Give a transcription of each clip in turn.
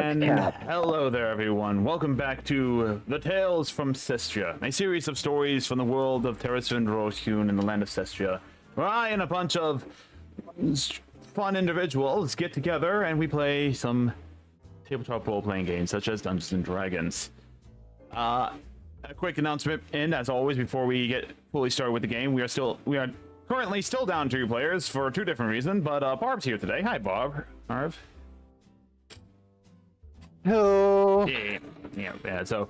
And hello there, everyone. Welcome back to the Tales from Cestria, a series of stories from the world of Terras Venrohyun in the land of Cestria, where I and a bunch of fun individuals get together and we play some tabletop role-playing games such as Dungeons and Dragons. A quick announcement, and as always, before we get fully started with the game, we are currently still down 2 players for 2 different reasons. But Barb's here today. Hi, Barb. Marv. Hello. Yeah. So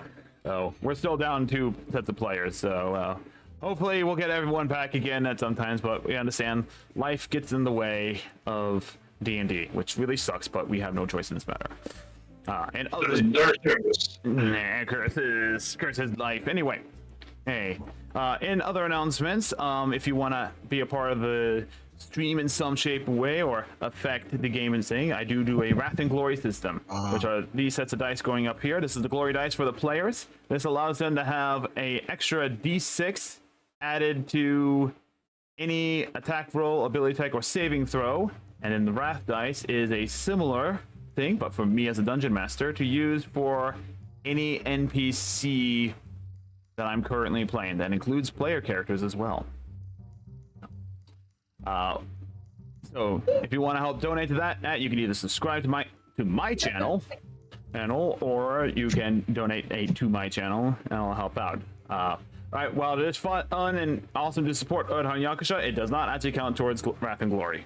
we're still down 2 sets of players. So hopefully we'll get everyone back again at sometimes. But we understand life gets in the way of D&D, which really sucks. But we have no choice in this matter. And other curses life. Anyway, hey. In other announcements, if you want to be a part of the stream in some shape or way or affect the game and thing, I do a Wrath and Glory system, which are these sets of dice going up here. This is the glory dice for the players. This allows them to have a extra d6 added to any attack roll, ability check, or saving throw. And then the Wrath dice is a similar thing, but for me as a dungeon master to use for any NPC that I'm currently playing. That includes player characters as well. So if you want to help donate to that, you can either subscribe to my channel, or you can donate to my channel, and I'll help out. Alright, while it is fun and awesome to support Odhan Yakusha, it does not actually count towards Wrath and Glory,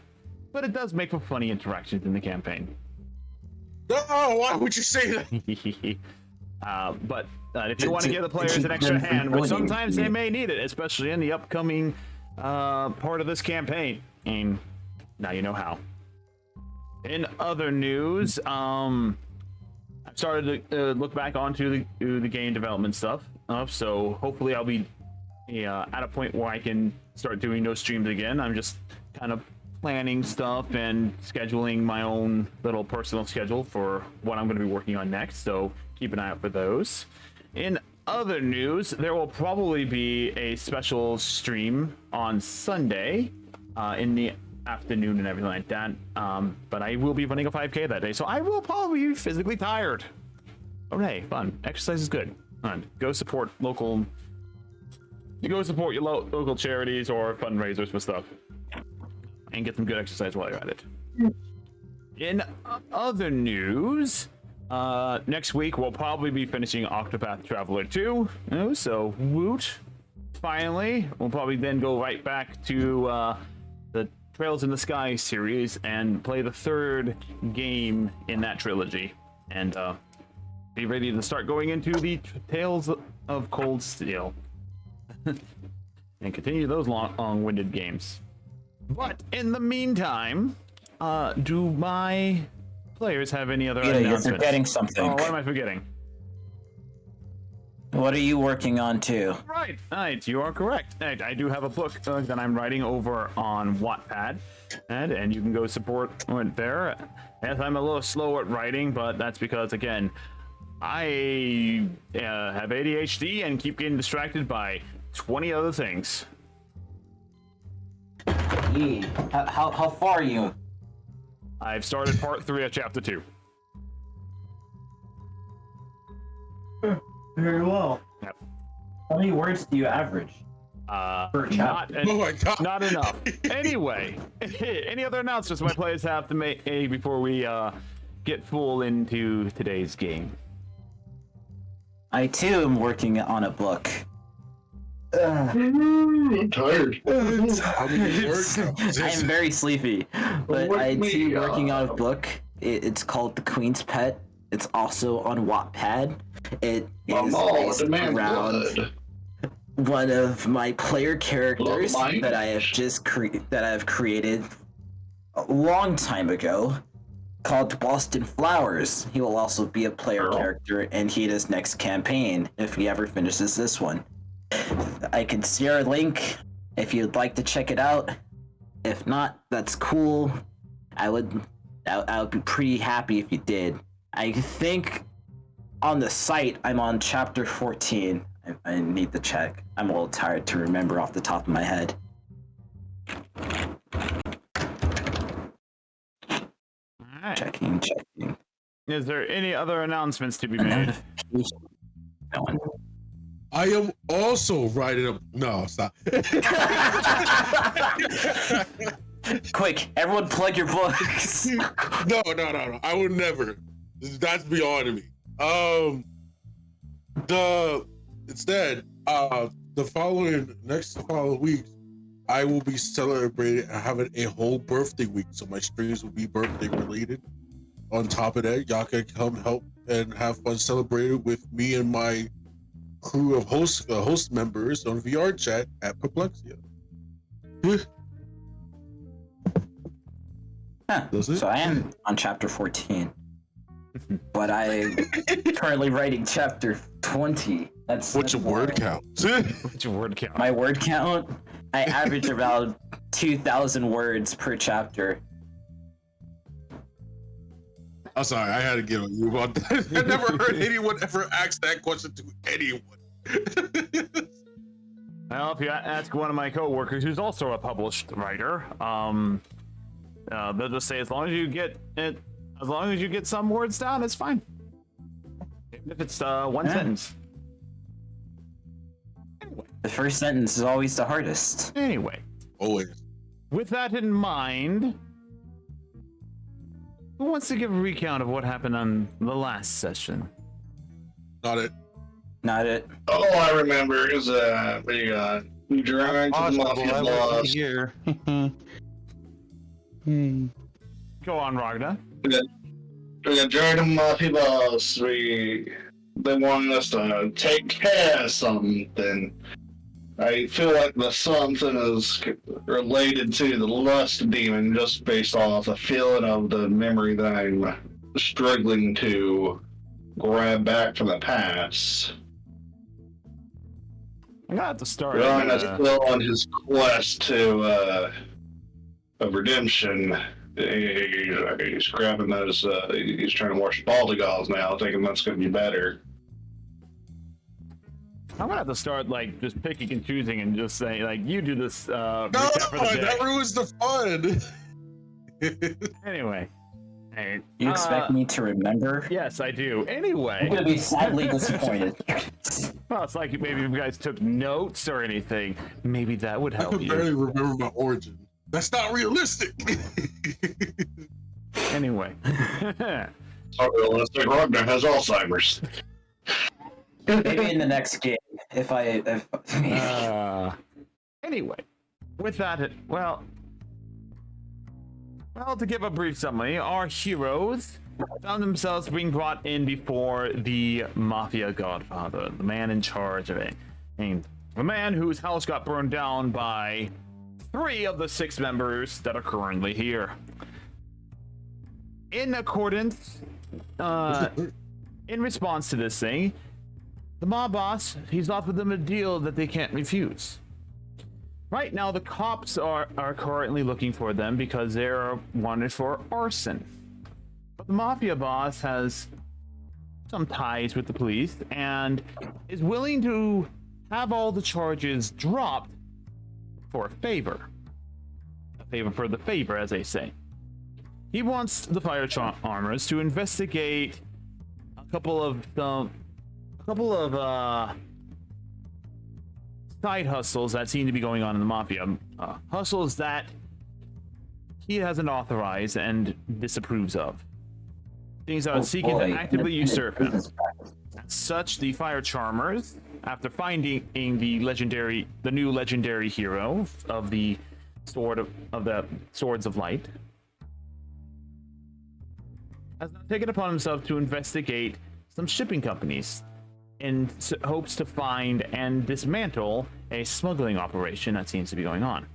but it does make for funny interactions in the campaign. Oh, why would you say that? But if you want to give the players an extra hand, which sometimes they may need it, especially in the upcoming part of this campaign, and now you know how. In other news, I've started to look back onto the game development stuff, so hopefully I'll be at a point where I can start doing those streams again. I'm just kind of planning stuff and scheduling my own little personal schedule for what I'm going to be working on next, so keep an eye out for those. In other news, there will probably be a special stream on Sunday in the afternoon and everything like that, but I will be running a 5K that day, so I will probably be physically tired. But hey, fun. Exercise is good. Go support local. You go support your local charities or fundraisers for stuff, and get some good exercise while you're at it. In other news, next week we'll probably be finishing Octopath Traveler 2. So woot! Finally, we'll probably then go right back to the Trails in the Sky series and play the 3rd game in that trilogy, and be ready to start going into the Tales of Cold Steel and continue those long-winded games. But in the meantime, do my players have any other announcements? You're forgetting something. Oh, what am I forgetting? What are you working on too? Right, you are correct. I do have a book that I'm writing over on Wattpad, and you can go support it there. Yes, I'm a little slow at writing, but that's because, again, I have ADHD and keep getting distracted by 20 other things. How far are you? I've started part 3 of chapter 2. Very well. Yep. How many words do you average? Per chapter? Oh my God. Not enough. Anyway, any other announcements my players have to make before we get full into today's game? I too am working on a book. I'm tired. I am very sleepy, but I too working on a book. It's called The Queen's Pet. It's also on Wattpad. It is based around one of my player characters that I have created a long time ago, called Boston Flowers. He will also be a player character in Hita's next campaign if he ever finishes this one. I can share a link if you'd like to check it out. If not, that's cool. I would be pretty happy if you did. I think on the site I'm on chapter 14. I need to check. I'm a little tired to remember off the top of my head. All right. Checking. Is there any other announcements to be made? I am also writing up. No, stop. Quick, everyone plug your books. No. I would never. That's beyond me. Instead, the following weeks, I will be celebrating having a whole birthday week. So my streams will be birthday related. On top of that, y'all can come help and have fun celebrating with me and my crew of host members on VR chat at Perplexia. So I am on chapter 14, but I'm currently writing chapter 20. What's your word count? What's your word count? My word count? I average about 2,000 words per chapter. I'm sorry, I had to get on you about that. I never heard anyone ever ask that question to anyone. Well, if you ask one of my coworkers, who's also a published writer, they'll just say as long as you get some words down, it's fine. Even if it's one sentence. Anyway. The first sentence is always the hardest. Anyway. Always. With that in mind, who wants to give a recount of what happened on the last session? Not it. All I remember is we drank to the mafia boss. Here. Go on, Ragna. We got dragged to the mafia boss. They wanted us to take care of something. I feel like the something is related to the lust demon just based off the feeling of the memory that I'm struggling to grab back from the past. I got to start. Ryan is still on his quest of redemption. He's grabbing those. He's trying to worship Baldigals now, thinking that's going to be better. I'm gonna have to start just picking and choosing and just saying you do this. No, that ruins the fun. Anyway, You expect me to remember? Yes, I do. Anyway, I'm gonna be sadly disappointed. Well, it's like maybe you guys took notes or anything. Maybe that would help I could barely remember my origin. That's not realistic. Anyway. Not realistic. Ragnar has Alzheimer's. Maybe in the next game, Anyway, with that, well, to give a brief summary, our heroes found themselves being brought in before the Mafia Godfather, the man in charge of it. And the man whose house got burned down by 3 of the 6 members that are currently here. In accordance, in response to this thing, the mob boss, he's offered them a deal that they can't refuse. Right now, the cops are currently looking for them because they're wanted for arson. But the mafia boss has some ties with the police and is willing to have all the charges dropped for a favor. A favor for the favor, as they say. He wants the fire armors to investigate a couple of side hustles that seem to be going on in the mafia. Hustles that he hasn't authorized and disapproves of. Things that are seeking to actively usurp him. As such, the fire charmers, after finding the new legendary hero of the the Swords of Light, has now taken upon himself to investigate some shipping companies in hopes to find and dismantle a smuggling operation that seems to be going on.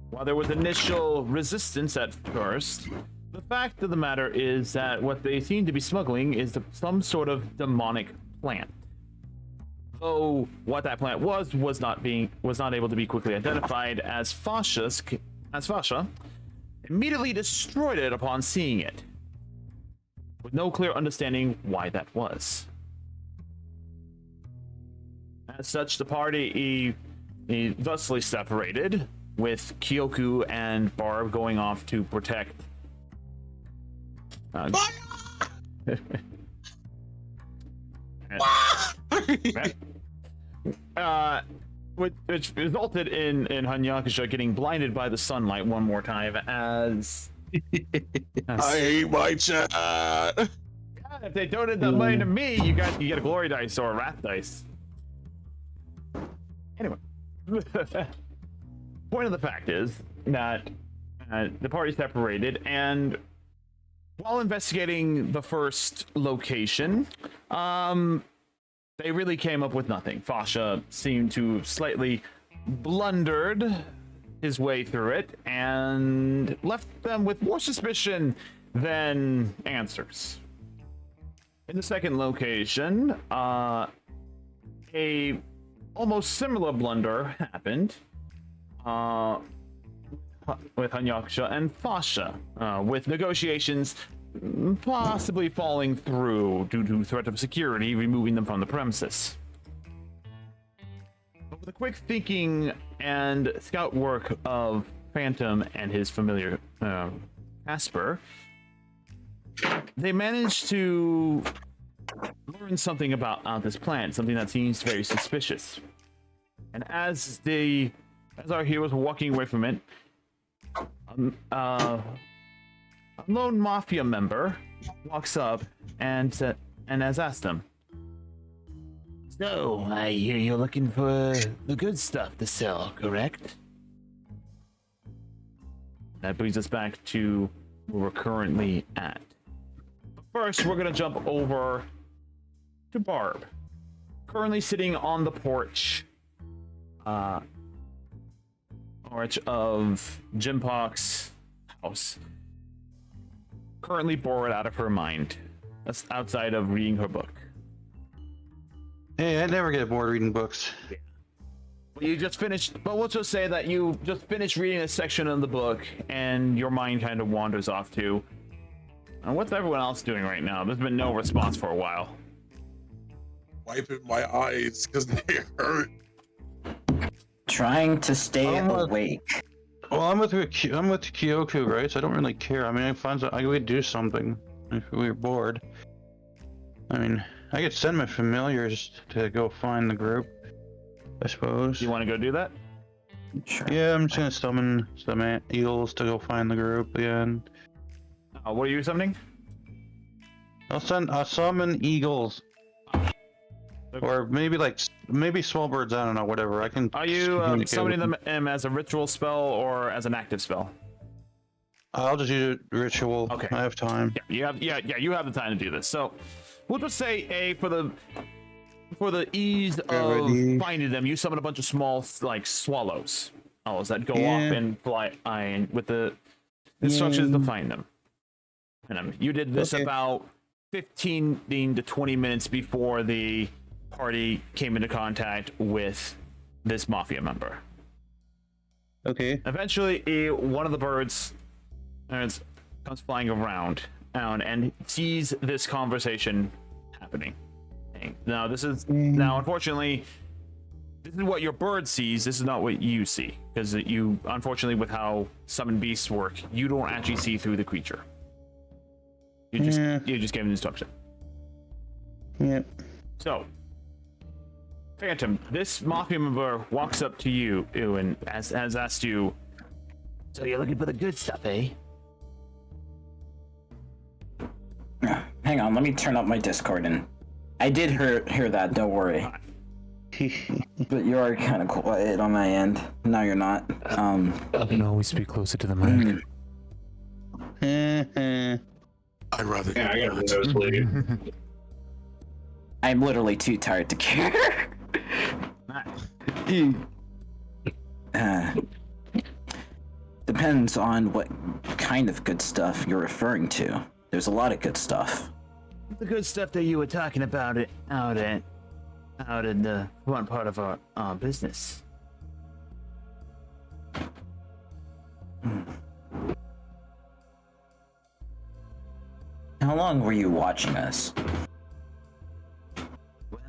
While there was initial resistance at first, the fact of the matter is that what they seem to be smuggling is some sort of demonic plant. Though what that plant was not able to be quickly identified, as Fasha immediately destroyed it upon seeing it, with no clear understanding why that was. As such, the party thusly separated, with Kyoku and Barb going off to protect Which resulted in Hanyakusha getting blinded by the sunlight one more time as I hate my chat. if they donated that money to me, you get a glory dice or a wrath dice. Anyway, point of the fact is that the party separated, and while investigating the first location, they really came up with nothing. Fasha seemed to have slightly blundered his way through it and left them with more suspicion than answers. In the second location, a almost similar blunder happened with Hanyakusha and Fasha, with negotiations possibly falling through due to threat of security removing them from the premises. But with the quick thinking and scout work of Phantom and his familiar Casper, they managed to learn something about this plant, something that seems very suspicious. And as our heroes were walking away from it, a lone mafia member walks up and has asked them, "So, I hear you're looking for the good stuff to sell, correct?" That brings us back to where we're currently at. First, we're gonna jump over to Barb, currently sitting on the porch of Jimpok's house, currently bored out of her mind. That's outside of reading her book. Hey, I never get bored reading books. Well, you just finished, but we'll just say that you just finished reading a section of the book and your mind kind of wanders off to, what's everyone else doing right now? There's been no response for a while. Wiping my eyes because they hurt. Trying to stay awake. Well, I'm with Kyoku, right? So I don't really care. I mean, I would do something if we were bored. I mean, I could send my familiars to go find the group, I suppose. You want to go do that? Sure. Yeah, I'm just gonna summon some eagles to go find the group again. What are you summoning? I'll summon eagles. Okay. Or maybe small birds, I don't know, whatever. I can. Are you summoning them as a ritual spell or as an active spell? I'll just use a ritual. Okay. I have time. Yeah, you have the time to do this. So we'll just say for the ease of finding them, you summon a bunch of small swallows. That go off and fly with the instructions to find them. And you did this about 15 to 20 minutes before the party came into contact with this mafia member. Okay. Eventually, one of the birds comes flying around and sees this conversation happening. Now, unfortunately, this is what your bird sees. This is not what you see, because unfortunately, with how summon beasts work, you don't actually see through the creature. You just gave an instruction. Yep. So, Phantom, this mafia member walks up to you and has asked you, "So you're looking for the good stuff, eh?" Hang on, let me turn up my Discord, and I did hear that, don't worry. But you are kind of quiet on my end. No, you're not. You can always speak closer to the mic. I'd rather. Yeah, I got a nosebleed. I'm literally too tired to care. Depends on what kind of good stuff you're referring to. There's a lot of good stuff. The good stuff that you were talking about out in the front part of our business. How long were you watching us?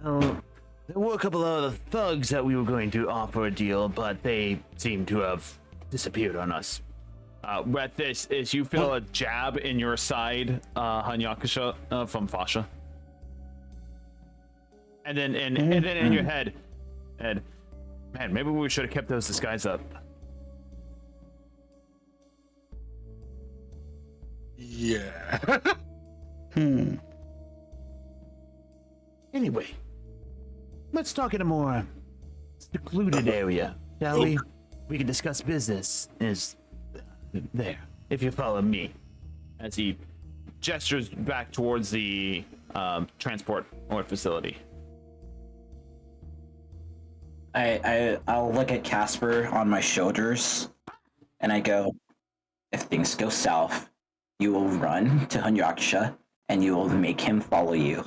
Well, there were a couple of other thugs that we were going to offer a deal, but they seem to have disappeared on us. With this is you feel a jab in your side, Hanyakusha, from Fasha. And then in your head, man, maybe we should have kept those disguise up. Yeah. Anyway, let's talk in a more secluded area, shall we? We can discuss business. Is there, if you follow me, as he gestures back towards the transport or facility. I'll look at Casper on my shoulders, and I go, if things go south, you will run to Hanyakusha, and you will make him follow you.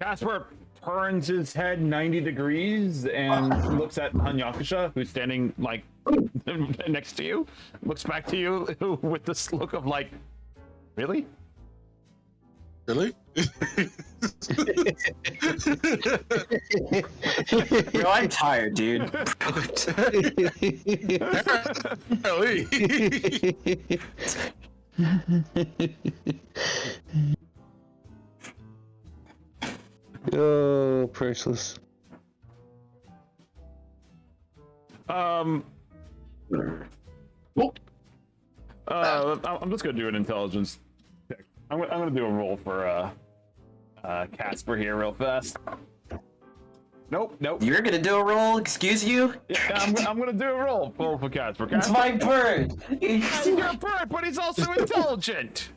Casper turns his head 90 degrees and looks at Hanyakusha, who's standing like next to you. Looks back to you with this look of like, really? Really? Bro, I'm tired, dude. Really? Oh, priceless. I'm just gonna do an intelligence check. I'm gonna do a roll for Casper here real fast. Nope. You're gonna do a roll? Excuse you? Yeah, I'm gonna do a roll for Casper. It's my bird. You're a bird, but he's also intelligent.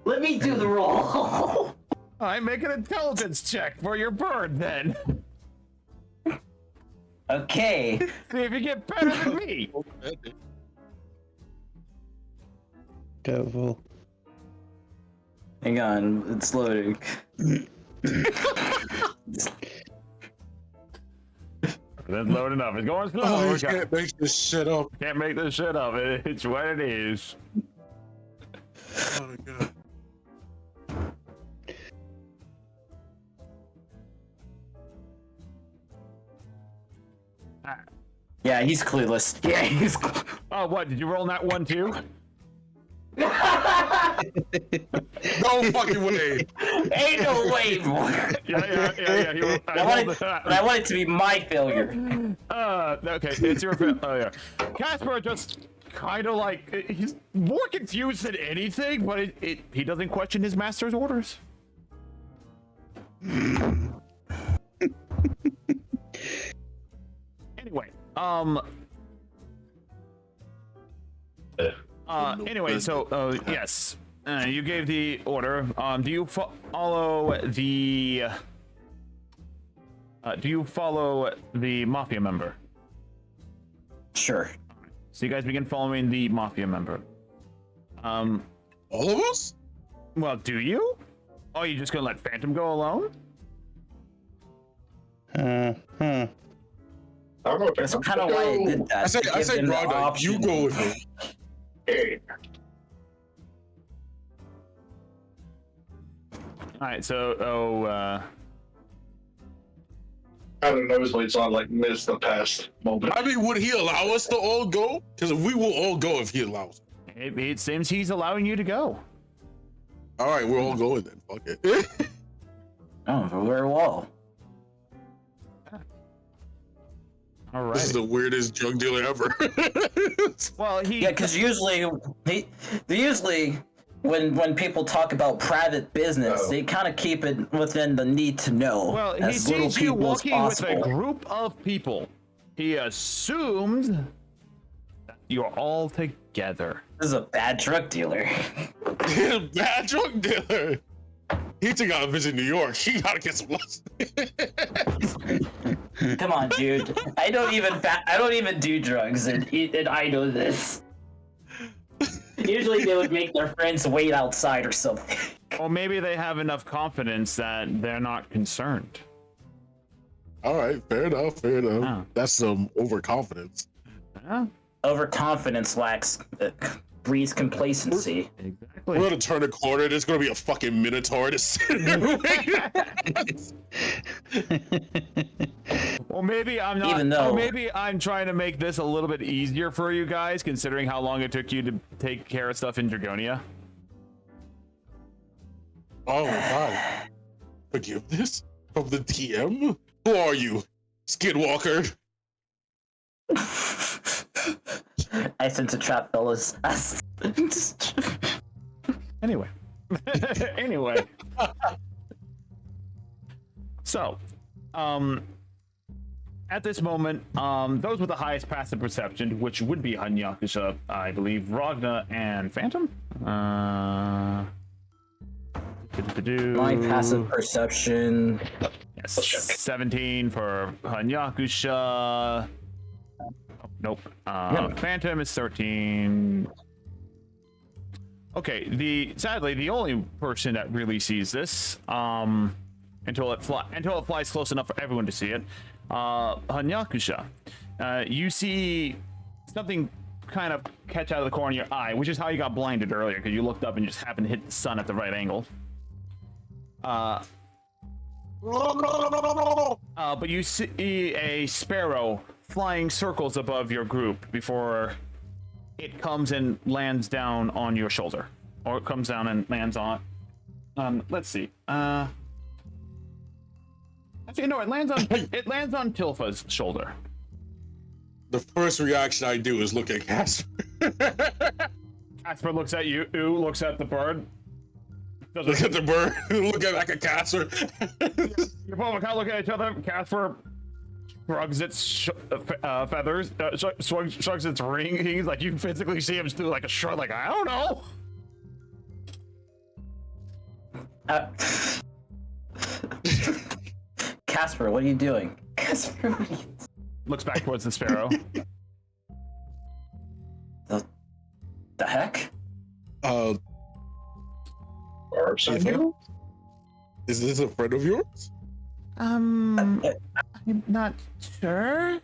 Let me do the roll. I make an intelligence check for your bird then. Okay. See if you get better than me. Devil. Hang on, it's loading. That's loading up. It's going slow. Oh, you can't make this shit up. Can't make this shit up. It's what it is. Oh my god. Yeah, he's clueless. Yeah, he's Oh, what? Did you roll that one too? No fucking way. Ain't no way, boy. Yeah. I want it to be my failure. Okay, it's your fault. Oh, yeah. Casper just kind of like, he's more confused than anything, but he doesn't question his master's orders. Anyway, anyway, so, yes, you gave the order. Do you follow the mafia member? Sure. So you guys begin following the mafia member. All of us? Well, do you? Oh, you just gonna let Phantom go alone? That's kind of why I did that. I say, Rhonda, you go with me. Alright, so, I don't know, it's on like miss the past moment. I mean, would he allow us to all go? Because we will all go if he allows. it seems he's allowing you to go. All right, we're all going then. Fuck it. Oh, very well. Alright. This is the weirdest drug dealer ever. Well, Yeah, because usually when people talk about private business, they kind of keep it within the need to know. Well, he as little sees you people as walking with a possible. group of people. He assumed that you're all together. This is a bad drug dealer. Bad drug dealer. He took out a visit New York. He gotta get some lessons. Come on, dude. I don't even do drugs, and I know this. Usually they would make their friends wait outside or something. Or maybe they have enough confidence that they're not concerned. All right, fair enough. Oh. That's some overconfidence. Yeah. Overconfidence lacks breeds complacency. Exactly. We're gonna turn a corner. There's gonna be a fucking minotaur to sit there. Well, maybe I'm not. Even though- maybe I'm trying to make this a little bit easier for you guys, considering how long it took you to take care of stuff in Dragonia. Oh my god. Forgiveness from the TM? Who are you? Skinwalker? I sense a trap, fellas. Anyway. Anyway. So, at this moment, those with the highest passive perception, which would be Hanyakusha, I believe, Ragna, and Phantom. My passive perception. Yes, 17 for Hanyakusha. Oh, nope. Phantom is 13. Okay, sadly the only person that really sees this, until it flies close enough for everyone to see it, Hanyakusha. You see something kind of catch out of the corner of your eye, which is how you got blinded earlier, because you looked up and just happened to hit the sun at the right angle. But you see a sparrow flying circles above your group before it comes and lands down on your shoulder, or it comes down and lands on. Let's see. Actually, no, it lands on Tilfa's shoulder. The first reaction I do is look at Casper. Casper looks at you. Ooh, looks at the bird. Look at the bird. Look at like a Casper. You both kind of look at each other. Casper shrugs its feathers, shrugs its rings. Like you physically see him do like a shrug, like I don't know. Casper, what are you doing? Casper, what are you... Looks back towards the sparrow. The heck? Is this a friend of yours? I'm not sure.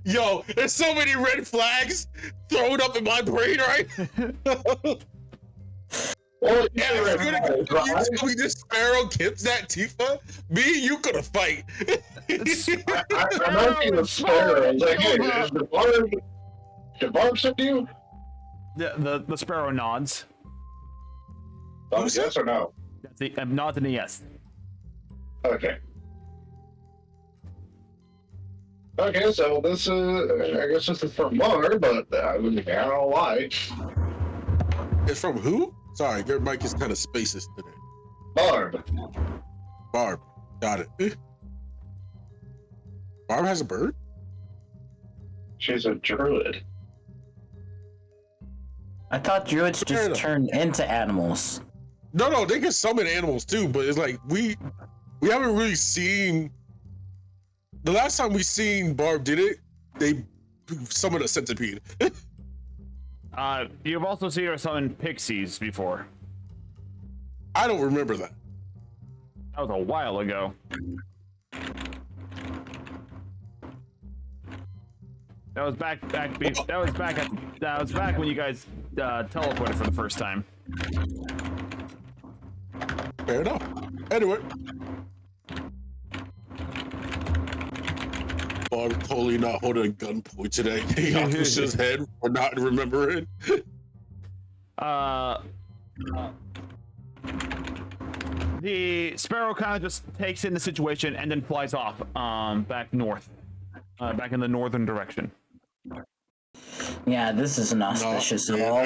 Yo, there's so many red flags thrown up in my brain, right? Well, Yeah, yeah, you tell me this sparrow kips that Tifa? Me, you could fight. I might be the sparrow. I was like, hey, is the barb sent to you? The sparrow nods. Oh, yes or no? That's the nods and a yes. Okay. Okay, so this is, I guess this is from Barb, but I don't know why. It's from who? Sorry, your mic is kind of spaces today. Barb. Barb. Got it. Barb has a bird? She's a druid. I thought druids Fair just enough. turn into animals. No, they can summon animals too, but it's like we haven't really seen. The last time we seen Barb did it, they summoned a centipede. You've also seen her summon pixies before. I don't remember that. That was a while ago. That was back when you guys teleported for the first time. Fair enough. Anyway. Barb totally not holding a gun pointed at Yakusha's head for not remembering. The sparrow kind of just takes in the situation and then flies off back north, back in the northern direction. Yeah, this isn't auspicious at all.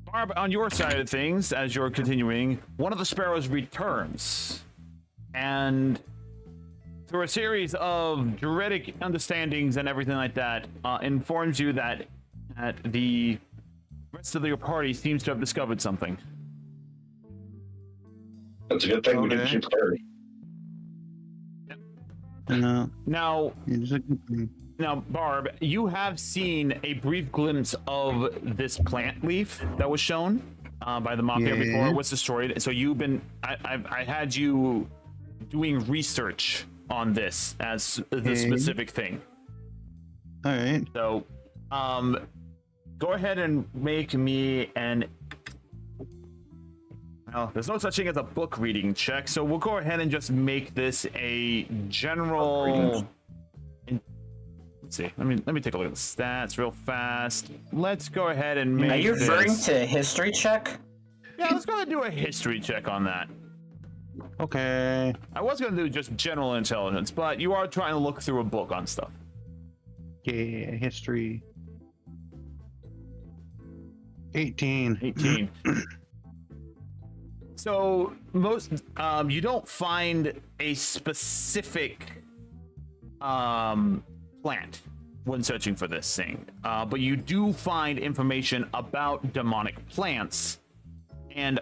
Barb, on your side of things, as you're continuing, one of the sparrows returns, and through a series of druidic understandings and everything like that, informs you that the rest of your party seems to have discovered something. That's a good thing we didn't Okay. shoot Barb. No, Now, it's a good thing. Barb, you have seen a brief glimpse of this plant leaf that was shown by the mafia before it was destroyed. So you've been, I had you doing research on this as the specific thing. All right. So, go ahead and make me an. Well, there's no such thing as a book reading check, so we'll go ahead and just make this a general. Let's see. Let me take a look at the stats real fast. Let's go ahead and make. Are you referring this... to history check? Yeah, let's go ahead and do a history check on that. Okay. I was going to do just general intelligence, but you are trying to look through a book on stuff. Yeah, history. 18. 18. So most you don't find a specific plant when searching for this thing, but you do find information about demonic plants and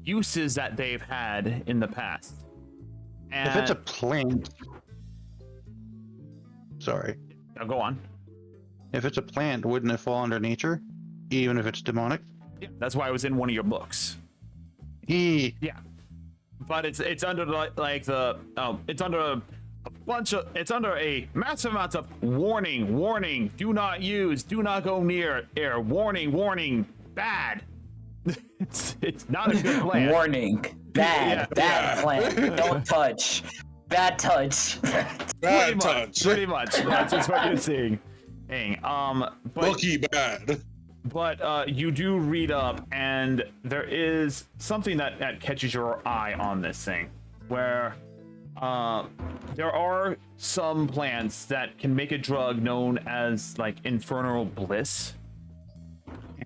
uses that they've had in the past. And... If it's a plant, sorry. Now go on. If it's a plant, wouldn't it fall under nature, even if it's demonic? Yeah, that's why it was in one of your books. Yeah. But it's under it's under a bunch of, it's under a massive amount of warning, do not use, do not go near, air, warning, bad. it's not a good plan. Warning, bad plant, don't touch, bad touch. Bad touch. Pretty much. That's just what you're seeing. Bookie bad. But you do read up, and there is something that catches your eye on this thing, where there are some plants that can make a drug known as like infernal bliss,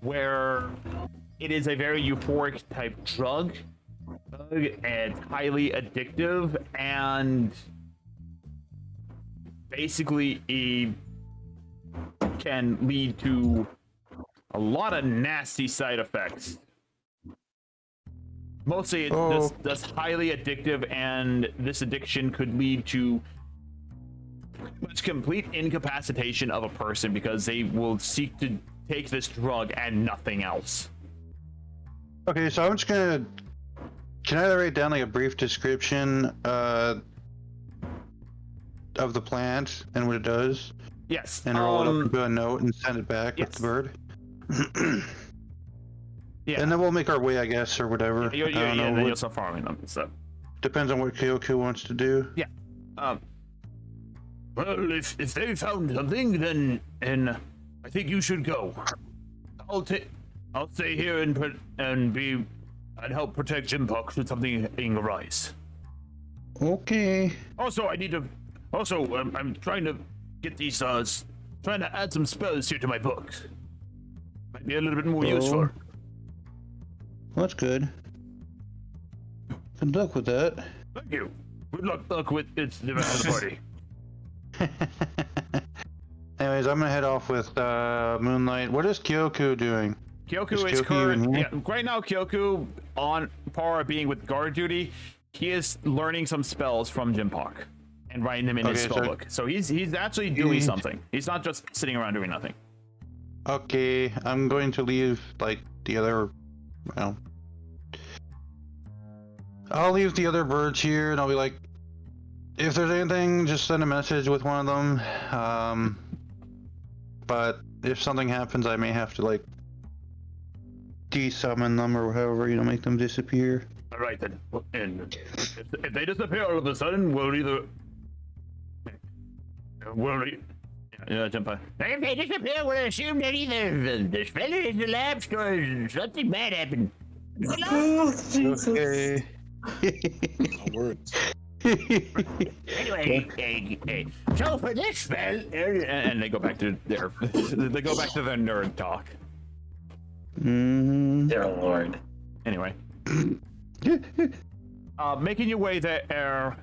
where it is a very euphoric type drug, and highly addictive, and basically it can lead to a lot of nasty side effects. Mostly it's this highly addictive, and this addiction could lead to much complete incapacitation of a person because they will seek to take this drug and nothing else. Okay, so I'm just gonna. Can I write down like a brief description of the plant and what it does? Yes. And roll it up into a note and send it back with the bird. Yeah. And then we'll make our way, I guess, or whatever. And then you'll start farming them. So depends on what Kyoku wants to do. Yeah. Well, if they found something, then I think you should go. I'll stay here and help protect Jimpox should something arise. Okay. Also, I'm trying to get these trying to add some spells here to my books. Might be a little bit more useful. Well, that's good. Good luck with that. Thank you. Good luck with the rest of the party. Anyways, I'm gonna head off with Moonlight. What is Kyoku doing? Kyoku is current. Yeah, right now, Kyoku on par being with guard duty. He is learning some spells from Jimpox and writing them in his spellbook. So he's actually doing something. He's not just sitting around doing nothing. Okay, I'm going to leave like the other. Well, I'll leave the other birds here, and I'll be like, if there's anything, just send a message with one of them. But if something happens, I may have to like de-summon them or however, make them disappear. All right then. And if they disappear all of a sudden, we'll either. Jump on. If they disappear, we'll assume that either the spell is elapsed or something bad happened. Okay. Words. Anyway, so for this spell, and they go back to their nerd talk. Dear Lord. Anyway, making your way there,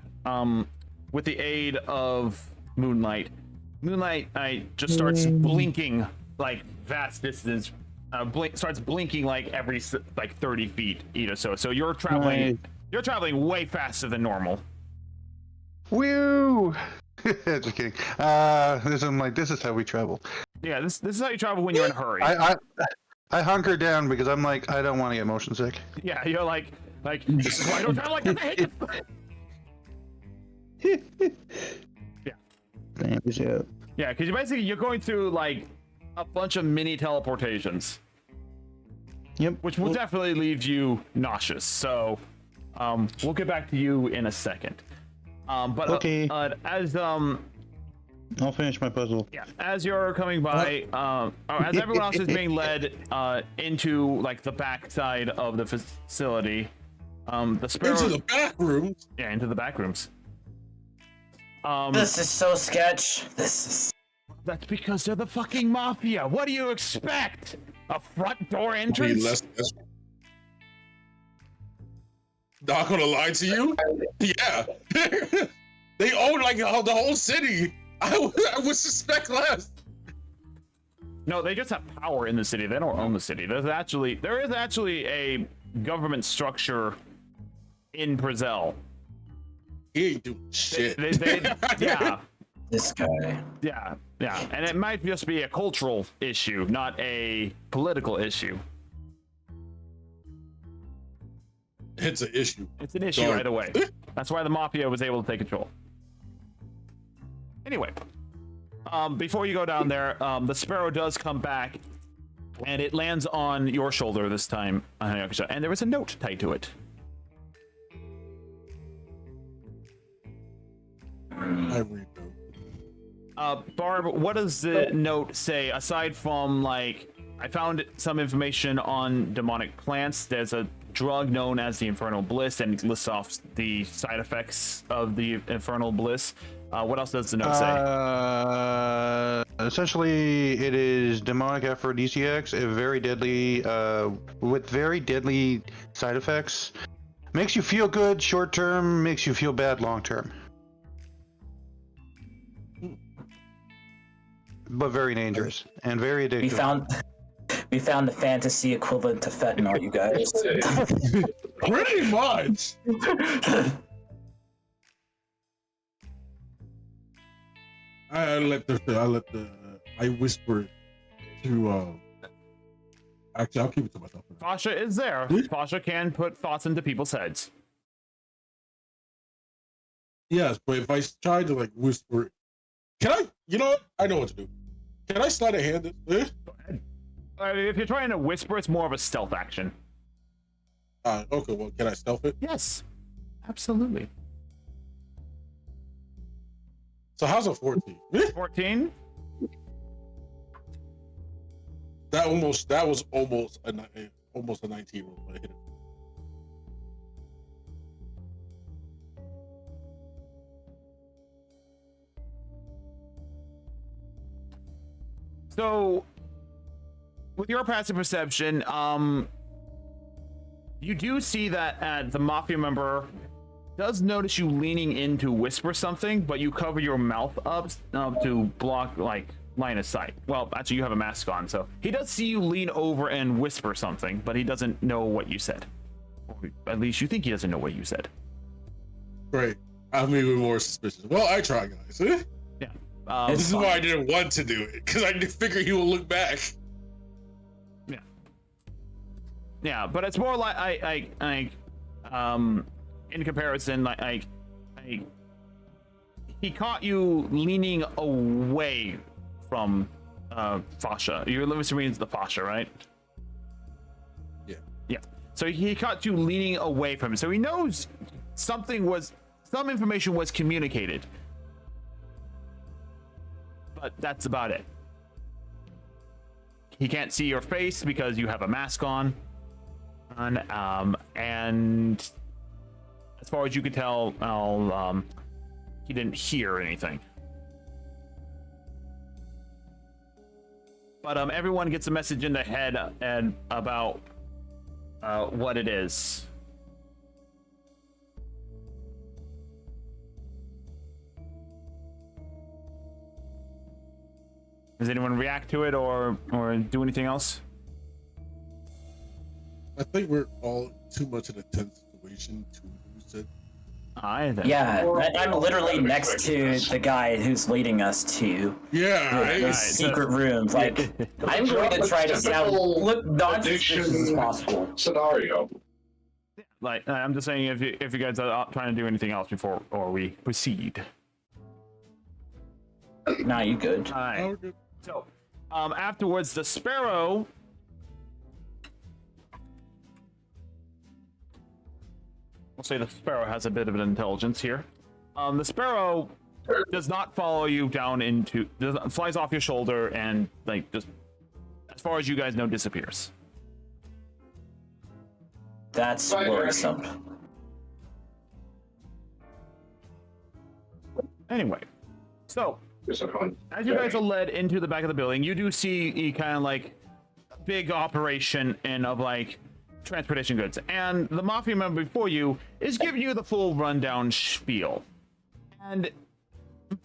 with the aid of Moonlight. Moonlight just starts blinking like vast distance. Starts blinking like every 30 feet, so you're traveling. You're traveling way faster than normal. Woo! Just kidding. This is how we travel. Yeah, this is how you travel when you're in a hurry. I hunker down because I'm like, I don't want to get motion sick. Yeah, you're like this is why I don't travel like this. Yeah. Damn, yeah. Yeah, because you're going through like a bunch of mini teleportations. Yep. Which will definitely leave you nauseous. So, we'll get back to you in a second. But Okay. as I'll finish my puzzle. yeah, as you're coming by, or as everyone else is being led into like the back side of the facility, the sparrow Into the back rooms. yeah, into the back rooms. This is so sketch. That's because they're the fucking mafia. What do you expect? A front door entrance? Not gonna lie to you. Yeah. They own like the whole city. I would suspect less. No, they just have power in the city. They don't own the city. There is actually a government structure in Brazil. He ain't doing shit. Yeah. This guy. Yeah, and it might just be a cultural issue, not a political issue. It's an issue. It's an issue Darn. right away. That's why the mafia was able to take control. Anyway, before you go down there, the sparrow does come back, and it lands on your shoulder this time, and there is a note tied to it. I read them. Barb, what does the note say, aside from, like, I found some information on demonic plants. There's a drug known as the Infernal Bliss, and it lists off the side effects of the Infernal Bliss. What else does the note say? Essentially, it is demonic aphrodisiacs, very deadly, with very deadly side effects. Makes you feel good short term, makes you feel bad long term. But very dangerous and very addictive. We found the fantasy equivalent to fentanyl, you guys. Pretty much. I whisper to actually I'll keep it to myself. Fasha is there. Fasha can put thoughts into people's heads. Yes, but if I try to like whisper, can I? You know what? I know what to do. Can I slide a hand in? Go ahead. If you're trying to whisper, it's more of a stealth action. Okay, well, can I stealth it? Yes, absolutely. So how's a 14? 14? That was almost a 19 roll, but I hit it. So, with your passive perception, you do see that the mafia member does notice you leaning in to whisper something, but you cover your mouth up to block, like, line of sight. Well, actually, you have a mask on, so he does see you lean over and whisper something, but he doesn't know what you said. Or at least you think he doesn't know what you said. Great. I'm even more suspicious. Well, I try, guys. Yeah. This is why I didn't want to do it, because I figure he will look back. Yeah. Yeah, but it's more like in comparison, like he caught you leaning away from Fasha. Your living means the Fasha, right? Yeah. Yeah. So he caught you leaning away from him. So he knows some information was communicated. But that's about it. He can't see your face because you have a mask on. And as far as you can tell, he didn't hear anything. But everyone gets a message in their head and about what it is. Does anyone react to it or do anything else? I think we're all too much in a tense situation to use it. Yeah, I'm literally next to the guy who's leading us to the secret rooms. Like, I'm going to try to sound look non-suspicious as possible. Scenario. Like, I'm just saying if you guys are trying to do anything else before or we proceed. Nah, you good. All right. Oh, good. So, afterwards, the Sparrow. We'll say the Sparrow has a bit of an intelligence here. The Sparrow does not follow you down into, flies off your shoulder and like just, as far as you guys know, disappears. That's worrisome. Anyway, so as you guys are led into the back of the building, you do see a kind of like big operation of like transportation goods, and the mafia member before you is giving you the full rundown spiel. And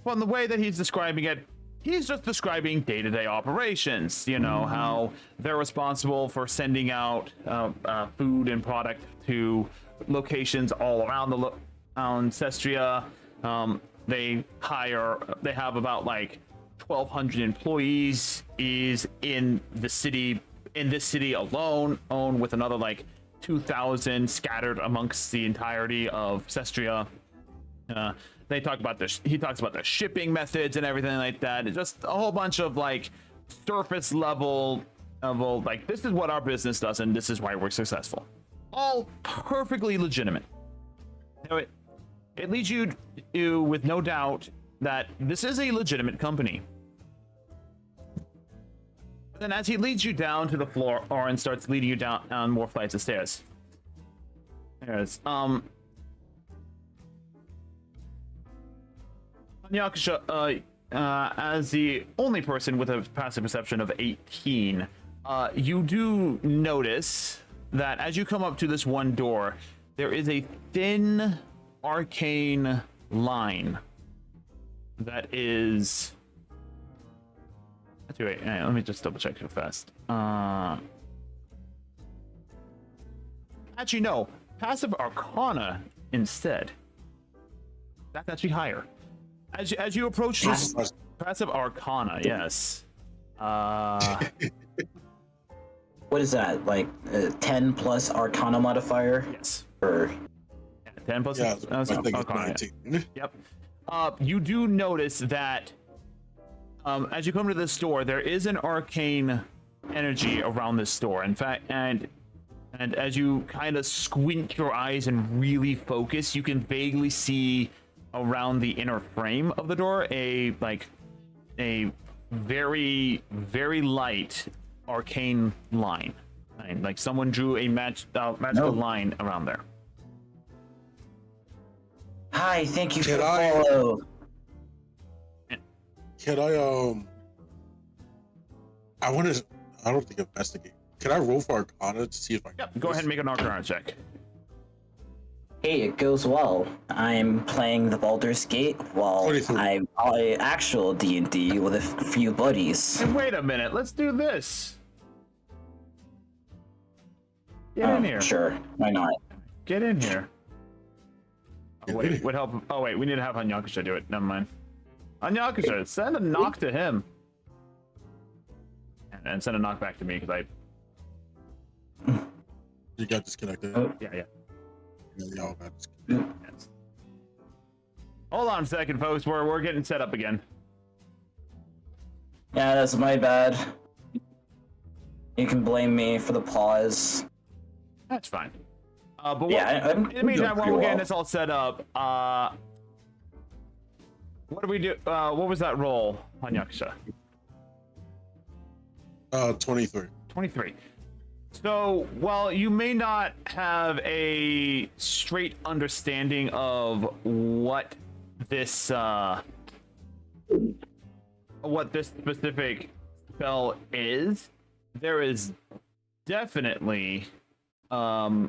from the way that he's describing it, he's just describing day-to-day operations. You know, how they're responsible for sending out food and product to locations all around Cestria. They have about like 1,200 employees is in this city alone, with another like 2,000 scattered amongst the entirety of Cestria. He talks about the shipping methods and everything like that. It's just a whole bunch of like surface level like, this is what our business does and this is why we're successful. All perfectly legitimate. Now it leads you with no doubt that this is a legitimate company. Then as he leads you down to the floor, Oren starts leading you down more flights of stairs. There's Yakusha, as the only person with a passive perception of 18, you do notice that as you come up to this one door, there is a thin arcane line that is. Wait, let me just double check real fast. Actually, no. Passive Arcana instead. That's actually higher. As you approach this passive Arcana, yes. What is that? Like 10 plus Arcana modifier? Yes. Or 10 plus. Yeah, I think it's Arcana. 19. Yep. You do notice that as you come to this door, there is an arcane energy around this door. In fact, and as you kind of squint your eyes and really focus, you can vaguely see around the inner frame of the door a very, very light arcane line. Like someone drew a magical line around there. Hi, thank you for Can the I- follow. Can I I don't think investigate. Can I roll for Arcana to see if I can? Yep. Go ahead and make an Arcana check. Hey, it goes well. I'm playing the Baldur's Gate while 23. I'm on actual D&D with a few buddies. And wait a minute. Let's do this. Get in here. Sure, why not? Get in here. Get Oh, in wait, here. would help. Oh wait, we need to have Hanyakusha do it. Never mind. Hanyakusha, send a knock to him. And send a knock back to me, because You got disconnected. yeah. Yeah, y'all got disconnected. Yes. Hold on a second, folks. We're getting set up again. Yeah, that's my bad. You can blame me for the pause. That's fine. But Yeah, I'm in the meantime, while doing we're pretty getting well. this all set up, what do we do? What was that roll, Hanyakusha? 23. 23. So, while you may not have a straight understanding of what this specific spell is, there is definitely a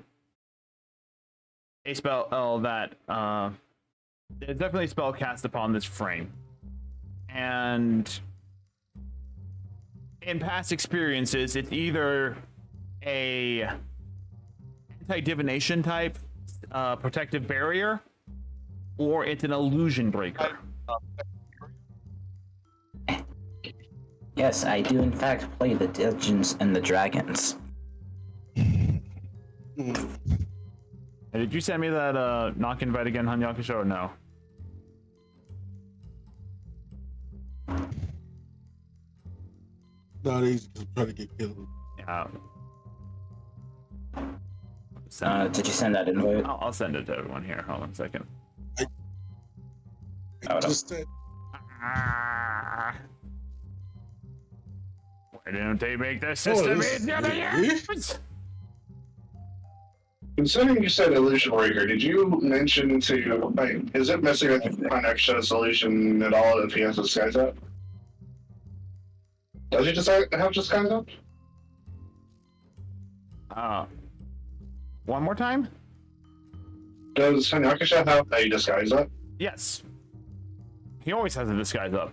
spell that there's definitely a spell cast upon this frame, and in past experiences, it's either a anti-divination type protective barrier, or it's an illusion breaker. Yes, I do in fact play the Dungeons and the Dragons. did you send me that knock invite again, Hanyakusho, or no? Not easy to try to get killed. Yeah. Did you send that invite? I'll send it to everyone here. Hold on a second. I just said. Why didn't they make this system easier to use? Considering you said Illusion Breaker, did you mention to, like, is it messing with the connection solution at all if he has disguise up? Does he just have disguise up? One more time? Does Hanyakusha have a disguise up? Yes. He always has a disguise up.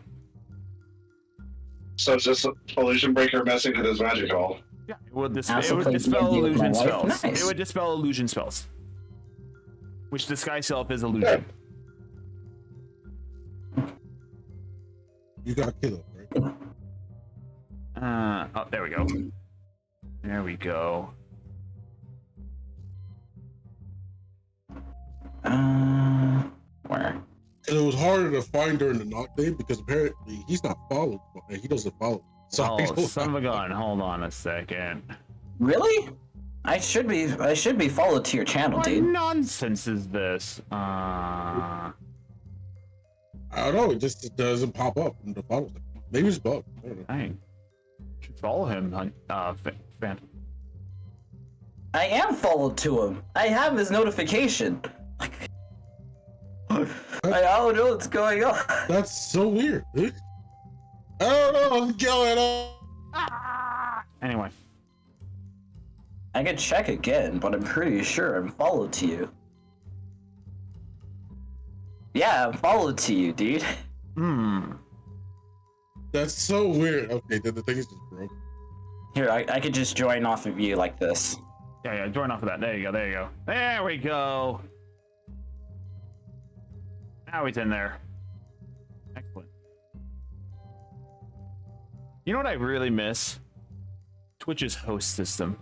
So it's just Illusion Breaker messing with his magic all. Yeah, it would, I also played dispel D&D with my illusion wife. spells. Nice. It would dispel illusion spells. Which disguise self is illusion. You got killed, right? Oh, there we go. There we go. Where? And it was harder to find during the knock day because apparently he's not followed. He doesn't follow. So I Oh, don't son of a gun. Hold on a second. Really? I should be followed to your channel, What dude. nonsense is this? I don't know. It just doesn't pop up in the follow. Maybe it's bugged. I don't know. Dang. Should follow him, Phantom. I am followed to him. I have his notification. I don't know what's going on. That's so weird. I don't know what's going on. Anyway. I could check again, but I'm pretty sure I'm followed to you. Yeah, I'm followed to you, dude. That's so weird. Okay, then the thing is just broken. Here, I could just join off of you like this. Yeah, join off of that. There you go, there you go. There we go. Now he's in there. Excellent. You know what I really miss? Twitch's host system.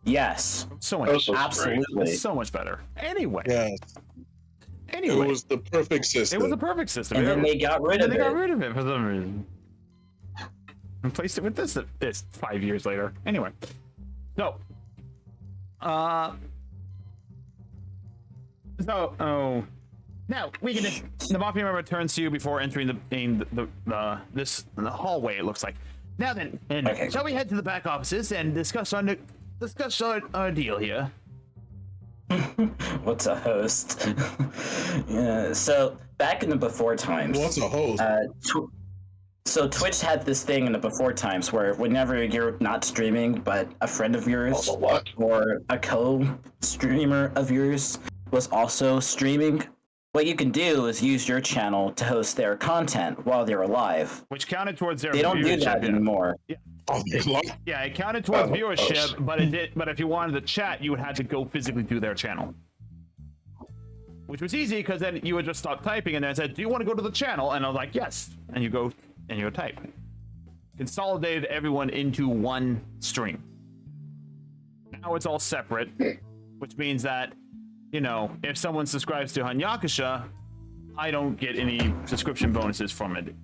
Yes, So much, Also absolutely. it's so much better. Anyway. Yes. Anyway. It was the perfect system. It was a perfect system. And then they got rid of They got it. rid of it for some reason. Replaced it with this 5 years later. Anyway. So. Now we can just, the mafia member turns to you before entering the hallway. It looks like. Now then, Okay. shall we head to the back offices and discuss our deal here? What's a host? Yeah. So back in the before times. What's a host? So Twitch had this thing in the before times where whenever you're not streaming, but a friend of yours What? or a co-streamer of yours was also streaming, what you can do is use your channel to host their content while they're alive. Which counted towards their They don't do viewership, that yeah. anymore. Oh, they like- Yeah, it counted towards Oh, viewership, but it did. But if you wanted to chat, you would have to go physically to their channel, which was easy because then you would just stop typing and then said, "Do you want to go to the channel?" And I was like, "Yes," and you go and you type. Consolidated everyone into one stream. Now it's all separate, which means that, you know, if someone subscribes to Hanyakusha, I don't get any subscription bonuses from it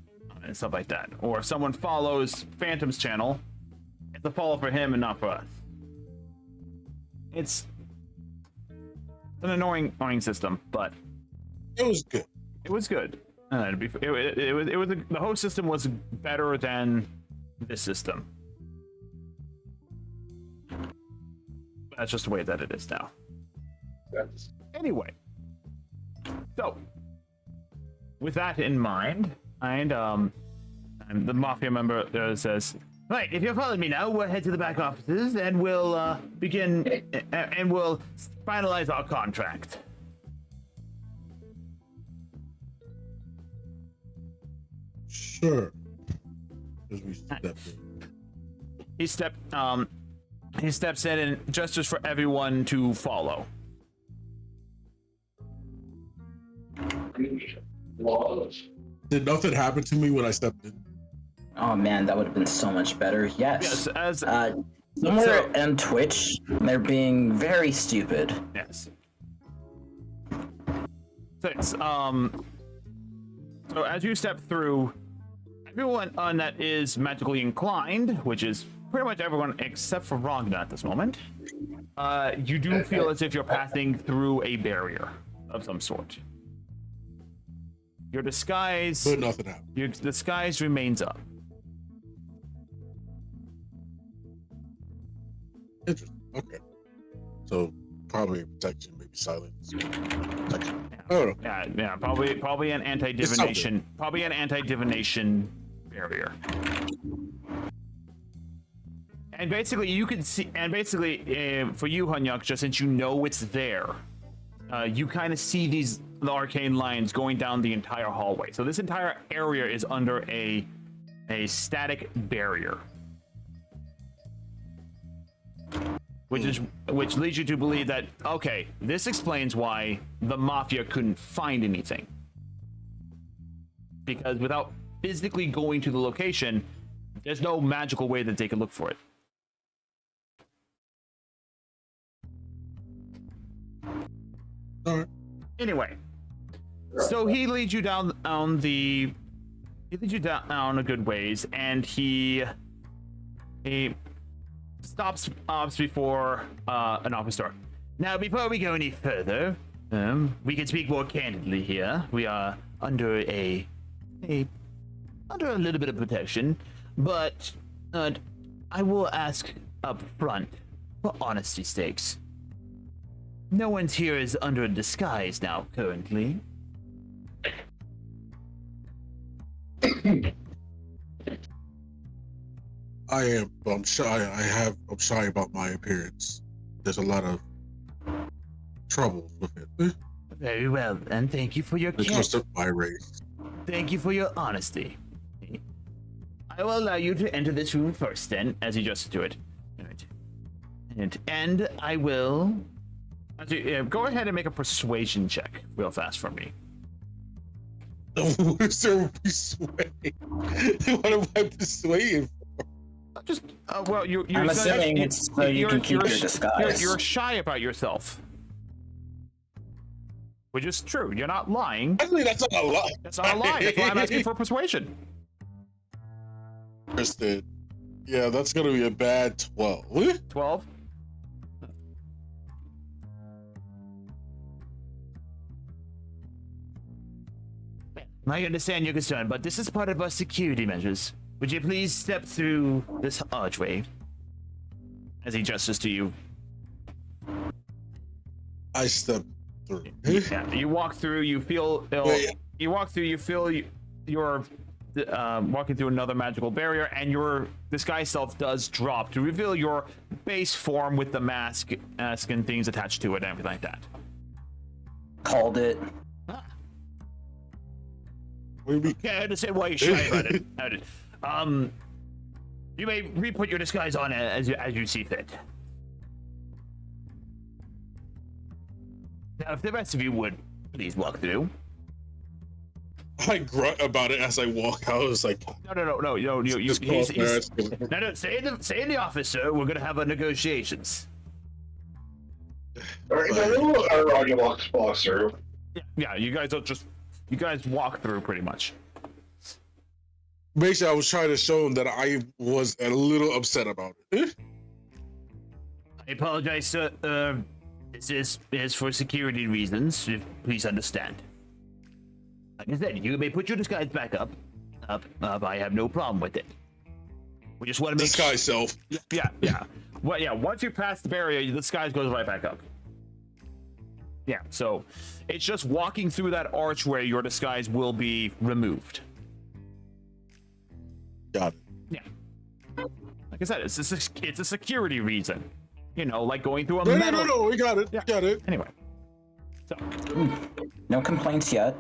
and stuff like that. Or if someone follows Phantom's channel, it's a follow for him and not for us. It's an annoying system, but It was good. it was good. The host system was better than this system. That's just the way that it is now. Anyway, so with that in mind, and the mafia member says, "Right, if you'll follow me now, we'll head to the back offices and we'll begin and we'll finalize our contract." Sure. As we step in. He steps in and gestures for everyone to follow. Did nothing happen to me when I stepped in? Oh man, that would have been so much better. Yes. Yes, as Somewhere on Twitch, they're being very stupid. Yes. So it's, so as you step through, everyone that is magically inclined, which is pretty much everyone except for Rogna at this moment, you do feel as if you're passing through a barrier of some sort. Your disguise, But nothing happened. your disguise remains up. Interesting. Okay. So probably protection, maybe silence. Protection. I don't know. Yeah, probably an anti-divination, barrier. And basically, you can see, for you, Hunyuk, just since you know it's there, you kind of see the arcane lines going down the entire hallway. So this entire area is under a static barrier, which leads you to believe that, okay, this explains why the Mafia couldn't find anything, because without physically going to the location, there's no magical way that they could look for it. All right. Anyway, so he leads you down a good ways, and he stops before an office door. Now, before we go any further, we can speak more candidly here. We are under a little bit of protection, but I will ask up front, for honesty's sakes. No one's here is under a disguise now, currently. I am. I'm shy. I'm shy about my appearance. There's a lot of trouble with it. Very well, and thank you for your It comes to my race. Thank you for your honesty. I will allow you to enter this room first, then, as you just do it. And I will. Go ahead and make a persuasion check real fast for me. What is there persuading? What am I persuading? Just well, you're I'm assuming it's so you can keep your disguise. You're shy about yourself, which is true. You're not lying. Actually, that's not a lie. That's not a lie. That's why I'm asking for persuasion. Interested. Yeah, that's gonna be a bad 12. 12. I understand your concern, but this is part of our security measures. Would you please step through this archway? As he gestures to you. I step through. Yeah, you walk through, you feel ill. Wait. You walk through, you feel you're walking through another magical barrier, and your disguise self does drop to reveal your base form with the mask and things attached to it and everything like that. Called it. What do you mean? Yeah, I understand why you're shy about it. You may re-put your disguise on as you see fit. Now, if the rest of you would please walk through. I grunt about it as I walk out. It's like No. He's no. Stay in the office, sir. We're gonna have negotiations. All right, you walk through. Yeah. You guys walk through pretty much. basically, I was trying to show him that I was a little upset about it. I apologize, sir. This is for security reasons. Please understand. Like I said, you may put your disguise back up. I have no problem with it. We just want to make Disguise self. Yeah. Well, yeah. Once you pass the barrier, the disguise goes right back up. Yeah. So it's just walking through that archway, your disguise will be removed. Got it. Yeah. Like I said, it's a security reason. You know, like going through a No, we got it. Yeah. We got it. Anyway. So. No complaints yet.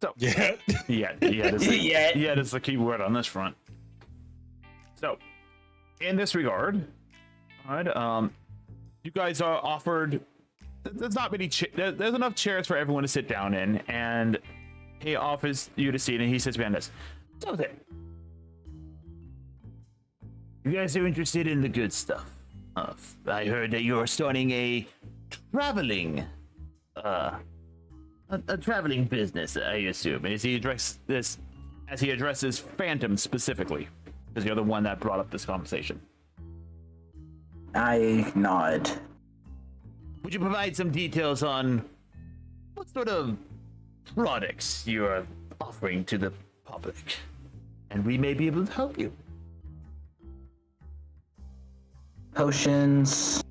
So. Yeah. Yeah. That's the key word on this front. So, in this regard, all right, you guys are offered. There's not many. There's enough chairs for everyone to sit down in, and he offers you to seat, and he sits behind us. So then, You guys are interested in the good stuff. I heard that you're starting a traveling, a traveling business, I assume. And as he addresses Phantom specifically, because you're the one that brought up this conversation. I nod. Would you provide some details on what sort of products you are offering to the public? And we may be able to help you. Potions.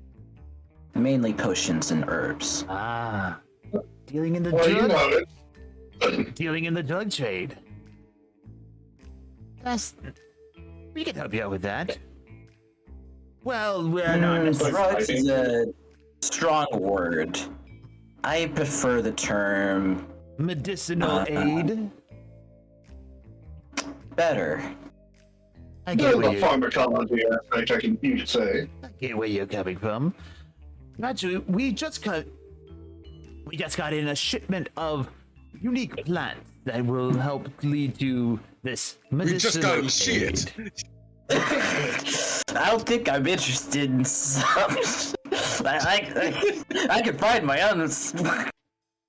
Mainly potions and herbs. Ah. Dealing in the Well, you drug know it. dealing in the drug trade. We can help you out with that. Well, we're not necessarily. Drugs is a strong word. I prefer the term Medicinal aid. better. I There's get, a pharmacology aspect, you could say. where you're coming from. Actually, we just got in a shipment of unique plants that will help lead to this medicinal We just got aid. shit. I don't think I'm interested in some. I can find my own.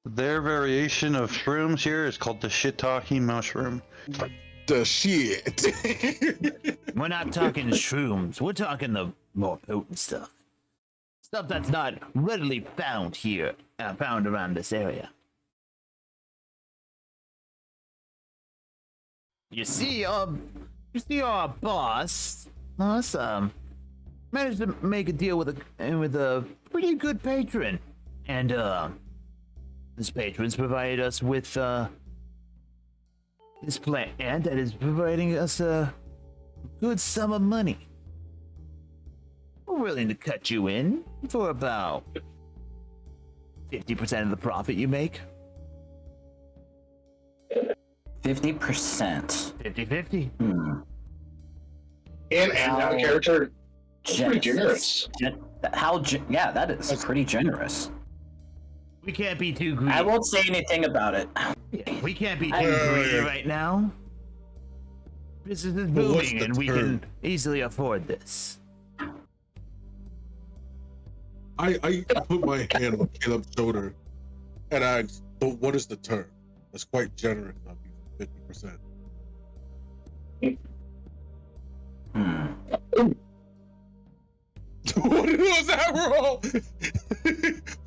Their variation of shrooms here is called the shiitake mushroom. The shit. We're not talking shrooms. We're talking the more potent stuff. Stuff that's not readily found here, found around this area. You see, our boss, managed to make a deal with a pretty good patron, and this patron's provided us with this plant that is providing us a good sum of money. We're willing to cut you in for about 50% of the profit you make. 50%. 50-50. And out of character, that's pretty Generous. generous. Yeah, that is pretty generous. We can't be too greedy. I won't say anything about it. We can't be too greedy right now. Business is booming, and we can easily afford this. I put my hand on Caleb's shoulder and I asked, but what is the term? That's quite generous of you, 50%. What was that roll?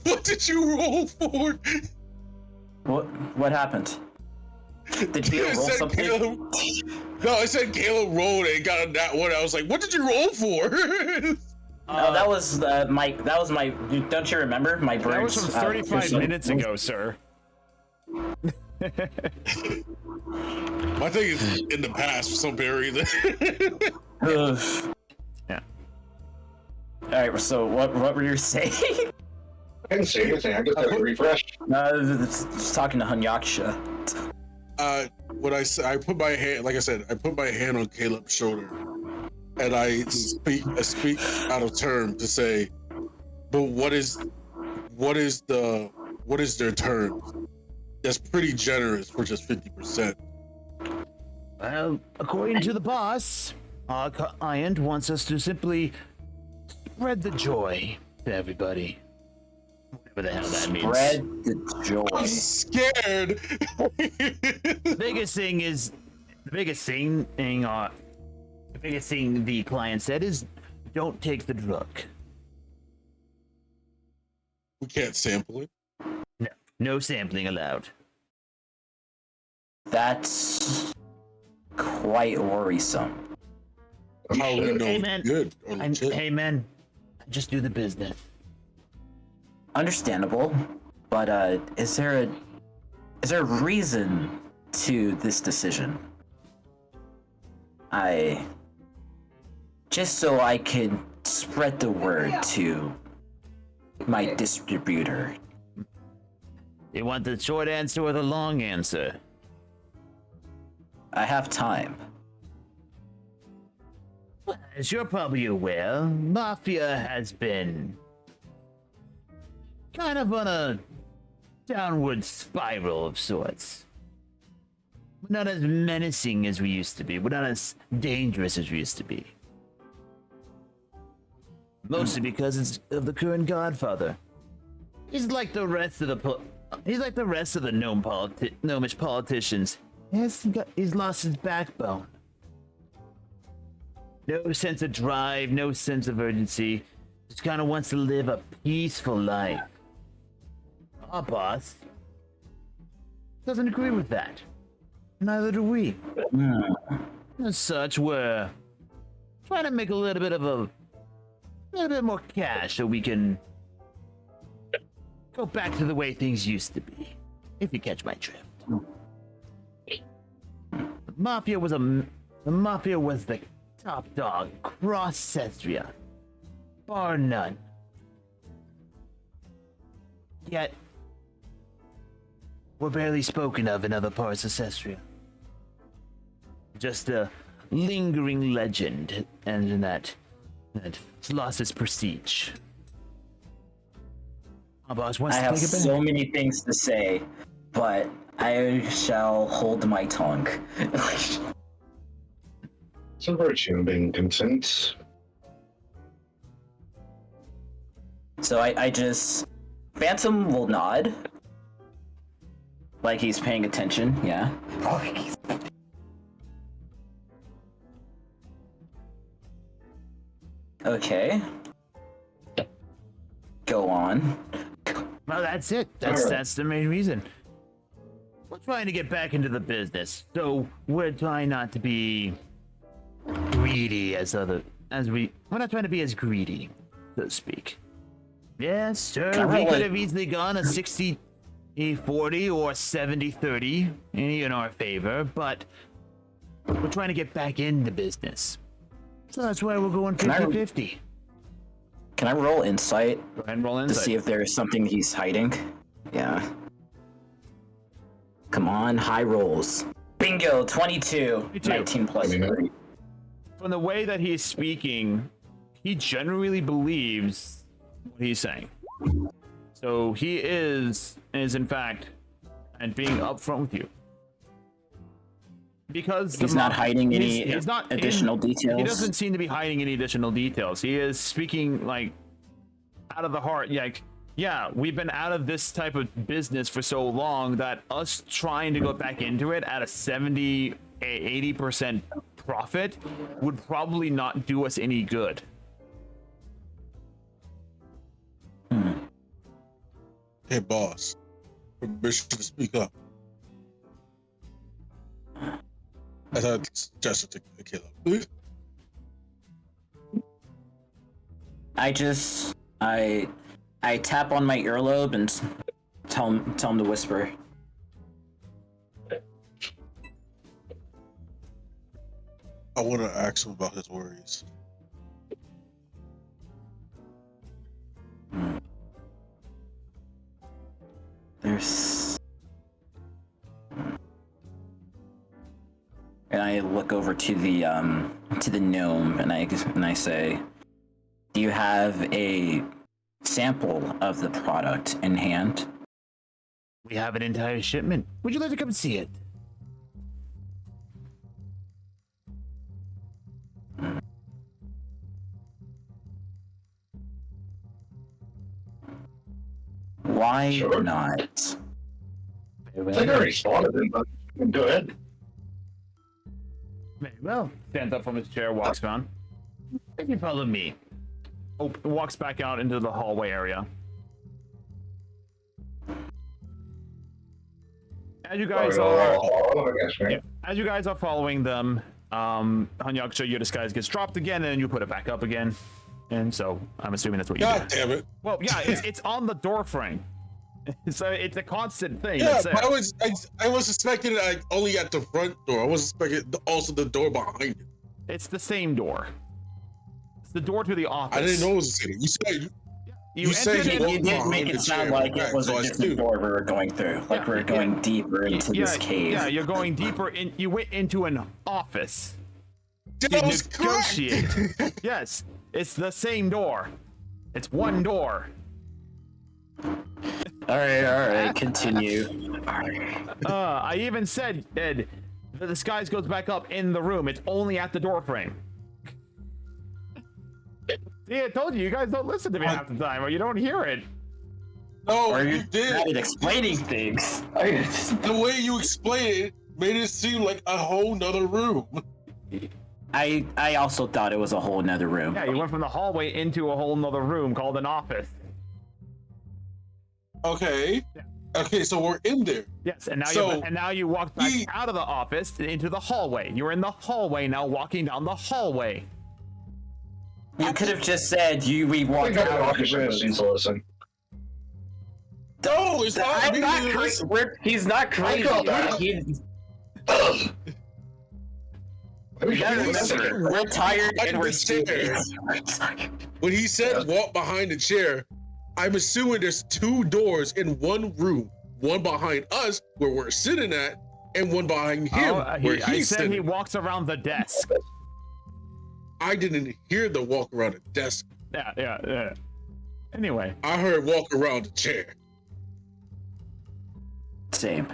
What did you roll for? What happened? Did you roll something? No, I said Caleb rolled and got on that one. I was like, what did you roll for? No, that was my. Don't you remember my birds? That was from 35 minutes ago, sir. My thing is in the past for some reason. Yeah. All right. So what were you saying? I didn't say anything. I just had to refresh. It's talking to Hanyaksha. When I say I put my hand, like I said, I put my hand on Caleb's shoulder, and I speak out of term to say, but what is their term? That's pretty generous for just 50%. Well, according to the boss, our client wants us to simply spread the joy to everybody. Whatever the hell that means. Spread the joy. I'm scared. The biggest thing the client said is, don't take the drug. We can't sample it. No sampling allowed. That's quite worrisome. How do we know Hey, it's man. good or legit? Hey man, just do the business. Understandable, but is there a reason to this decision? Just so I can spread the word to my distributor. You want the short answer or the long answer? I have time. Well, as you're probably aware, Mafia has been kind of on a downward spiral of sorts. We're not as menacing as we used to be. We're not as dangerous as we used to be. Mostly because it's of the current Godfather. He's like the rest of the gnomish politicians. He's lost his backbone. No sense of drive, no sense of urgency. Just kind of wants to live a peaceful life. Our boss doesn't agree with that. Neither do we. As such, we're trying to make a little bit more cash so we can go back to the way things used to be. If you catch my drift. The Mafia was the top dog across Cestria, bar none. Yet, we're barely spoken of in other parts of Cestria. Just a lingering legend, and that lost its prestige. My boss wants I to have take a so many things to say, but I shall hold my tongue. It's a virtue in being content. So I just... Phantom will nod. Like he's paying attention, yeah. Okay. Go on. Well, that's it. That's the main reason. We're trying to get back into the business, so we're trying not to be greedy we're not trying to be as greedy, so to speak. Yes, sir. We could have easily gone a 60-40 or 70-30 in our favor, but we're trying to get back into business. So that's why we're going 50-50. Can I roll insight? Go ahead and roll To insight. see if there's something he's hiding? Yeah. Come on, high rolls. Bingo, 22. 19 plus 3. From the way that he's speaking, he genuinely believes what he's saying. So he is in fact, and being upfront with you. Because He's not hiding any he's not additional details. He doesn't seem to be hiding any additional details. He is speaking like out of the heart. Like, yeah, we've been out of this type of business for so long that us trying to go back into it at a 70-80% profit would probably not do us any good. Hey, boss. Permission to speak up. As I suggested to Caleb. Please? I tap on my earlobe and tell him to whisper. I want to ask him about his worries. There's... And I look over to the gnome and I say, "Do you have a sample of the product in hand?" We have an entire shipment. Would you like to come see it? Why Sure. not? I think I already spotted him, but go ahead. Very well. Stands up from his chair, walks around. If you follow me. Walks back out into the hallway area. As you guys as you guys are following them, Hanyaksha, your disguise gets dropped again, and then you put it back up again. And so I'm assuming that's what you God do. damn it. Well, yeah, it's on the door frame. So it's a constant thing. Yeah, that's there. but I was expecting it only at the front door. I was expecting also the door behind it. It's the same door. It's the door to the office. I didn't know it was the same. You said entered You in- did make it sound like it was a different door we were going through. Like we were going deeper into this cave. Yeah, you're going deeper in. You went into an office. That to was negotiate. correct. Yes, it's the same door. It's one door. All right, continue. I even said, Ed, the disguise goes back up in the room. It's only at the door frame. See, I told you guys don't listen to me half the time, or you don't hear it. No, Or you you're did. bad at explaining things. The way you explained it made it seem like a whole nother room. I also thought it was a whole nother room. Yeah, you went from the hallway into a whole nother room called an office. Okay. Yeah. Okay, so we're in there. Yes, and now So, now you walked back out of the office into the hallway. You're in the hallway now, walking down the hallway. You could have just said we walked out of the room. Needs to listen. No, it's not. I'm me not to crazy. listen. He's not crazy. call that. You gotta remember, we're tired and we're Chair. stupid. When he said walk behind the chair, I'm assuming there's 2 doors in one room. One behind us, where we're sitting at, and one behind him, where I he's said sitting. he walks around the desk. I didn't hear the walk around the desk. Yeah. Anyway. I heard walk around the chair. Same.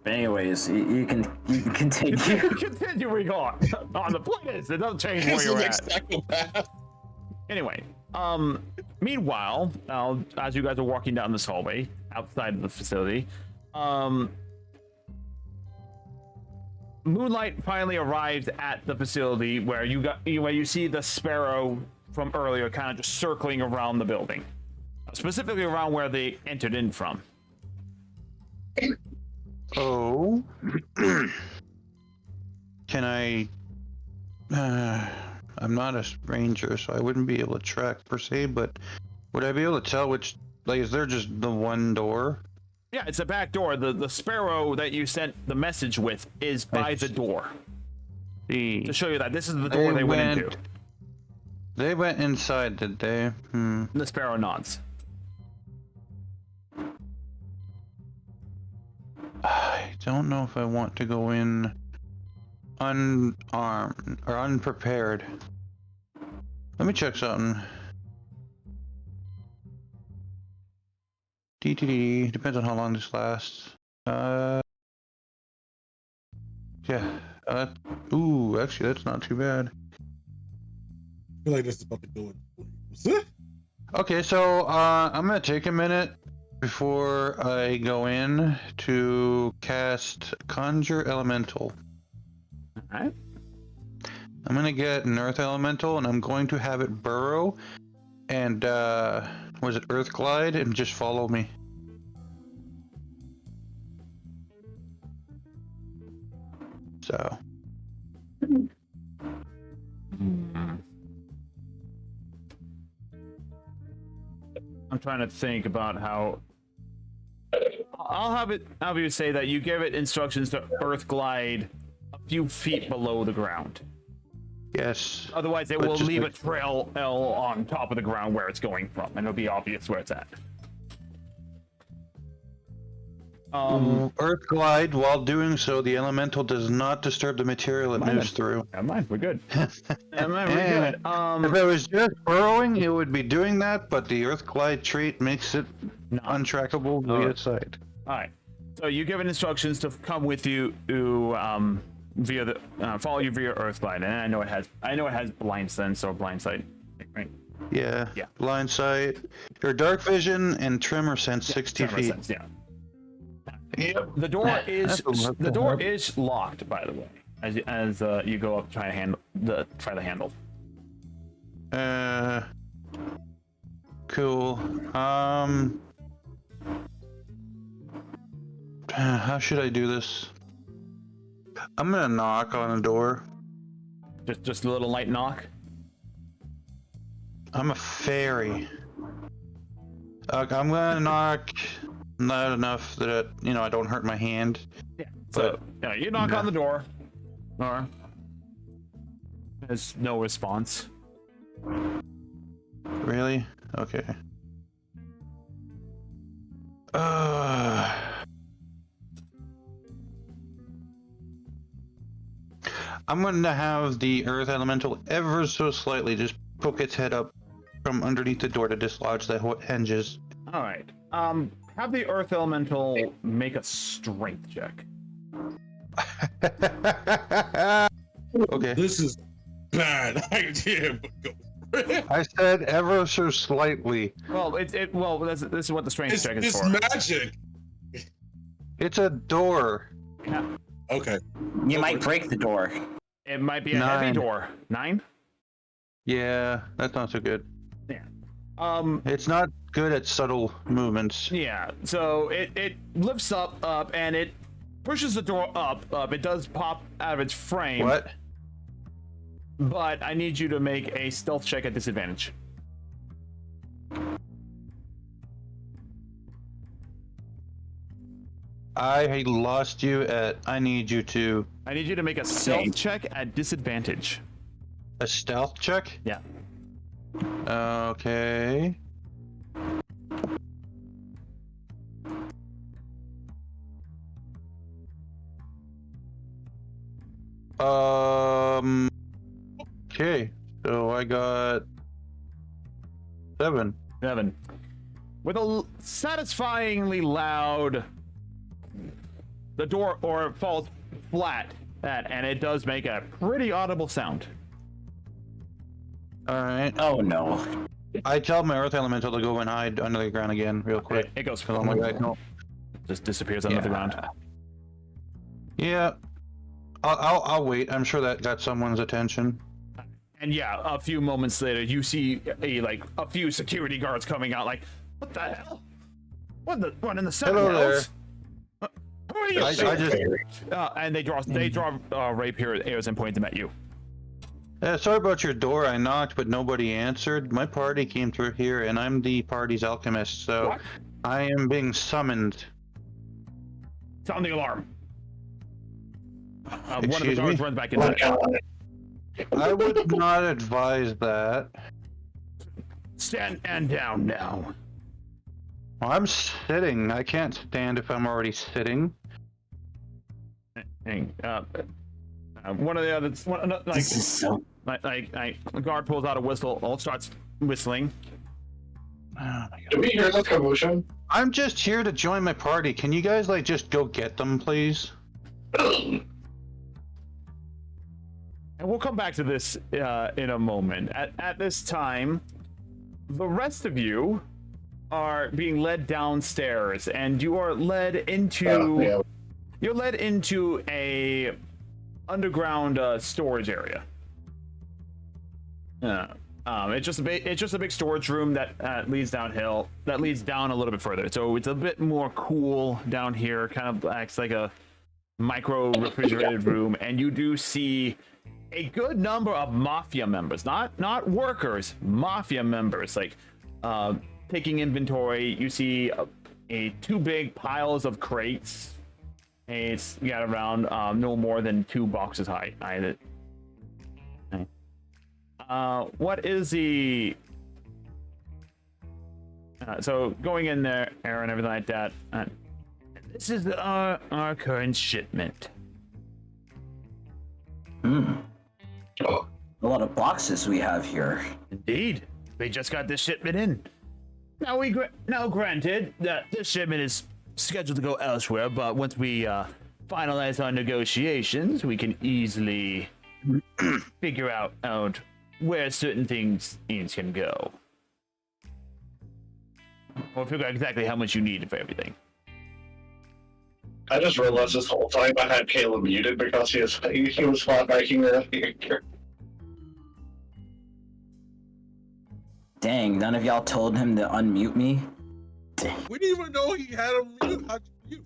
But anyways, you can continue. Continuing on the point is, it doesn't change where He's you're an at. psychopath. Anyway, meanwhile, as you guys are walking down this hallway outside of the facility, Moonlight finally arrives at the facility where you see the Sparrow from earlier kind of just circling around the building, specifically around where they entered in from. Oh. Can I... I'm not a ranger, so I wouldn't be able to track per se, but would I be able to tell which... Like, is there just the one door? Yeah, it's a back door. The Sparrow that you sent the message with is by the door. To show you that this is the door they went into. They went inside, did they? The Sparrow nods. I don't know if I want to go in unarmed or unprepared. Let me check something. DTD depends on how long this lasts. Yeah. Ooh, actually, that's not too bad. I feel like this is about to go in flames. Okay, so I'm gonna take a minute before I go in to cast Conjure Elemental. Alright. I'm gonna get an Earth Elemental and I'm going to have it burrow and was it Earth Glide and just follow me. So. I'm trying to think about how. I'll have you say that you give it instructions to Earth Glide a few feet below the ground. Yes. Otherwise, it But will just leave like- a trail L on top of the ground where it's going from, and it'll be obvious where it's at. Earth Glide, while doing so, the elemental does not disturb the material it moves through. Never mind, we're good. Never mind, we're good. If it was just burrowing, it would be doing that, but the Earth Glide trait makes it untrackable via sight. All right. So you given instructions to come with you to via the follow you via Earth Glide, and I know it has blind sense or blind sight, right? Yeah. Yeah. Blind sight, or dark vision, and tremor sense 60 Tremor feet. sense, yeah. Yep. The door is That's the door is locked, by the way, as you go up try the handle. Cool. How should I do this? I'm gonna knock on the door. Just a little light knock. I'm a fairy. I'm gonna knock. Not enough that I don't hurt my hand. Yeah. So you knock on the door. Or there's no response. Really? Okay. I'm going to have the Earth Elemental ever so slightly just poke its head up from underneath the door to dislodge the hinges. All right. Have the Earth Elemental make a strength check. Okay. This is bad idea, but go for it. I said ever so slightly. Well, this is what the strange check is It's for. magic. It's a door. Okay. You might break the door. It might be a heavy 9. door. 9? Yeah, that's not so good. Yeah. It's not good at subtle movements. Yeah. So it lifts up, and it pushes the door up. It does pop out of its frame. What? But I need you to make a stealth check at disadvantage. I lost you at. I need you to. I need you to make a stealth check at disadvantage. A stealth check? Yeah. Okay. Okay. So I got 7. 7. With a satisfyingly loud, the door falls flat, and it does make a pretty audible sound. All right. Oh no. I tell my earth elemental to go and hide under the ground again, real quick. It goes, Oh my god, no. just disappears under the ground. Yeah. I'll wait. I'm sure that got someone's attention. And yeah, a few moments later, you see a few security guards coming out. Like, what the hell? What in the seven Hello hells? Who are you? I just. And they draw rapier arrows and point them at you. Sorry about your door. I knocked, but nobody answered. My party came through here, and I'm the party's alchemist, so What? I am being summoned. Sound the alarm. One of the Excuse guards me? runs back Oh my inside. God. I would not advise that. Stand and down now. Well, I'm sitting. I can't stand if I'm already sitting. And, one of the others, This is so. the guard pulls out a whistle. All starts whistling. Oh my God. Did we hear the commotion? I'm just here to join my party. Can you guys just go get them, please? And we'll come back to this in a moment. At this time, the rest of you are being led downstairs, and you are led into you're led into a underground storage area. It's just a big storage room that leads downhill. That leads down a little bit further, so it's a bit more cool down here. Kind of acts like a micro refrigerated room, and you do see a good number of mafia members, not workers, mafia members, taking inventory. You see two big piles of crates. It's got around no more than 2 boxes high. What is the so going in there and everything like that. This is our current shipment. A lot of boxes we have here. Indeed, we just got this shipment in. Now, granted that this shipment is scheduled to go elsewhere, but once we finalize our negotiations, we can easily figure out where certain things can go. Or figure out exactly how much you need for everything. I just realized this whole time I had Caleb muted because he was flat biking earlier. Dang, none of y'all told him to unmute me? We didn't even know he had a mute. How'd you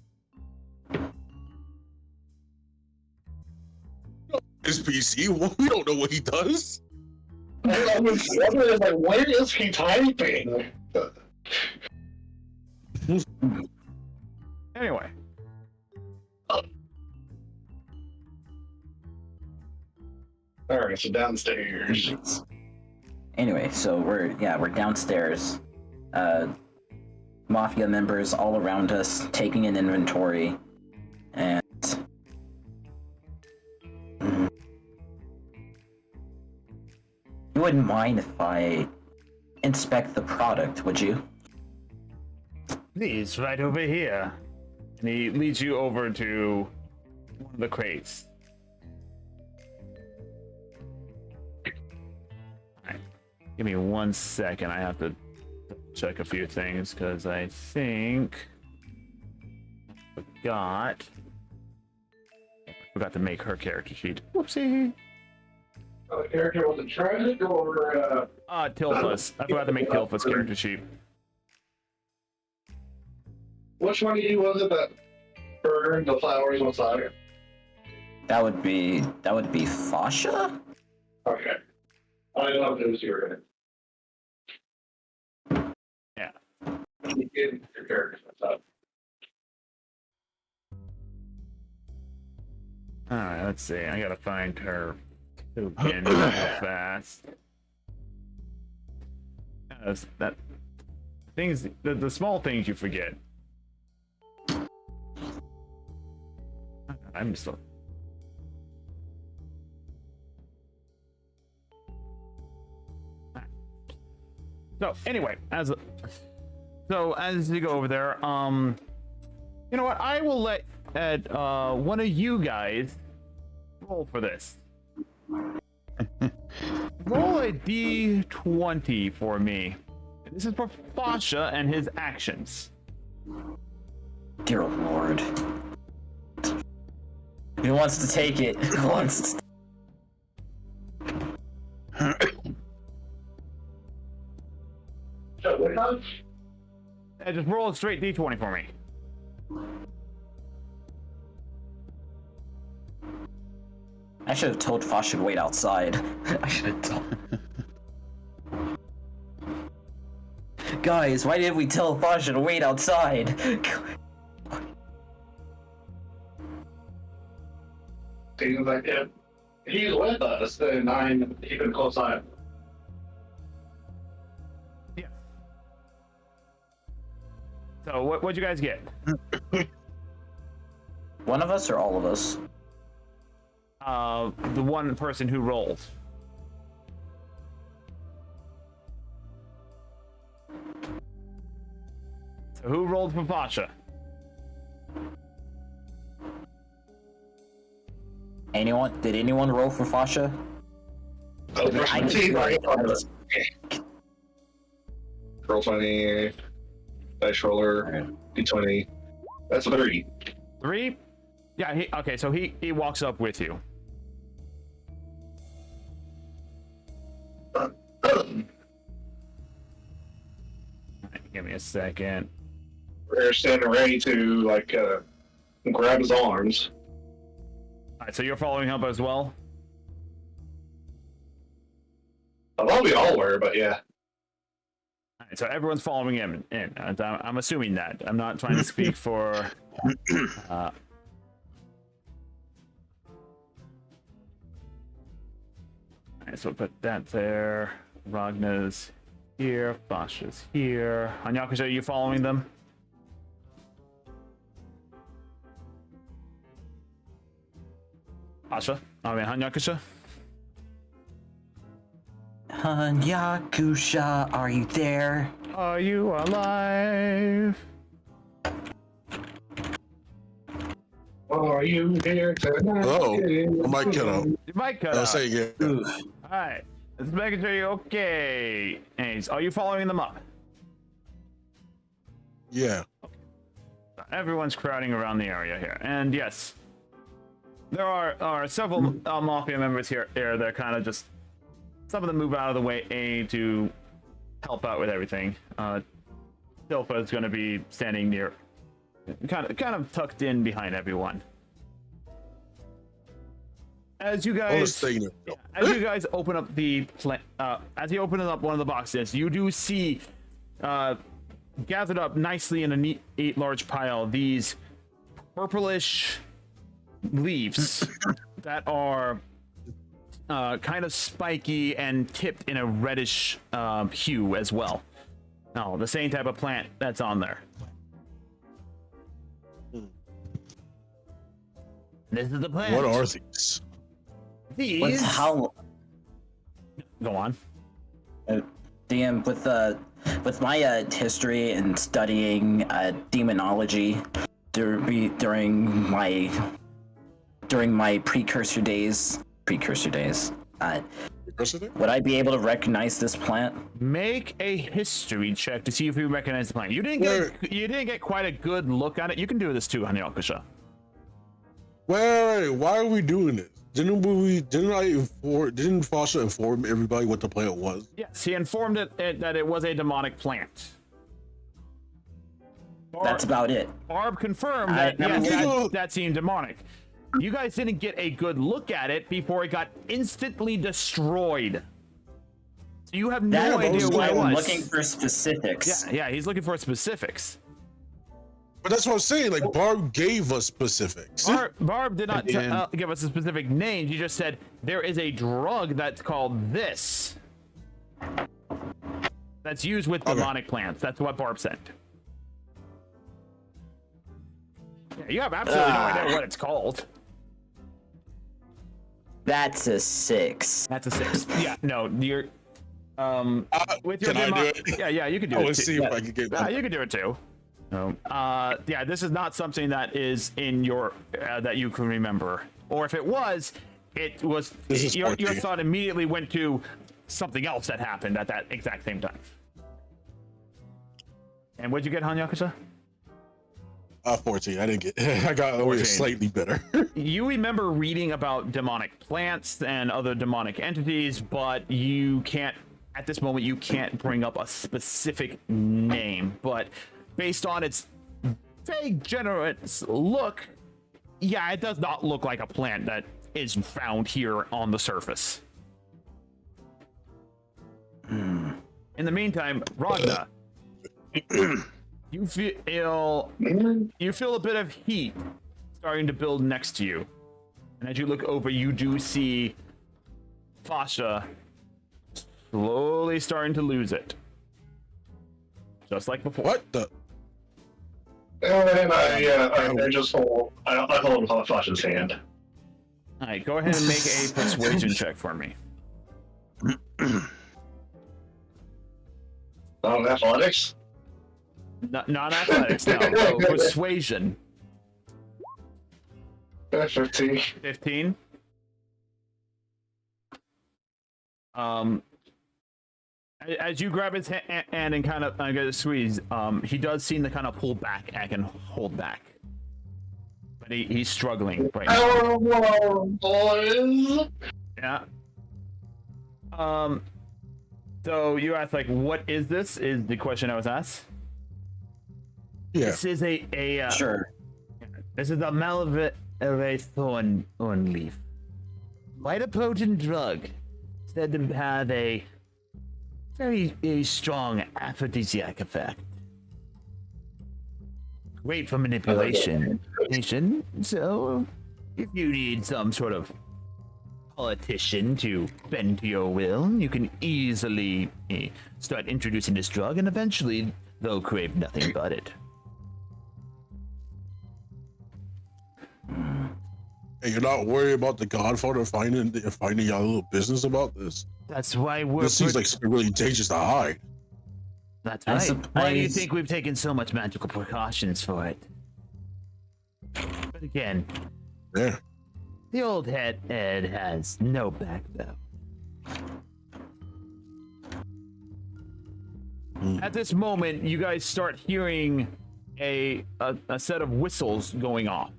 mute? No, his PC. We don't know what he does. I was wondering, where is he typing? Anyway. Alright, so downstairs. Anyway, so we're downstairs. Mafia members all around us taking an inventory, and you wouldn't mind if I inspect the product, would you? Please, right over here. And he leads you over to one of the crates. Give me 1 second. I have to check a few things because I think I forgot to make her character sheet. Whoopsie. The character was a tragic or Tilfa's. I forgot to make Tilfa's character sheet. which one of you was it that burned the flowers on fire? That would be Fasha? Okay. I don't know if it was your Yeah. You get your characters messed up. Alright, let's see. I gotta find her token real fast. That things, the small things you forget. I'm still. So anyway, as you go over there, you know what? I will let one of you guys roll for this. Roll a d20 for me. This is for Fasha and his actions. Dear Lord. Who wants to take it? Who wants to... Just roll a straight d20 for me. I should have told Fasha to wait outside. I should have told. Guys, why didn't we tell Fasha to wait outside? Seems like if he's with us, then I'm keeping a close eye. Yeah. So what'd you guys get? One of us or all of us? The one person who rolled. So who rolled for Fasha? Anyone? Did anyone roll for Fasha? Roll 20, dice roller, d20. That's a 3. 3? Yeah, okay, so he walks up with you. Give me a second. We're standing ready to grab his arms. Alright, so you're following up as well? I thought we all were, but yeah. Alright, so everyone's following him in. I'm assuming that. I'm not trying to speak for... Alright, so put that there. Ragna's here. Fasha's here. Hanyakusha, are you following them? Fasha? Hanyakusha? Hanyakusha, are you there? Are you alive? Are you here tonight? Oh, I might cut out. You might cut I'll out. say again. Alright. Let's making sure you're okay. Anyways, are you following them up? Yeah. Everyone's crowding around the area here. And yes, there are several Mafia members here. They're kind of just... Some of them move out of the way to help out with everything. Silpha is going to be standing near... Kind of tucked in behind everyone. As you guys open up as you open up one of the boxes, you do see gathered up nicely in a neat large pile these purplish leaves that are kind of spiky and tipped in a reddish hue as well. No, the same type of plant that's on there. This is the plant. What are these? These? How? Go on. DM, with my history and studying demonology during my precursor days, Would I be able to recognize this plant? Make a history check to see if you recognize the plant. You didn't get quite a good look at it. You can do this too, Hanyakusha. Wait, why are we doing this? Didn't Foster inform everybody what the plant was? Yes, he informed it that it was a demonic plant. That's about it. Barb confirmed that that seemed demonic. You guys didn't get a good look at it before it got instantly destroyed. So you have no idea what it was. Looking for specifics. Yeah, he's looking for specifics. But that's what I'm saying. Like, Barb gave us specifics. Barb did not give us a specific name. She just said there is a drug that's called this. That's used with demonic plants. That's what Barb said. Yeah, you have absolutely no idea what it's called. That's a 6. That's a 6. Yeah, no, you're with your can I do it? Yeah, you can do it. Let's see if I can get that. You can do it too. Yeah, this is not something that is in your that you can remember, or if it was your thought immediately went to something else that happened at that exact same time. And what'd you get, Hanyakusha? 14. I didn't get. I got only slightly better. You remember reading about demonic plants and other demonic entities, but you can't at this moment. You can't bring up a specific name, but based on its vague, generous look, yeah, it does not look like a plant that is found here on the surface. In the meantime, Ragna, you feel a bit of heat starting to build next to you, and as you look over, you do see Fasha slowly starting to lose it, just like before. What the? And I just hold Fasha's hand. All right, go ahead and make a persuasion check for me. Athletics? Not athletics, no. So persuasion. 15. 15. As you grab his hand and kind of get a squeeze, he does seem to kind of pull back and hold back. But he's struggling right now. Oh, boys! Yeah. So you asked, like, what is this? Is the question I was asked. Yeah. This is a sure. This is a Malve thorn leaf. Quite a potent drug. Said to have a very strong aphrodisiac effect. Great for manipulation. So, if you need some sort of politician to bend to your will, you can easily start introducing this drug, and eventually they'll crave nothing but it. Hey, you're not worried about the Godfather finding y'all a little business about this? That's why This seems like something really dangerous to hide. That's right. Why do you think we've taken so much magical precautions for it? But again, Yeah. the old head has no backbone. At this moment, you guys start hearing a set of whistles going off.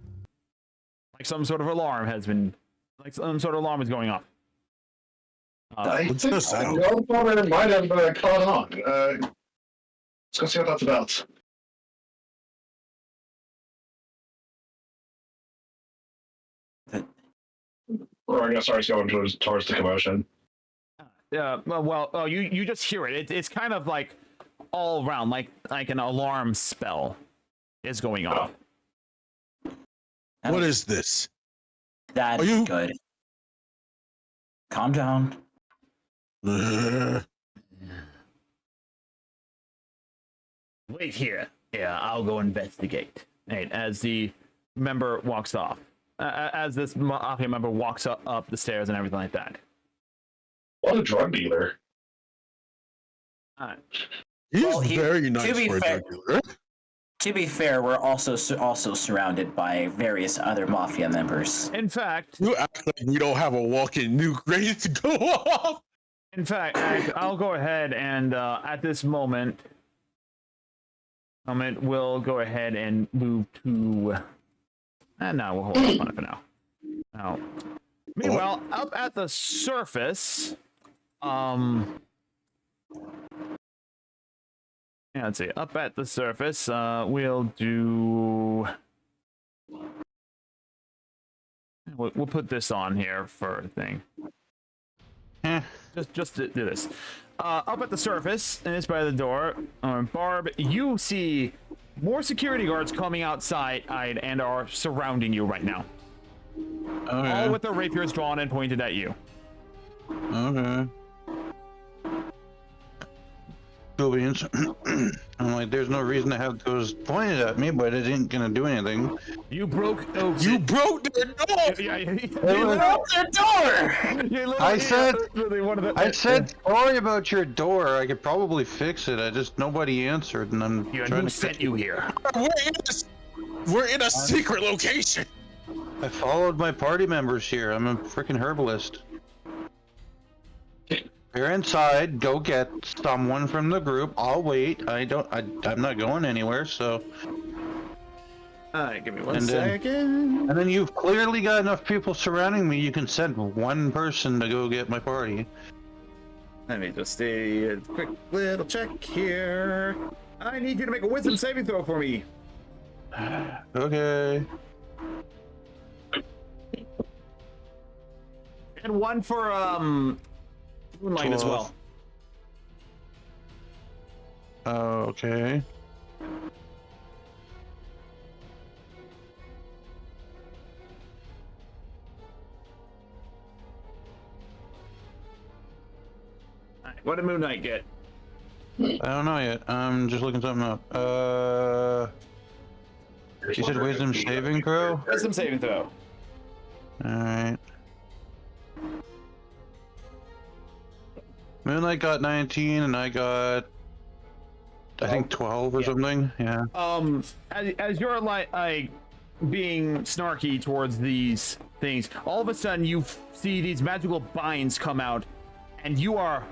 Like some sort of alarm is going off. I What's think the sound? Godfather might have caught on. Let's go see what that's about. Or I guess it's going towards the commotion. Yeah. Well, you just hear it. It's kind of like all around, like an alarm spell is going off. What is this? That's good. Calm down. Wait here. Yeah, I'll go investigate. Right, as the member walks off. As this mafia member walks up the stairs and everything like that. What a drug dealer. He's very nice for a drug dealer. To be fair, we're also surrounded by various other mafia members. In fact, You act like we don't have a walk-in nuke ready to go off. In fact, I'll go ahead and at this moment, we'll go ahead and move to. No, we'll hold off on it for now. Now, meanwhile, up at the surface, yeah, let's see. Up at the surface, we'll do. We'll put this on here for a thing. Just to do this. Up at the surface, and it's by the door. Barb, you see more security guards coming outside and are surrounding you right now. Okay. All with their rapiers drawn and pointed at you. Okay. Cool beans. I'm like, there's no reason to have those pointed at me, but it ain't gonna do anything. You broke. Oh, You broke their door. Yeah. You broke their door! I said sorry about your door. I could probably fix it. Nobody answered, and I'm trying who to sent you here? We're in a secret location. I followed my party members here. I'm a freaking herbalist. They're inside. Go get someone from the group. I'll wait. I'm not going anywhere. So. Alright, give me one second. And then you've clearly got enough people surrounding me. You can send one person to go get my party. Let me just do a quick little check here. I need you to make a wisdom saving throw for me. Okay. And one for Moonlight as well. Okay. What did Moonlight get? I don't know yet. I'm just looking something up. You said wisdom saving throw? Wisdom saving throw. Alright. Moonlight got 19 and I got I think 12 or something. Yeah. As you're like being snarky towards these things, all of a sudden you see these magical binds come out and you are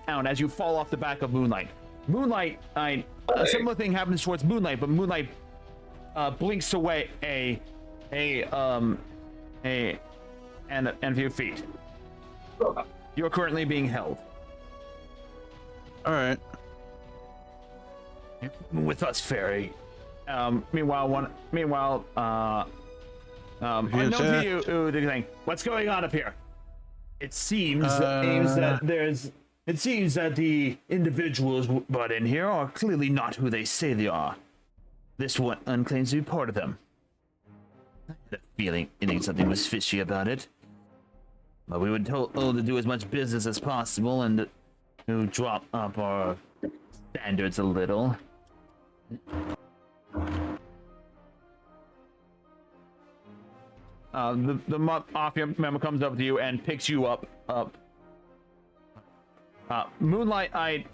down as you fall off the back of Moonlight. Moonlight, a similar thing happens towards Moonlight, but Moonlight blinks away a few feet. You're currently being held. All right. With us, fairy. Meanwhile, unknown to you, the thing. What's going on up here? It seems that the individuals brought in here are clearly not who they say they are. This one claims to be part of them. I had a feeling something was fishy about it. But we were told to do as much business as possible and to drop up our standards a little. The Mafia member comes up to you and picks you up. Moonlight, I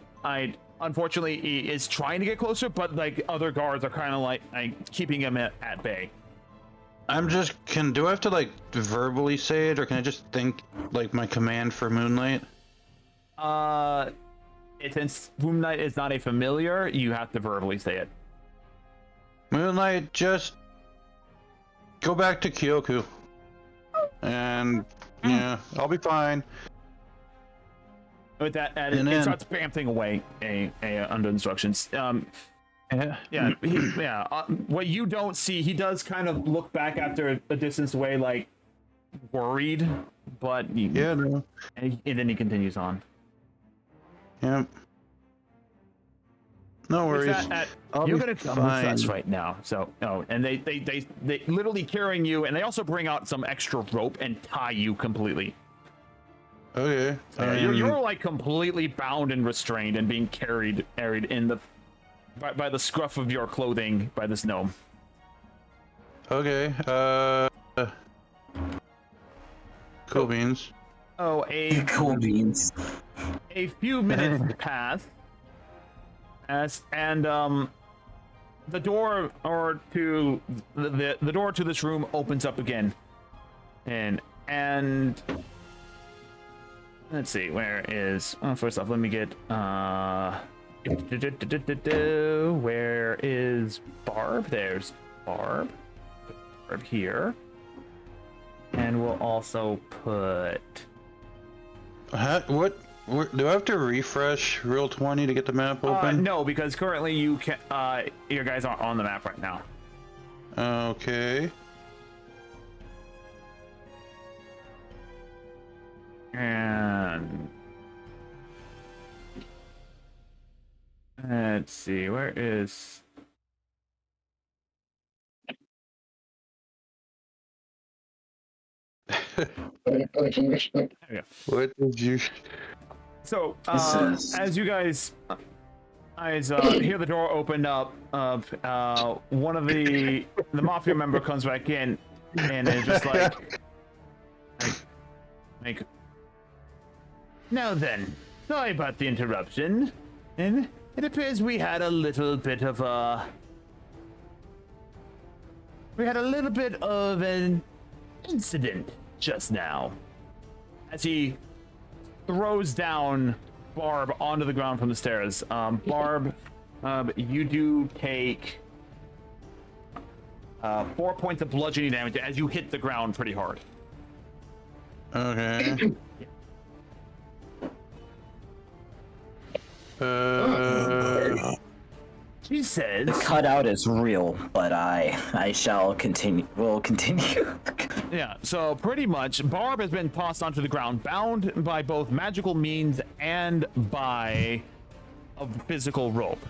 unfortunately he is trying to get closer, but like other guards are kind of like keeping him at bay. Do I have to like verbally say it, or can I just think like my command for Moonlight? Since Moonlight is not a familiar, you have to verbally say it. Moonlight, just go back to Kyoku. And yeah, I'll be fine. With that, it starts bamfing away under instructions. What you don't see, he does kind of look back after a distance away, like worried, but and then he continues on. Yeah. No worries. You're gonna come with us right now. So, and they literally carrying you, and they also bring out some extra rope and tie you completely. Okay. You're like completely bound and restrained and being carried in by the scruff of your clothing by this gnome. Okay. Cool beans. Cool beans. A few minutes pass, and the door to the door to this room opens up again, and Let's see, where is... Oh, first off, let me get... Where is Barb? There's Barb. Barb here. And we'll also put... What? Do I have to refresh Real 20 to get the map open? No, because currently you can... your guys aren't on the map right now. Okay. And... Let's see, where is... What did you... So, as you guys hear the door open up, one of the mafia member comes back in, and is just like, now then, sorry about the interruption, and it appears we had a little bit of an incident just now, as he throws down Barb onto the ground from the stairs. Barb, you do take 4 points of bludgeoning damage as you hit the ground pretty hard. Okay. She says... The cutout is real, but I shall continue. Will continue. Yeah, so pretty much, Barb has been tossed onto the ground, bound by both magical means and by a physical rope.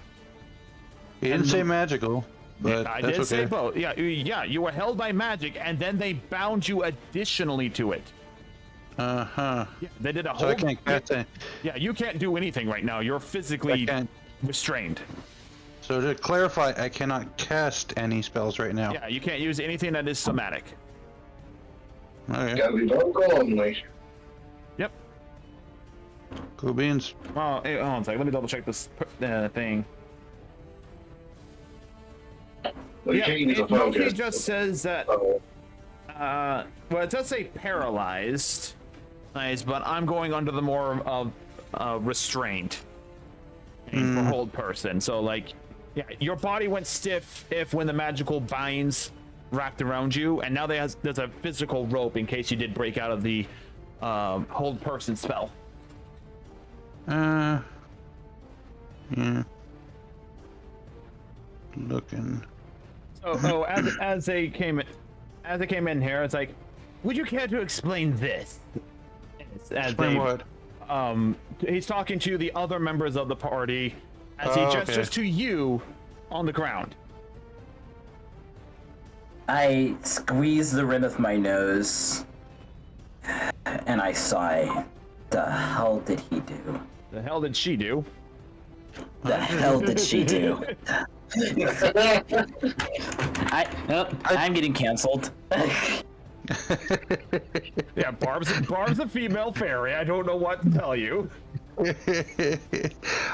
He didn't say magical, but I that's did say okay. both. Yeah, you were held by magic, and then they bound you additionally to it. Uh-huh. Yeah, they did a So whole... I can't catch it. Yeah, you can't do anything right now. You're physically restrained. So to clarify, I cannot cast any spells right now. Yeah, you can't use anything that is somatic. Okay. Gotta be vocal only. Yep. Cool beans. Oh, hey, hold on a second. Let me double check this thing. Well, you Yeah, can't use a it mostly focus. just says that... well, it does say paralyzed. Nice, but I'm going under the more of restraint. For hold person. So, like... Yeah, your body went stiff when the magical binds wrapped around you, and now there's a physical rope in case you did break out of the hold person spell. Yeah. Looking. So, as they came in here, it's like, would you care to explain this? Explain what? He's talking to the other members of the party as he gestures to you on the ground. I squeeze the rim of my nose, and I sigh. The hell did he do? The hell did she do? The hell did she do? I'm getting canceled. Yeah, Barb's a female fairy. I don't know what to tell you.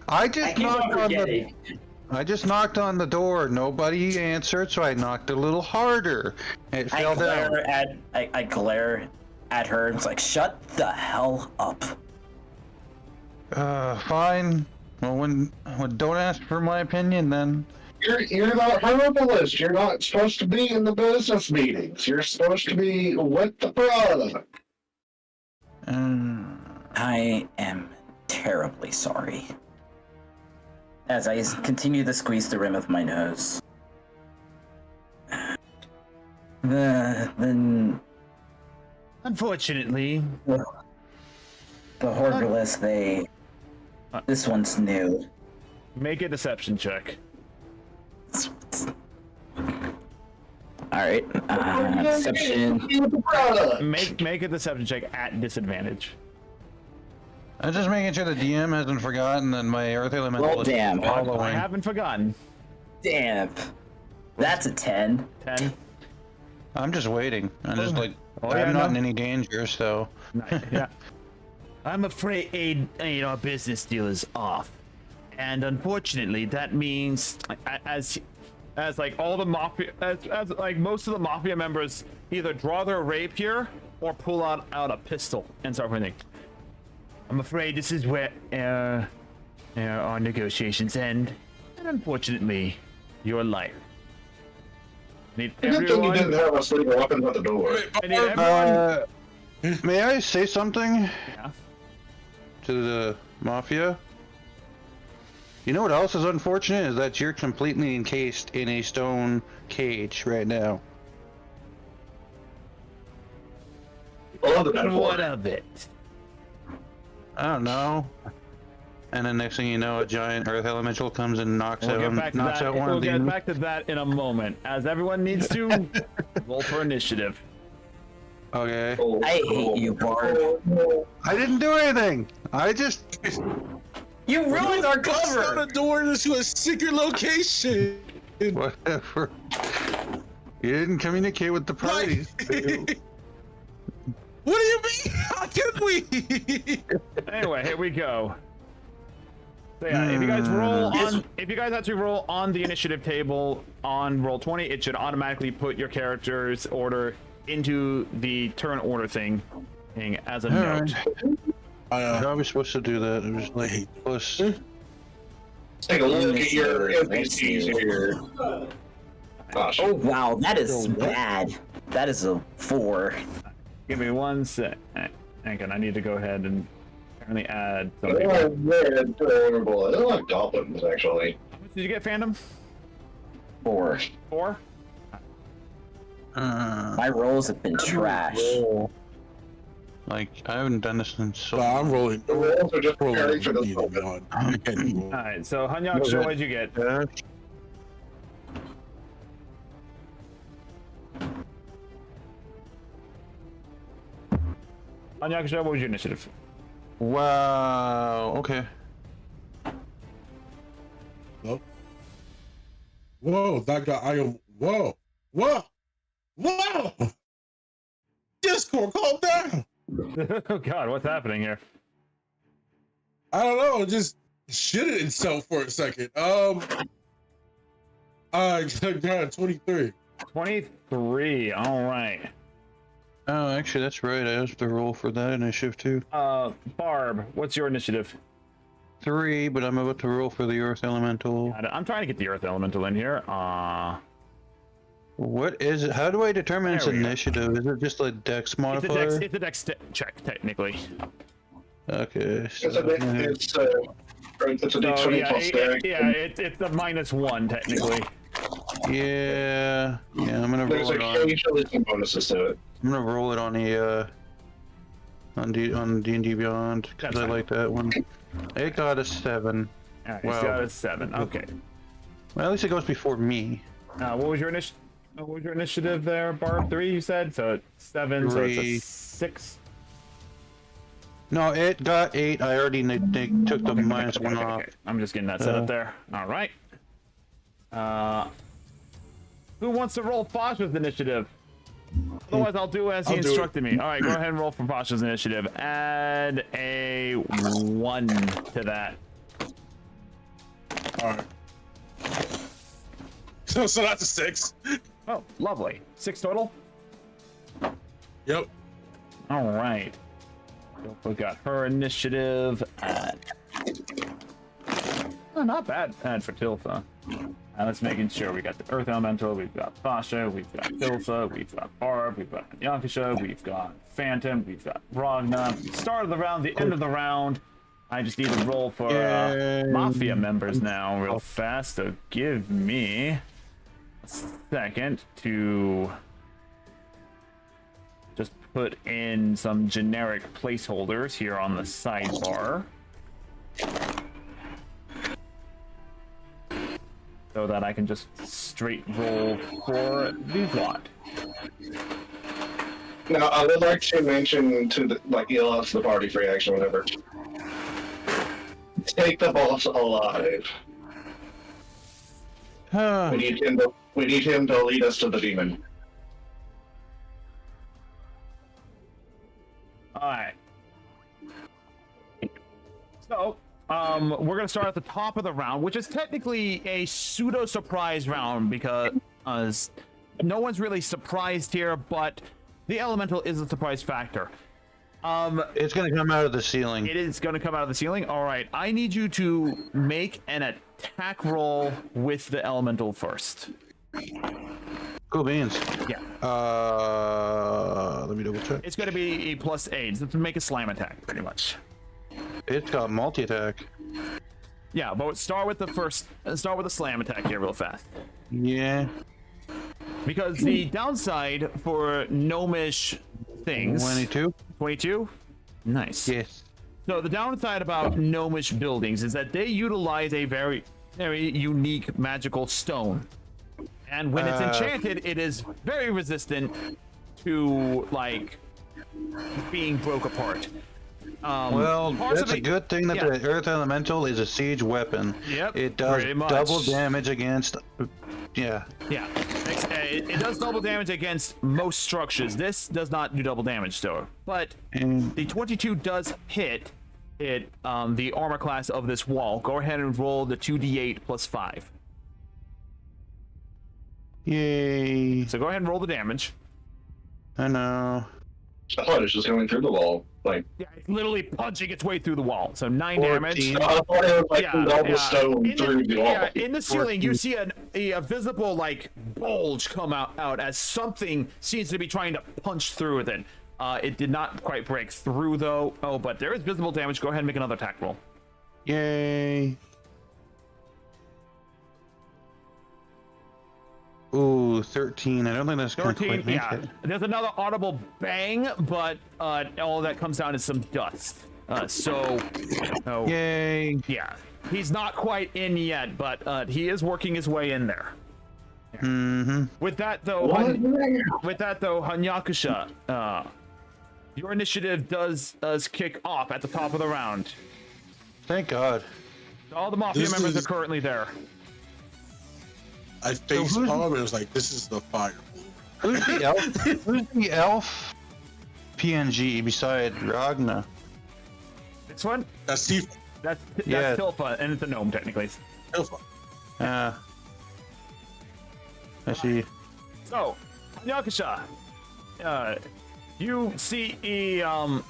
I just knocked on the door. Nobody answered, so I knocked a little harder. It fell down. I glare at her and it's like, shut the hell up. Fine. Well, when don't ask for my opinion, then. You're not herbalist. You're not supposed to be in the business meetings. You're supposed to be with the product. I am terribly sorry. As I continue to squeeze the rim of my nose. Then... Unfortunately... The Horgulus, this one's new. Make a deception check. Alright, deception. Make a deception check at disadvantage. I'm just making sure the DM hasn't forgotten that my Earth Elemental Roll is damn. I following. haven't forgotten. Damn. That's a 10. 10. I'm just waiting. I'm just like, Oh, yeah, I'm not no. in any danger, so. Nice. Yeah. I'm afraid, our business deal is off. And unfortunately, that means as like all the mafia, as like most of the mafia members either draw their rapier or pull out a pistol and start fighting. I'm afraid this is where our negotiations end, and unfortunately, your life. I need Good thing you everyone. didn't have us leave weapons at the door. I need everyone. May I say something Yeah. to the mafia? You know what else is unfortunate is that you're completely encased in a stone cage right now. What of it? I don't know. And then next thing you know, a giant earth elemental comes and knocks out one We'll of get the. back to that in a moment, as everyone needs to roll for initiative. Okay. I hate you, Bard. I didn't do anything. I just. You ruined our Bust out cover. a door into a secret location. Whatever. You didn't communicate with the parties. What do you mean? How can we? Anyway, here we go. So yeah, if you guys actually roll on the initiative table on roll 20, it should automatically put your character's order into the turn order thing as a note. How are we supposed to do that? It was like plus. Take a look at your NPCs here. Gosh. Oh wow, that is bad. That is a 4. Give me 1 sec. Hang on, I need to go ahead and apparently add They're something. like very adorable. They're like goblins, actually. How much did you get, Phantom? 4. 4? My rolls have been trash. Like I haven't done this in so. Nah, I'm rolling. The rolls are just Rolling preparing for this either moment. one. I can't roll. Alright, so Hanyaksha, what did you get? Hanyaksha, what was your initiative? Wow. Okay. No. Whoa, that guy. I am. Whoa. Whoa. Whoa. Discord, calm down. Oh god, what's happening here? I don't know. It just shitted itself for a second. I got 23. 23, alright. Oh, actually, that's right. I have to roll for that initiative too. Barb, what's your initiative? 3, but I'm about to roll for the earth elemental. I'm trying to get the Earth Elemental in here. What is it? How do I determine its There we go. initiative? Is it just a dex modifier? It's a dex check, technically. Okay. It's a D20 So, yeah, plus deck. it's a -1, technically. Yeah. I'm gonna There's roll it on. occasionally some bonuses to it. I'm gonna roll it on the on D&D Beyond because That's I fine. like that one. It got a 7. Alright, Wow. it's got a 7. Okay. Well, at least it goes before me. What was your initiative there, Barb? 3, you said? So it's 7, so it's 3. a 6. No, it got 8. I already took the -1 off. Okay. I'm just getting that set up there. Alright. Who wants to roll Fosh's initiative? Otherwise, I'll do as he I'll do instructed me. Alright, go ahead and roll for Fosh's initiative. Add a 1 to that. All right. So that's a 6. Oh, lovely. 6 total? Yep. Alright. We got her initiative at... Oh, not bad for Tilsa. Let's making sure we got the Earth Elemental, we've got Fasha, we've got Tilsa, we've got Barb, we've got Yankasha, we've got Phantom, we've got Ragna. Start of the round, the end of the round. I just need to roll for Mafia members now real fast, so give me a second to just put in some generic placeholders here on the sidebar. So that I can just straight roll for these lot. Now, I would like to mention to the ELS, the party's reaction, whatever. Take the boss alive. We need him to lead us to the demon. Alright. So, we're gonna start at the top of the round, which is technically a pseudo-surprise round because no one's really surprised here, but the elemental is a surprise factor. It's gonna come out of the ceiling. It is going to come out of the ceiling. All right. I need you to make an attack roll with the elemental first. Cool beans. Yeah. Let me double check. It's going to be a +8. So to make a slam attack, pretty much. It's got multi-attack. Yeah, but start with the slam attack here real fast. Yeah. Because the downside for gnomish things... 22? 22? Nice. Yes. So the downside about gnomish buildings is that they utilize a very, very unique magical stone. And when it's enchanted, it is very resistant to, like, being broke apart. Well, that's a good thing that the Earth Elemental is a siege weapon. Yep, it does pretty much. double damage against... Yeah. Yeah. It does double damage against most structures. This does not do double damage, though. But the 22 does hit the armor class of this wall. Go ahead and roll the 2d8 +5. Yay. So go ahead and roll the damage. I know. I thought it was just going through the wall. Like, Yeah, it's literally punching its way through the wall. So 9 14. damage. I thought it was like double stone through the wall. Yeah, in the ceiling, you see a visible like bulge come out as something seems to be trying to punch through with it. It did not quite break through though. Oh, but there is visible damage. Go ahead and make another attack roll. Yay. Ooh, 13. I don't think that's going to 13, quite make yeah. it. There's another audible bang, but all that comes down is some dust. Yay. Yeah, he's not quite in yet, but he is working his way in there. Mm-hmm. With that though, Hanyakusha, your initiative does kick off at the top of the round. Thank God. All the Mafia members are currently there. I faced palm and I was like, this is the fire. Who's the elf? Who's the elf PNG beside Ragna? This one? That's Tifa. That's Yeah. Tilfa, and it's a gnome technically. Tifa. I see. So, Hanyakusha, you see none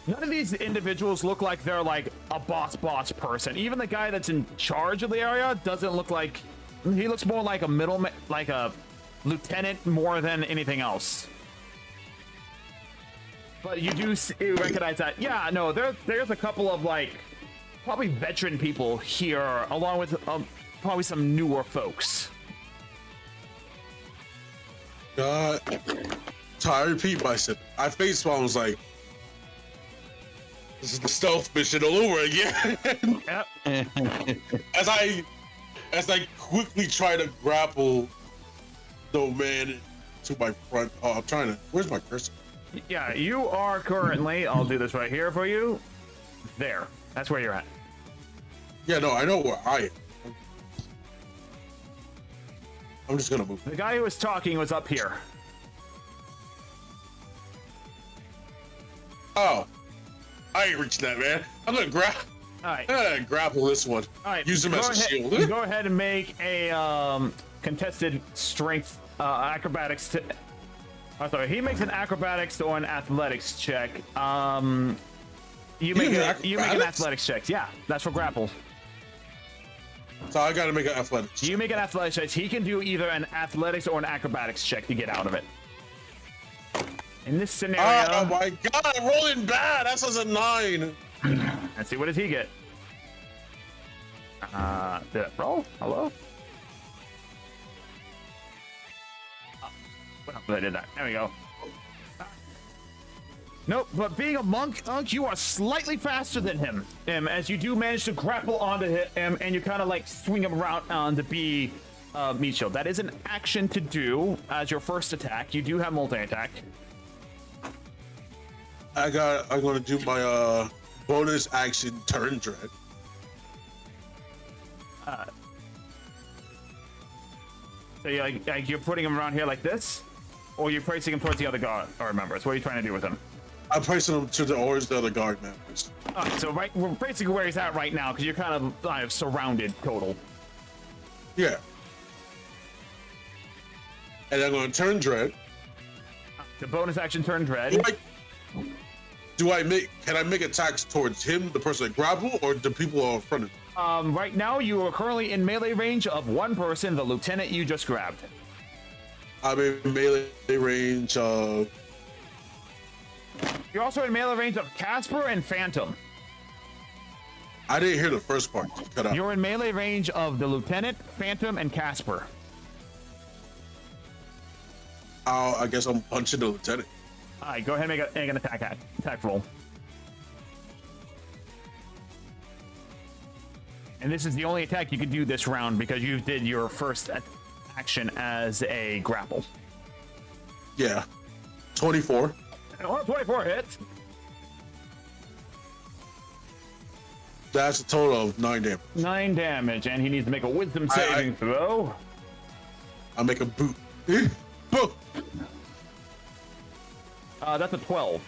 of these individuals look like they're like a boss person. Even the guy that's in charge of the area doesn't look like... He looks more like a middleman, like a lieutenant more than anything else. But you do recognize that. Yeah, no, there's a couple of like probably veteran people here, along with probably some newer folks. So I repeat myself. I faced palm and was like, this is the stealth mission all over again. Yep. As I quickly try to grapple the man to my front. Oh, I'm trying to. Where's my cursor? Yeah, you are currently. I'll do this right here for you. There. That's where you're at. Yeah, no, I know where I am. I'm just gonna move. The guy who was talking was up here. Oh, I ain't reaching that, man. I'm gonna All right. grapple this one. All right. Use him as a shield. Go ahead and make a contested strength acrobatics. Oh, sorry. He makes an acrobatics or an athletics check. You make an athletics check. Yeah, that's for grapple. So I gotta make an athletics. You make an athletics check. He can do either an athletics or an acrobatics check to get out of it. In this scenario, Oh my god, I'm rolling bad. That says a 9. let's see, what does he get? Did it roll? Hello? I did that. There we go. Nope, but being a monk, you are slightly faster than him. As you do manage to grapple onto him, and you kind of like swing him around on the B meat shield. That is an action to do as your first attack. You do have multi-attack. I'm gonna do my bonus action turn dread. So you're putting him around here like this, or you're placing him towards the other guard members. What are you trying to do with him? I'm placing him towards the other guard members. So we're basically where he's at right now, because you're kind of surrounded total. Yeah. And I'm gonna turn dread. The bonus action turn dread. Like, Can I make attacks towards him, the person that grappled, or the people who are in front of him? Right now you are currently in melee range of one person, the lieutenant you just grabbed. I'm in melee range of. You're also in melee range of Casper and Phantom. I didn't hear the first part. Cut out. You're in melee range of the lieutenant, Phantom, and Casper. I guess I'm punching the lieutenant. All right, go ahead and make an attack roll. And this is the only attack you can do this round because you did your first action as a grapple. Yeah. 24. Oh, 24 hits. That's a total of 9 damage. 9 damage, and he needs to make a wisdom saving throw. I make a boot. Boom. That's a 12.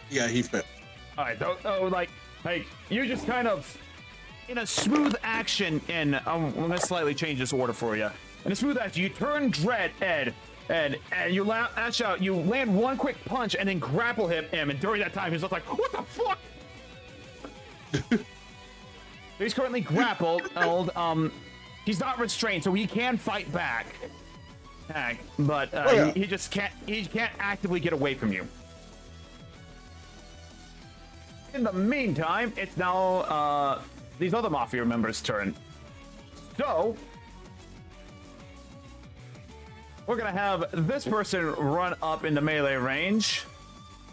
Yeah, he failed. All right, so like you just kind of, in a smooth action, and I'm gonna slightly change this order for you. In a smooth action, you turn Dread Ed, and you lash out. You land one quick punch, and then grapple him. And during that time, he's just like, "What the fuck?" He's currently grappled. He's not restrained, so he can fight back. But he just can't. He can't actively get away from you. In the meantime, it's now these other Mafia members' turn. So we're gonna have this person run up into melee range,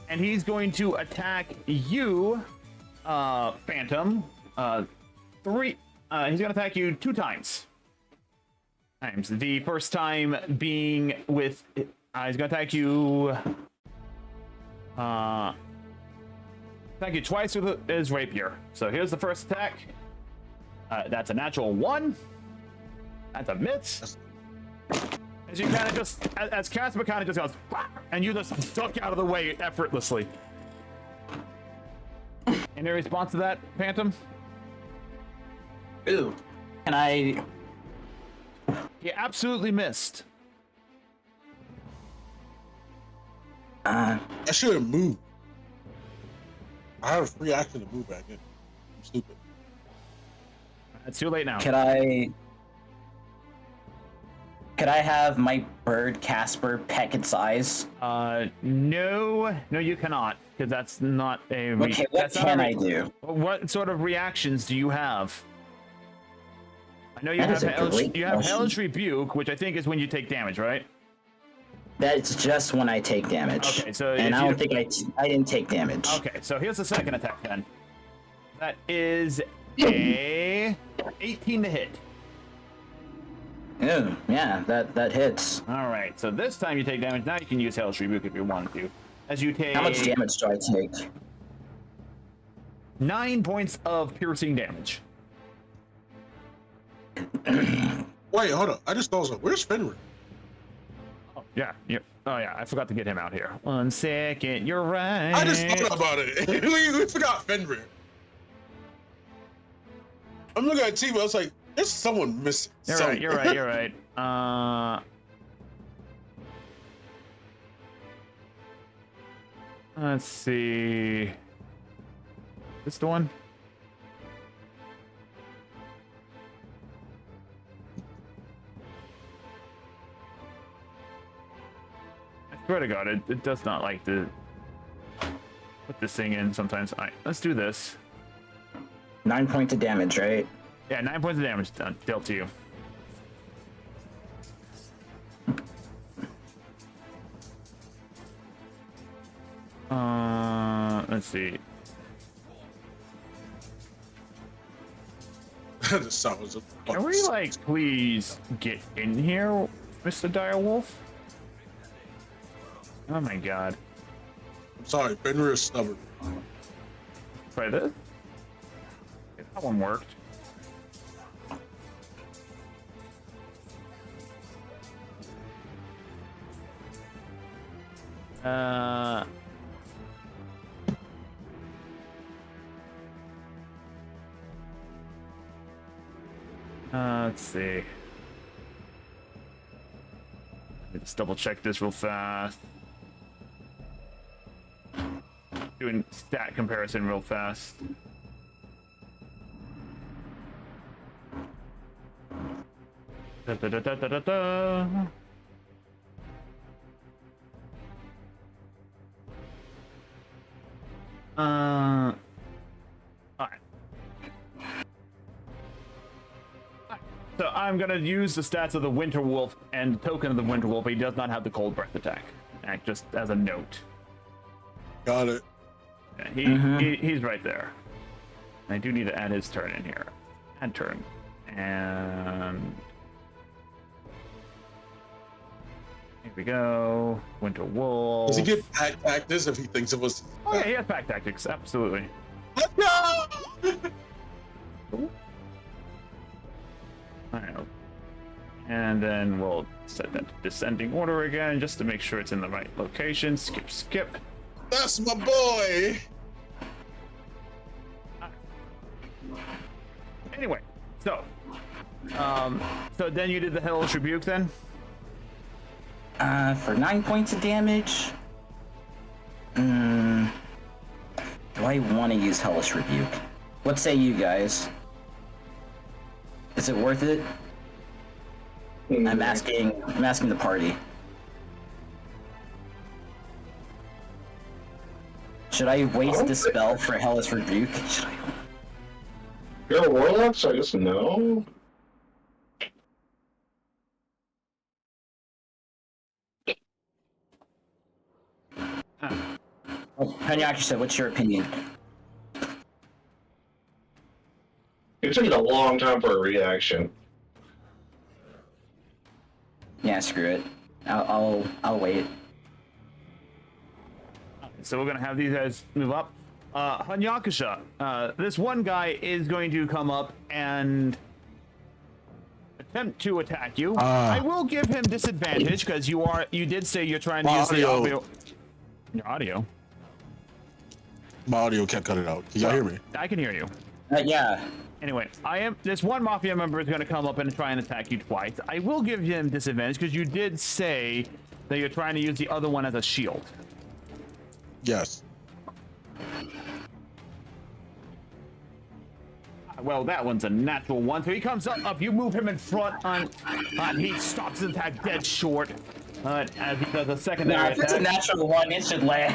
and he's going to attack you, Phantom. He's gonna attack you 2 times. The first time being with, he's gonna attack you. Attack you twice with his rapier. So here's the first attack. That's a natural 1. That's a miss. As you kind of just, as Casper kind of just goes, and you just duck out of the way effortlessly. Any response to that, Phantom? Ooh. Can I? He absolutely missed. I should have moved. I have a free action to move back in. I'm stupid. It's too late now. Could I have my bird Casper peck its eyes? No, you cannot, because that's not a. Okay, what can I do? What sort of reactions do you have? I know you That have is a great Hellish Rebuke, which I think is when you take damage, right? That's just when I take damage. Okay, so and I don't think I didn't take damage. Okay, so here's the second attack then. That is a 18 to hit. Oh, yeah, that hits. All right, so this time you take damage. Now you can use Hellish Rebuke if you want to. As you take. How much damage do I take? 9 points of piercing damage. Wait, hold on. I just thought something. Where's Fenrir? Oh, yeah. Oh, yeah. I forgot to get him out here. 1 second. You're right. I just thought about it. we forgot Fenrir. I'm looking at TV. I was like, there's someone missing. You're right. Let's see. This the one? I swear to God, it does not like to put this thing in sometimes. All right, let's do this. 9 points of damage, right? Yeah, 9 points of damage dealt to you. Let's see. The sounds of Can we, like, please get in here, Mr. Direwolf? Oh my God. I'm sorry, Fenrir is stubborn. Try this. Okay, that one worked. Let's see. Let's double check this real fast. doing stat comparison real fast. Da, da, da, da, da, da, da. Alright. So I'm gonna use the stats of the Winter Wolf and token of the Winter Wolf. He does not have the cold breath attack. Just as a note. Got it. Yeah, he's right there. I do need to add his turn in here. Add turn. And here we go. Winter Wolf. Does he get pack tactics if he thinks of us? Oh yeah, he has pack tactics, absolutely. Let's go! Alright. And then we'll set that to descending order again, just to make sure it's in the right location. Skip. That's my boy! Anyway, so then you did the Hellish Rebuke then? For 9 points of damage. Do I want to use Hellish Rebuke? What say you guys? Is it worth it? I'm asking the party. Should I waste the spell for Hellish Rebuke? Should I? You're a warlock, so I guess no. Oh, Hanyak said, what's your opinion? It took a long time for a reaction. Yeah, screw it. I'll wait. So we're gonna have these guys move up. Hanyakasha, this one guy is going to come up and attempt to attack you. I will give him disadvantage because you did say you're trying to use the audio. Your audio. My audio kept cutting out. Can y'all hear me? I can hear you. Yeah. Anyway, this one Mafia member is going to come up and try and attack you twice. I will give him disadvantage because you did say that you're trying to use the other one as a shield. Yes. Well, that one's a natural one. So he comes up, you move him in front he stops his attack dead short. As he does a secondary If it's a attack. natural one, it should land.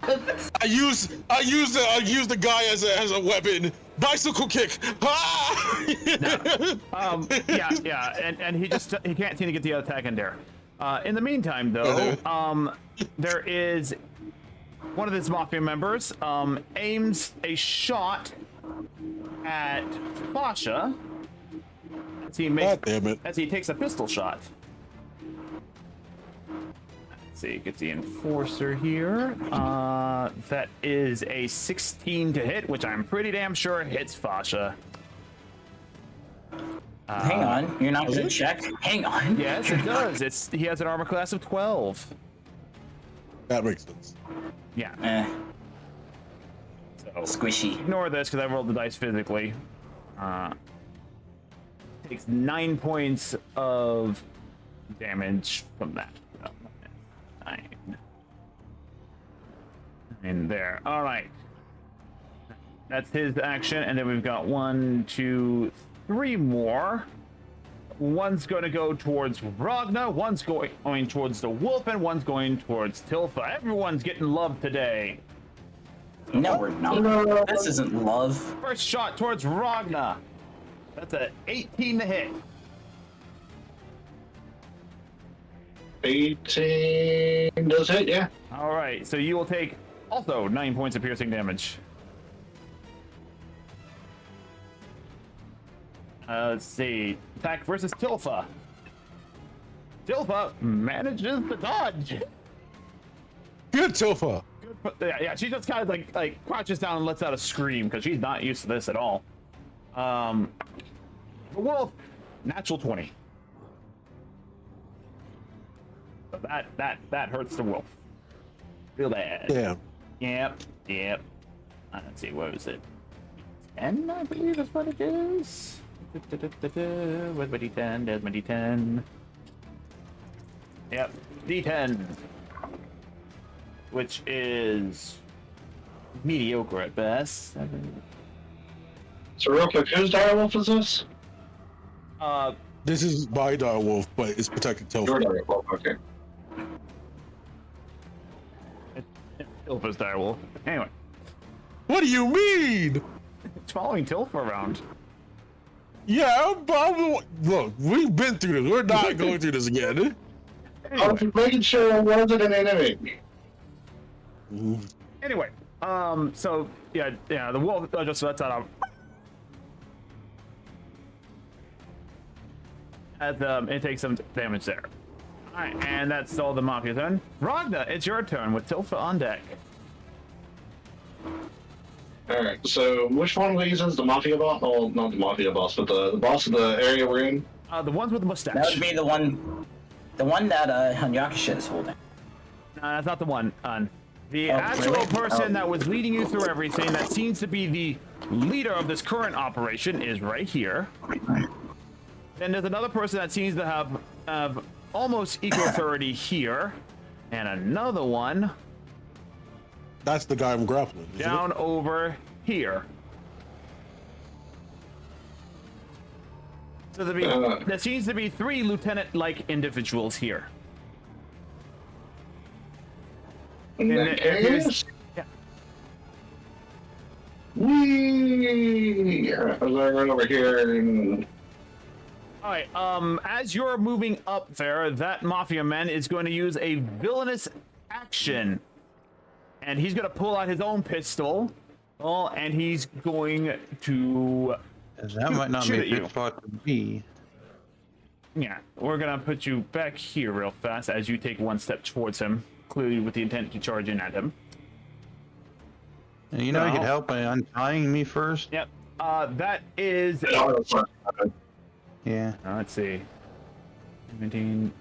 I use the guy as a weapon. Bicycle kick. Ah! And he can't seem to get the attack in there. In the meantime, though, there is one of his Mafia members aims a shot at Fasha as he takes a pistol shot. Let's see, get the enforcer here. That is a 16 to hit, which I'm pretty damn sure hits Fasha. Hang on, you're not gonna check? Hang on. Yes, it does. He has an armor class of 12. That makes sense. Yeah. So squishy. Ignore this because I rolled the dice physically. Takes 9 points of damage from that. 9 there. All right. That's his action, and then we've got 1, 2, 3 more. One's going to go towards Ragna, one's going towards the wolf, and one's going towards Tilfa. Everyone's getting love today. No, we're not. This isn't love. First shot towards Ragna. That's a 18 to hit. 18 does hit, yeah. All right, so you will take also 9 points of piercing damage. Let's see. Attack versus Tilfa. Tilfa manages to dodge. Good, Tilfa. Yeah, she just kind of like crouches down and lets out a scream because she's not used to this at all. The wolf, natural 20. So that hurts the wolf. Real bad. Yeah. Yep. Let's see, what was it? 10, I believe is what it is. Where's my D10? There's my D10. Yep, D10. Which is mediocre at best. So real quick, whose direwolf is this? This is my direwolf, but it's protected Your Telfer. direwolf, okay. Tilfa's direwolf. Anyway, What do you mean? it's following Tilfa around. Yeah, look, we've been through this. We're not going through this again. I'm just making sure it wasn't an enemy. Anyway, so yeah, the wolf just lets out it takes some damage there. Alright, and that's all the Mafia turn. Ragna, it's your turn with Tilfa on deck. Alright, so which one of these is the Mafia boss? Oh, not the Mafia boss, but the boss of the area we're in? The ones with the mustache. That would be the one that Hanyakisha is holding. No, that's not the one. The Oh, actual really? person that was leading you through everything, that seems to be the leader of this current operation, is right here. Then there's another person that seems to have almost equal authority here, and another one That's the guy I'm grappling. Isn't down over here. So there seems to be 3 lieutenant-like individuals here. In And that it appears- case, yeah. we as I run over here and All right. As you're moving up there, that mafia man is going to use a villainous action, and he's going to pull out his own pistol. Oh, and he's going to. That might not shoot be at a you. good spot to be. Yeah, we're gonna put you back here real fast as you take one step towards him, clearly with the intent to charge in at him. And you know, you No. could help by untying me first. Yep. That is. Yeah. Let's see. 17.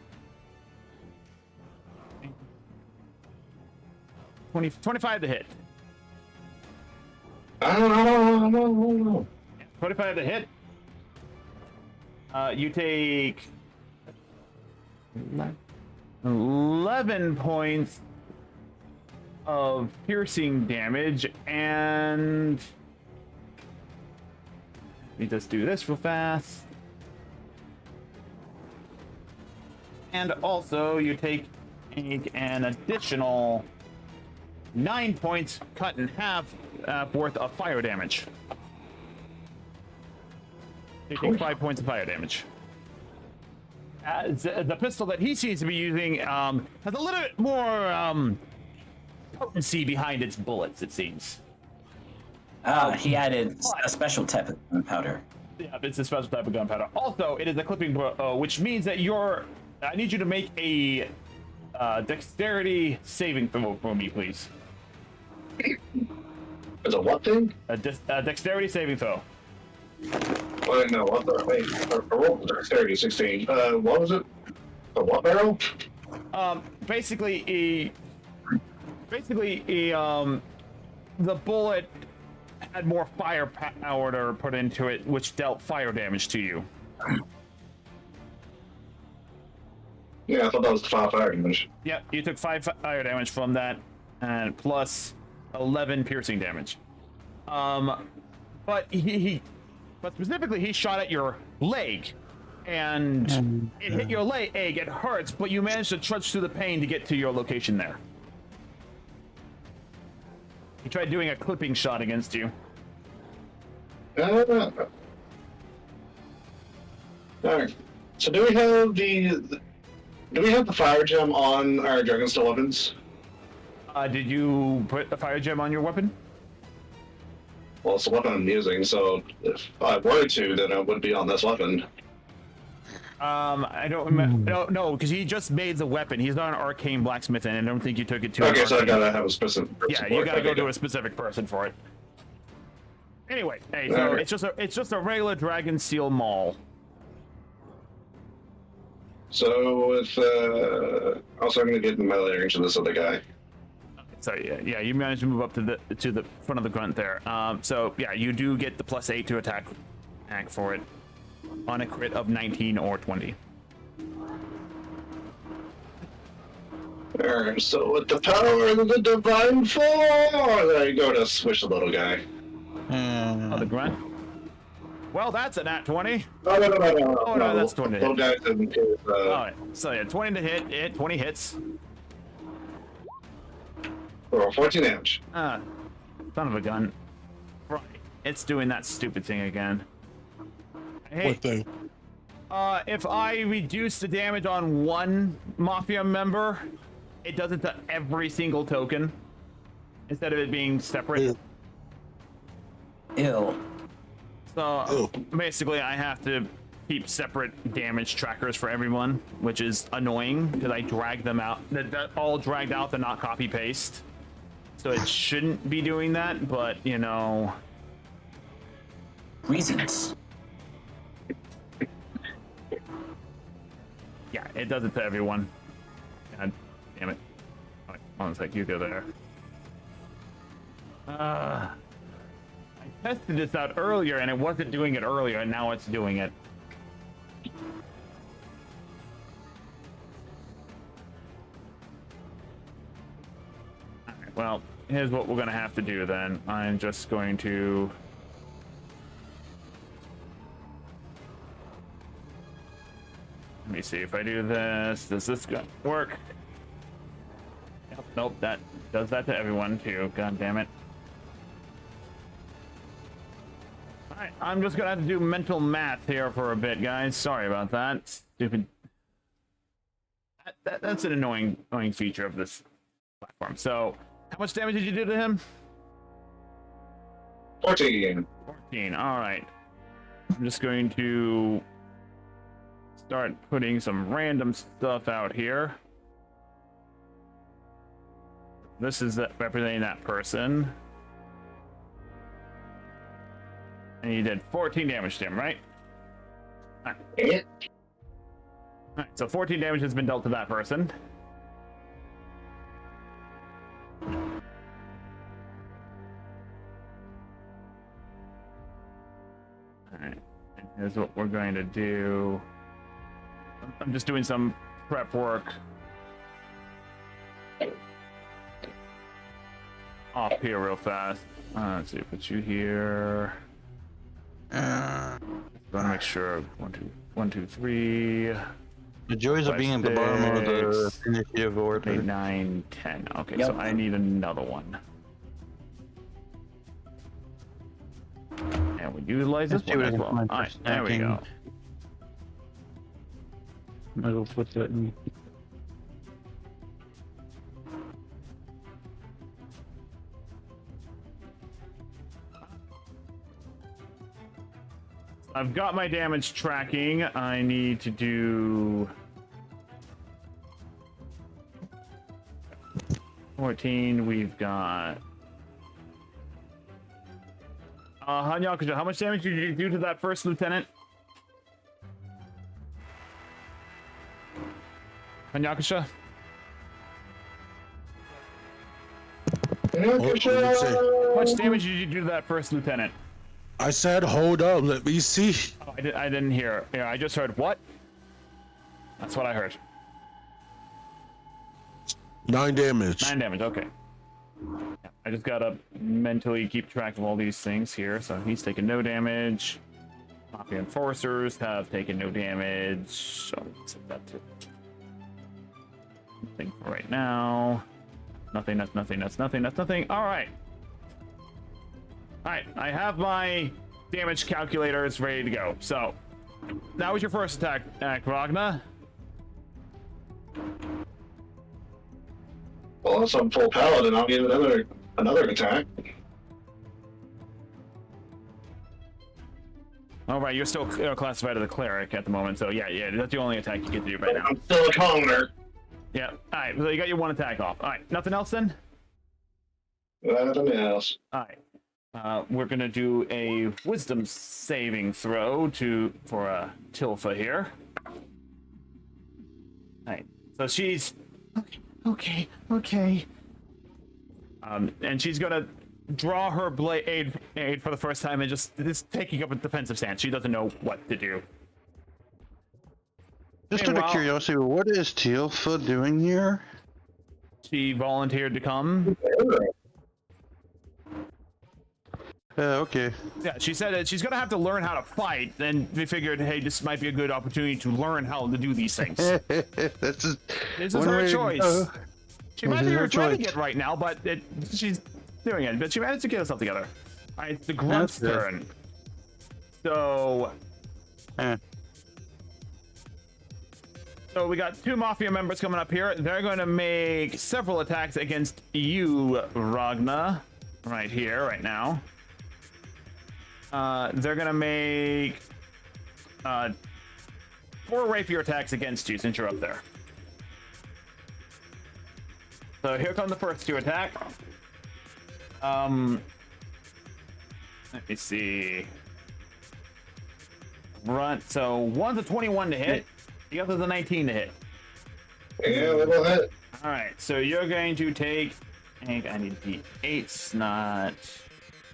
25 to hit. I don't know. 25 to hit. You take 11 points of piercing damage, and let me just do this real fast. And also, you take an additional 9 points cut in half worth of fire damage. You take 5 points of fire damage. The pistol that he seems to be using has a little bit more potency behind its bullets, it seems. He added a special type of gunpowder. Yeah, it's a special type of gunpowder. Also, it is a clipping bow, which means that I need you to make a dexterity saving throw for me, please. It's a what thing? A dexterity saving throw. Wait, no, what the? Wait, I rolled dexterity 16. What was it? The what barrel? Basically, the bullet had more firepower put into it, which dealt fire damage to you. Yeah, I thought that was the 5 fire damage. Yep, you took 5 fire damage from that, and plus 11 piercing damage. But but specifically, he shot at your leg, and it hit your leg. It hurts, but you managed to trudge through the pain to get to your location there. He tried doing a clipping shot against you. Alright. So do we have the fire gem on our Dragonsteel weapons? Did you put a fire gem on your weapon? Well, it's the weapon I'm using, so if I were to, then it would be on this weapon. I don't remember. No, because he just made the weapon. He's not an arcane blacksmith, and I don't think you took it to. Okay, so I gotta have a specific person. Yeah, you gotta go to a a specific person for it. Anyway, hey, so it's just a regular Dragonsteel maul. So with also I'm gonna get in melee range of this other guy. So yeah, you managed to move up to the front of the grunt there. So yeah, you do get the +8 to attack for it on a crit of 19 or 20. Alright, so with the power of the divine form, there you go to switch the little guy. Oh, the grunt. Well, that's a nat 20. No. Oh, no, that's 20 to Little hit. guy didn't hit, Alright, so yeah, 20 to hit, 20 hits. for 14 damage. Son of a gun. Right, it's doing that stupid thing again. Hey, What thing? if I reduce the damage on one Mafia member, it does it to every single token, instead of it being separate. Ew. So basically, I have to keep separate damage trackers for everyone, which is annoying because I drag them out. They're all dragged out, they're not copy paste. So it shouldn't be doing that, but you know. Reasons. Yeah, it does it to everyone. God damn it. Hold on a sec, you go there. I tested this out earlier and it wasn't doing it earlier, and now it's doing it. Alright, well, here's what we're gonna have to do then. I'm just going to... Let me see if I do this. Does this work? Yep, nope, that does that to everyone too. God damn it. Alright, I'm just gonna have to do mental math here for a bit, guys. Sorry about that. Stupid. That's an annoying feature of this platform. So, how much damage did you do to him? 14. 14, alright. I'm just going to start putting some random stuff out here. This is representing that person. And you did 14 damage to him, right? Alright. Alright, so 14 damage has been dealt to that person. Alright, and here's what we're going to do. I'm just doing some prep work off here real fast. Let's see, put you here. Want to make sure. 1, 2, 3. The joys of being at the bottom of the initiative order. 8, 9, 10. Okay, Yep. so I need another one. And we utilize this Let's see one what I as can well. find for Alright, there we stacking. go. Might as well put that in. I've got my damage tracking. I need to do 14. We've got Hanyakusha, how much damage did you do to that first lieutenant? Hanyakusha? What did you say? How much damage did you do to that first lieutenant? I said, hold up, let me see. Oh, I didn't hear. Yeah, I just heard what? That's what I heard. 9 damage. 9 damage, okay. Yeah, I just gotta mentally keep track of all these things here. So he's taken no damage. Mafia enforcers have taken no damage. So let's set that to nothing for right now. Nothing, that's nothing, that's nothing, that's nothing. Alright. Alright, I have my damage calculators ready to go. So, that was your first attack, Ragna. Well, so I'm full paladin. I'll give another attack. Alright, you're still classified as a cleric at the moment, so yeah, that's the only attack you get to do right now. I'm still a commoner. Yeah, alright, so you got your one attack off. Alright, nothing else then? Nothing else. Alright. We're gonna do a wisdom saving throw for Tilfa here. Alright, so she's okay. And she's gonna draw her blade for the first time and just taking up a defensive stance. She doesn't know what to do. Just out of curiosity, what is Tealfa doing here? She volunteered to come. Okay. Yeah, she said that she's gonna have to learn how to fight. Then we figured, hey, this might be a good opportunity to learn how to do these things. This is her choice. She might be regretting choice. it right now, but she's doing it. But she managed to get herself together. All right, it's the grunt's turn. So. So we got 2 Mafia members coming up here. They're going to make several attacks against you, Ragna, right here, right now. They're going to make 4 rapier attacks against you since you're up there. So here come the first 2 attack. Let me see. Grunt. So one's a 21 to hit. The other's a 19 to hit. Yeah, little hit. All right, so you're going to take. I need D8s, not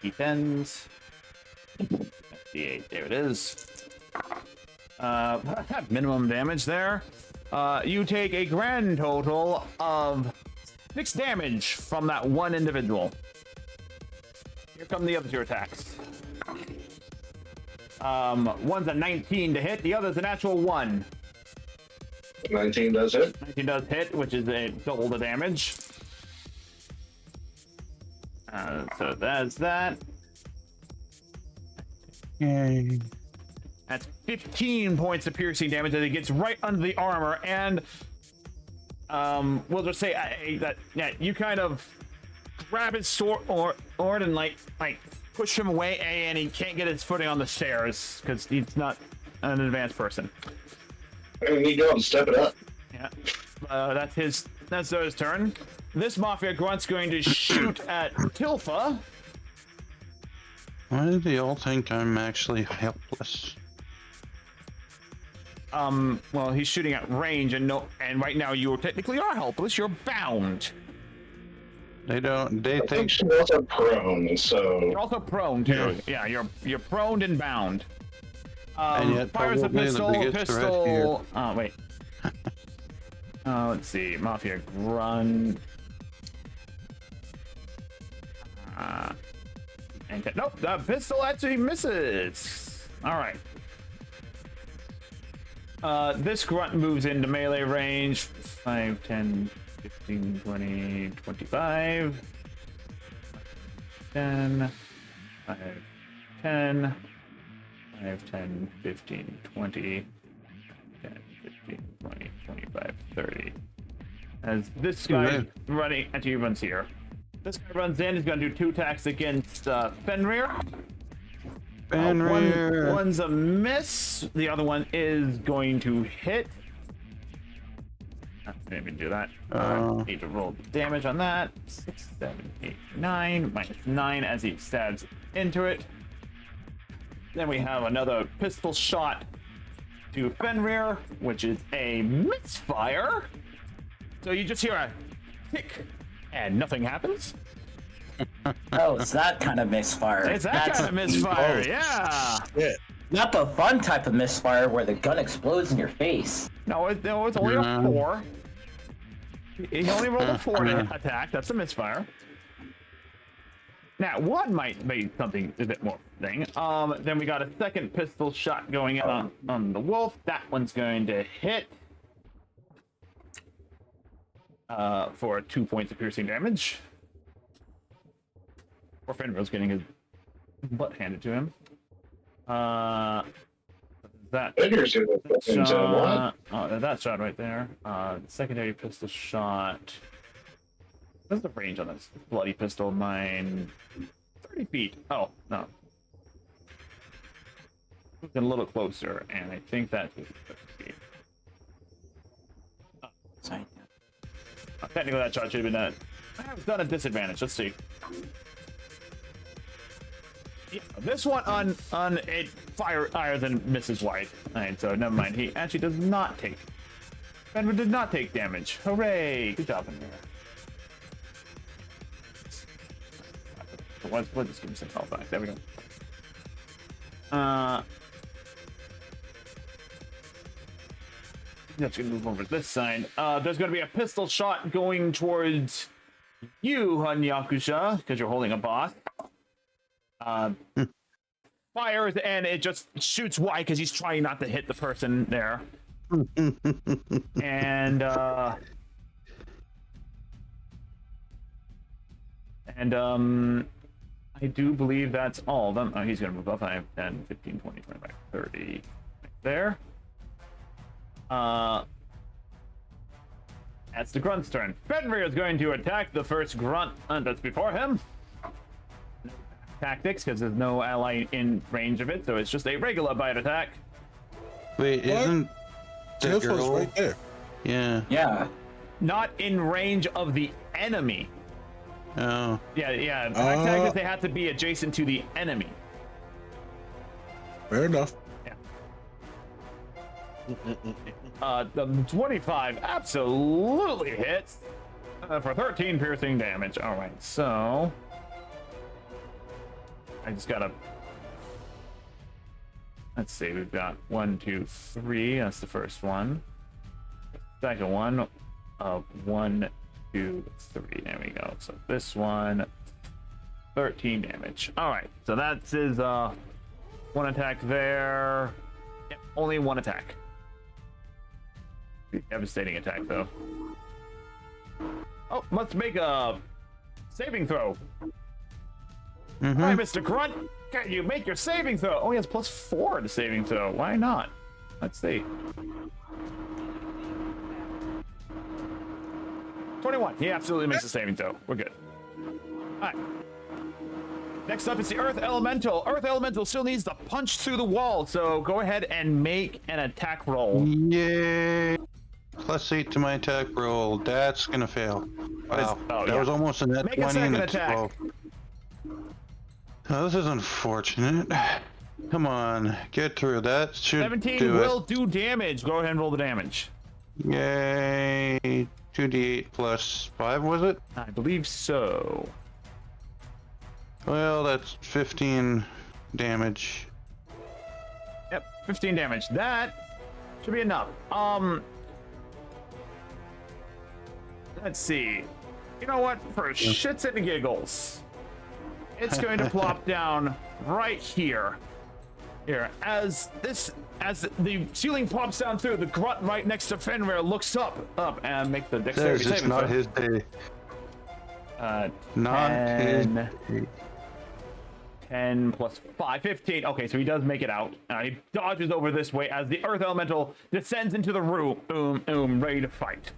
D10s. D8, there it is. Minimum damage there. You take a grand total of 6 damage from that one individual. Here come the other 2 attacks. One's a 19 to hit, the other's a natural 1. 19 does hit. 19 does hit, which is a double the damage. So that's that. Yay. That's 15 points of piercing damage as it gets right under the armor, and we'll just say that you kind of grab his sword and like push him away, and he can't get his footing on the stairs because he's not an advanced person. And you go and step it up. Yeah, that's Zoe's turn. This Mafia Grunt's going to shoot at Tilfa. Why do they all think I'm actually helpless? Well, he's shooting at range, and right now you technically are helpless. You're bound. They don't. They I think. she's also prone, so. You're also prone too. Yeah, you're prone and bound. And yet Fires a probably the biggest threat here. Oh wait. Let's see, Mafia Grunt. Nope, the pistol actually misses. All right. This Grunt moves into melee range. 5, 10, 15, 20, 25. 10, 5, 10. 5, 10, 15, 20, 10, 15, 20, 25, 30. As this guy running, actually he runs here. This guy runs in, he's going to do 2 attacks against Fenrir. One's a miss, the other one is going to hit. Didn't even do that. Need to roll the damage on that. 6, 7, 8, 9. -9 as he stabs into it. Then we have another pistol shot to Fenrir, which is a misfire. So you just hear a tick, and nothing happens. Oh, it's that kind of misfire. It's that kind of misfire, yeah. Not the fun type of misfire where the gun explodes in your face. No, it's only a 4. He only rolled a 4 to attack. That's a misfire. Now, 1 might be something a bit more thing. Then we got a second pistol shot going in on the wolf. That one's going to hit for 2 points of piercing damage. Poor Fenrir's getting his butt handed to him. That shot, that shot right there. Secondary pistol shot. What's the range on this bloody pistol? 30 feet. Oh, no. Looking a little closer, and I think that's 50 feet. Sorry. Technically, that shot should have been done. I was done at disadvantage. Let's see. Yeah, this one on it fire higher than Mrs. White. Alright, so never mind. He actually does not take. Fenrir did not take damage. Hooray! Good job in here. We'll just give him some health back. There we go. That's gonna move over to this side. There's gonna be a pistol shot going towards you, Hanyakusha, because you're holding a boss. Fires and it just shoots wide because he's trying not to hit the person there. And I do believe that's all of them. Oh, he's gonna move up 5, 10, 15, 20, 25, 30. Right there. That's the grunt's turn. Fenrir is going to attack the first grunt that's before him. No tactics, because there's no ally in range of it, so it's just a regular bite attack. Wait, What? isn't the Tails was girl? right there. Yeah. Yeah. Not in range of the enemy. Oh. Yeah. Back tactics, they have to be adjacent to the enemy. Fair enough. The 25 absolutely hits for 13 piercing damage. All right, so I just gotta. Let's see, we've got 1, 2, 3. That's the first one. Second one, 1, 2, 3. There we go. So this one, 13 damage. All right, so that's his one attack there. Yep, only one attack. Devastating attack, though. Oh, must make a saving throw. All right, Mr. Grunt, can you make your saving throw? Oh, he has +4 to saving throw. Why not? Let's see. 21. He absolutely makes a saving throw. We're good. All right. Next up is the Earth Elemental. Earth Elemental still needs to punch through the wall, so go ahead and make an attack roll. Yay! +8 to my attack roll. That's gonna fail. Wow. That was almost a net Make a 20 second and a attack. 12. Oh, this is unfortunate. Come on, get through. That should 17 do will it. do damage. Go ahead and roll the damage. Yay! 2d8 plus 5, was it? I believe so. Well, that's 15 damage. Yep, 15 damage. That should be enough. Let's see. You know what? For shits and giggles, it's going to plop down right here. Here, as the ceiling pops down through, the grunt right next to Fenrir looks up, and make the dexterity It's saving not throw. his day. Not 10, his day. 10 plus 5, 15. Okay, so he does make it out. He dodges over this way as the Earth Elemental descends into the room, ready to fight.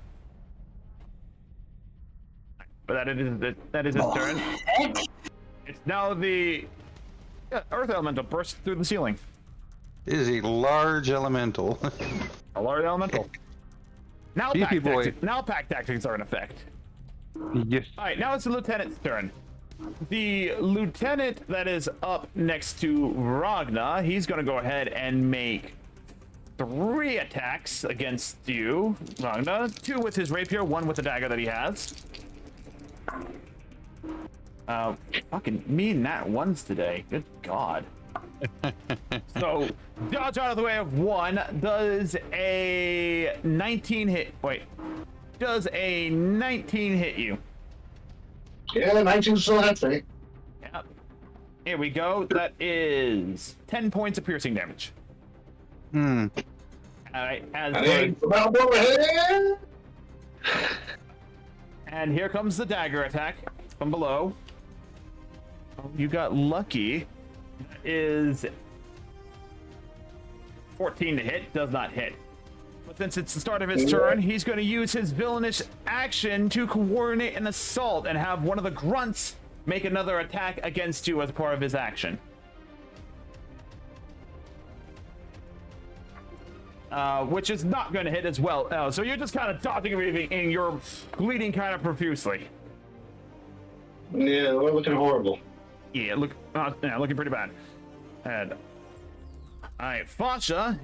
But that is his turn. Heck? It's now the Earth Elemental bursts through the ceiling. It is a large elemental. A large elemental. Now Beefy boy. pack tactics are in effect. Yes. All right, now it's the lieutenant's turn. The lieutenant that is up next to Ragna, he's going to go ahead and make 3 attacks against you, Ragna. 2 with his rapier, 1 with the dagger that he has. Fucking mean nat ones today. Good God. So, dodge out of the way of 1. Does a 19 hit? Wait. Does a 19 hit you? Yeah, 19 still hits me. Yep. Here we go. That is 10 points of piercing damage. Hmm. Alright, and here comes the dagger attack from below. Oh, you got lucky. That is 14 to hit. Does not hit. But since it's the start of his turn, he's going to use his villainous action to coordinate an assault and have one of the grunts make another attack against you as part of his action. Which is not going to hit as well. So you're just kind of dodging everything and you're bleeding kind of profusely. Yeah, we're looking horrible. Yeah, looking pretty bad. And alright, Fasha.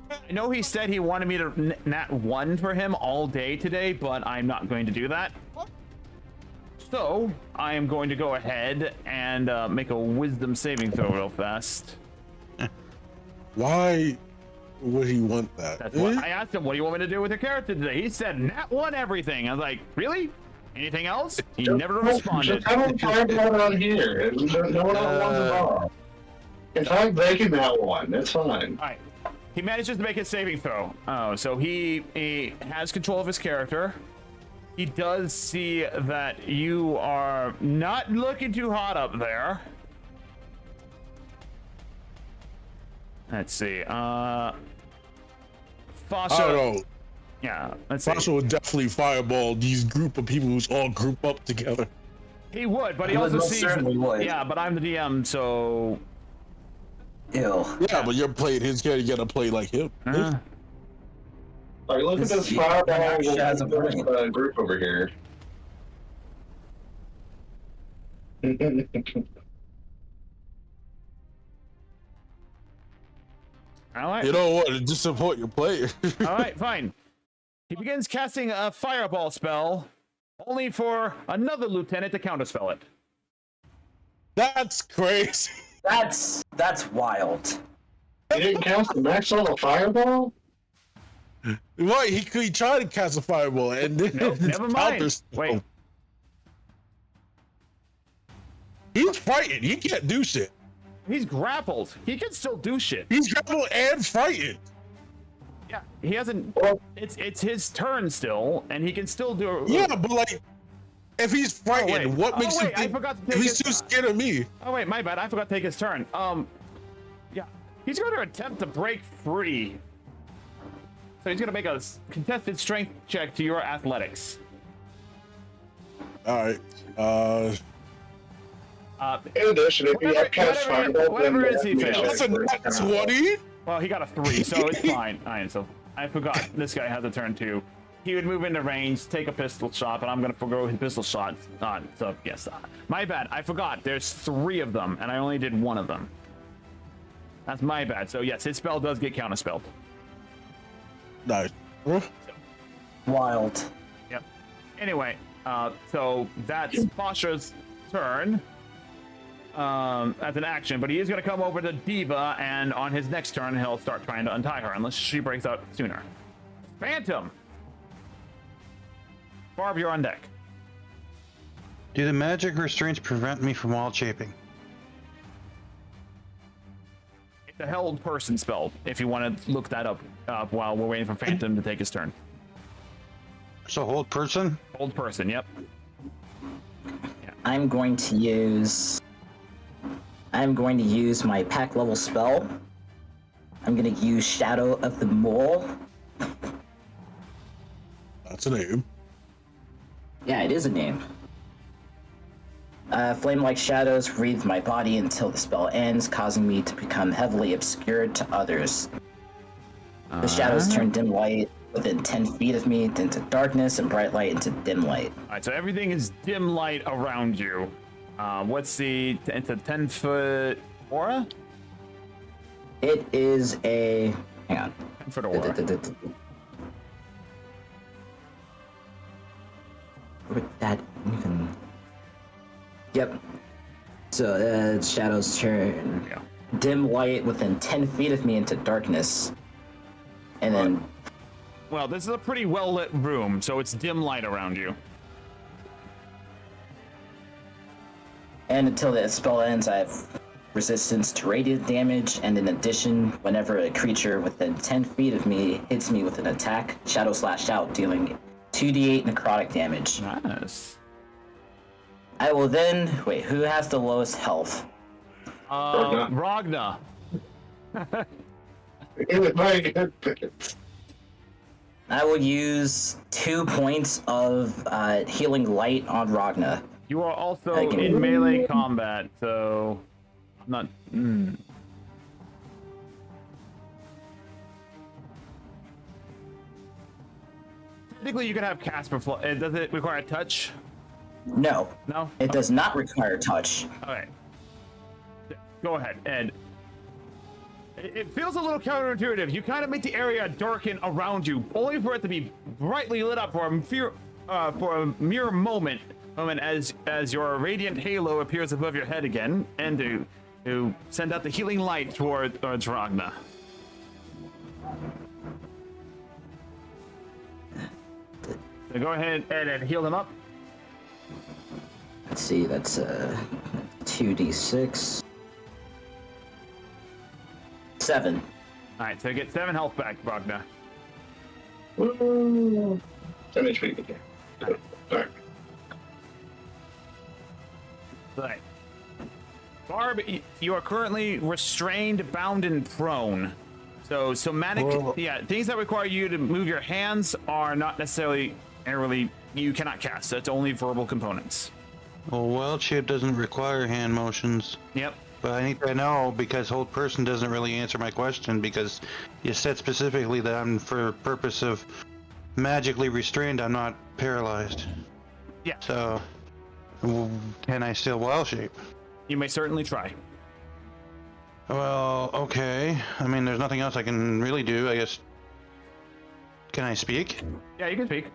I know he said he wanted me to nat 1 for him all day today, but I'm not going to do that. So I am going to go ahead and make a wisdom saving throw real fast. Why would he want that? That's what I asked him. What do you want me to do with your character today? He said, "Nat 1 everything." I was like, "Really? Anything else?" He never responded. Just have them find one on here. No one else wants it all. If I'm breaking that one, it's fine. All right. He manages to make a saving throw. Oh, so he has control of his character. He does see that you are not looking too hot up there. Let's see. Fasha. I don't know. Yeah, let's see. Fasha would definitely fireball these group of people who's all group up together. He would, but he also most sees. certainly would. Yeah, but I'm the DM, so. Ew. Yeah, but you're playing his character, you gotta play like him. Like, look at this fireball group over here. All right. You don't want to just support your player. All right, fine. He begins casting a fireball spell, only for another lieutenant to counterspell it. That's crazy. That's wild. He didn't cast the max level fireball? Right, he tried to cast a fireball and then Nope, never mind. counterspell. Wait. He's fighting. He can't do shit. He's grappled. He can still do shit. He's grappled and fighting. Yeah, he hasn't. It's his turn still, and he can still do. Yeah, but like, if he's fighting, wait. what makes you wait, I think forgot to if take he's his- too scared of me? Oh wait, my bad. I forgot to take his turn. Yeah, he's going to attempt to break free. So he's going to make a contested strength check to your athletics. All right. In addition, if you have cast fireball, whatever it is, he fails. That's a nat 20. Well, he got a 3, so it's fine. Alright, so I forgot this guy has a turn too. He would move into range, take a pistol shot, but I'm gonna forgo his pistol shot. So yes, my bad. I forgot. There's 3 of them, and I only did 1 of them. That's my bad. So yes, his spell does get counterspelled. Nice. Wild. Yep. Anyway, so that's Fasha's turn. As an action, but he is going to come over to Diva, and on his next turn, he'll start trying to untie her, unless she breaks out sooner. Phantom! Barb, you're on deck. Do the magic restraints prevent me from wild shaping? It's a held person spell, if you want to look that up while we're waiting for Phantom to take his turn. So hold person? Hold person, yep. I'm going to use my pack level spell. I'm going to use Shadow of the Mole. That's a name. Yeah, it is a name. Flame-like shadows wreathe my body until the spell ends, causing me to become heavily obscured to others. The shadows turn dim light within 10 feet of me into darkness, and bright light into dim light. Alright, so everything is dim light around you. What's the... It's a 10-foot aura? It is a... Hang on. 10-foot aura. Would that even... Yep. So, shadows turn Yeah. dim light within 10 feet of me into darkness. And then... Well, this is a pretty well-lit room, so it's dim light around you. And until the spell ends, I have resistance to radiant damage, and in addition, whenever a creature within 10 feet of me hits me with an attack, Shadow Slash out, dealing 2d8 necrotic damage. Nice. I will then... Wait, who has the lowest health? Ragna. Very good. I will use 2 points of healing light on Ragna. You are also I can- in melee combat, so... Not... Technically, you can have Casper... Does it require a touch? No, No? it does not require touch. Okay. Go ahead, Ed. It feels a little counterintuitive. You kind of make the area darken around you, only for it to be brightly lit up for a mere moment, as your radiant halo appears above your head again, and to send out the healing light towards Ragna. So go ahead and heal him up. Let's see, that's 2d6. 7. All right, so get 7 health back, Wagner. Woo! 7 HP. Alright. Right. Barb, you are currently restrained, bound, and prone. So somatic, things that require you to move your hands are not necessarily, you cannot cast. That's only verbal components. Well, wild shape doesn't require hand motions. Yep. But I need to know because hold person doesn't really answer my question because you said specifically that I'm for purpose of magically restrained. I'm not paralyzed. Yeah. So can I still wild shape? You may certainly try. Well, okay. I mean, there's nothing else I can really do. I guess. Can I speak? Yeah, you can speak.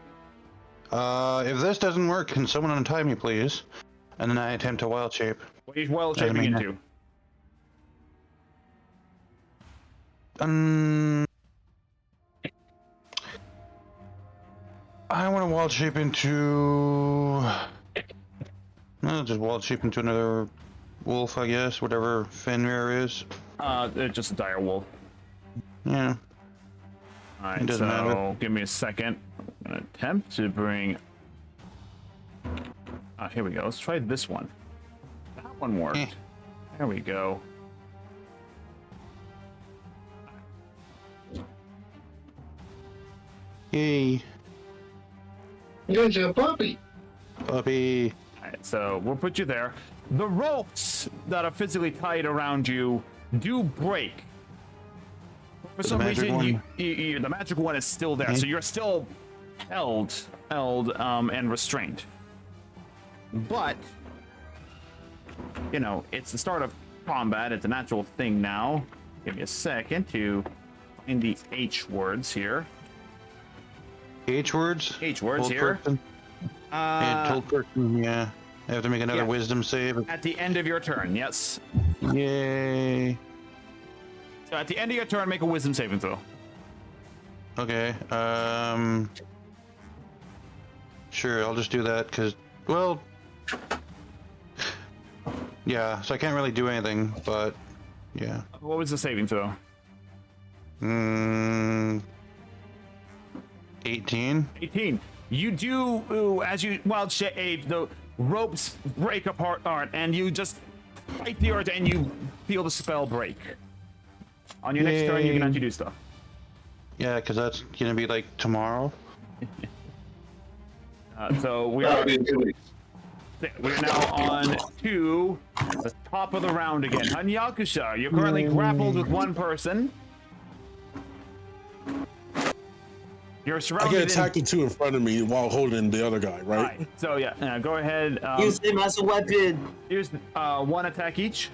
If this doesn't work, can someone untie me, please? And then I attempt to wild shape. What are you wild shaping into? I want to wild shape into. Just wild shape into another wolf, I guess. Whatever Fenrir is. Just a dire wolf. Yeah. All right, doesn't matter. Give me a second. I'm gonna attempt to bring. Here we go. Let's try this one. That one worked. There we go. Yay. You're a puppy. Puppy. Alright, so we'll put you there. The ropes that are physically tied around you do break. For some reason, the magic one is still there, so you're still held, and restrained. But, you know, it's the start of combat. It's a natural thing now. Give me a second to find the H words here. H words? H words Told here. Person. Told person, yeah. I have to make another wisdom save. At the end of your turn, yes. Yay. So at the end of your turn, make a wisdom saving throw. Okay. Sure, I'll just do that because, well, yeah. So I can't really do anything, but yeah. What was the saving throw? 18. 18. You do, as you wild shape, the ropes break apart, and you just fight the earth, and you feel the spell break. On your next turn, you can actually do stuff. Yeah, because that's gonna be like tomorrow. So we're now on to the top of the round again. Hanyakusha, you're currently grappled with one person. You're surrounded. I can attack the two in front of me while holding the other guy, right? So yeah, go ahead. Use him as a weapon. Use one attack each.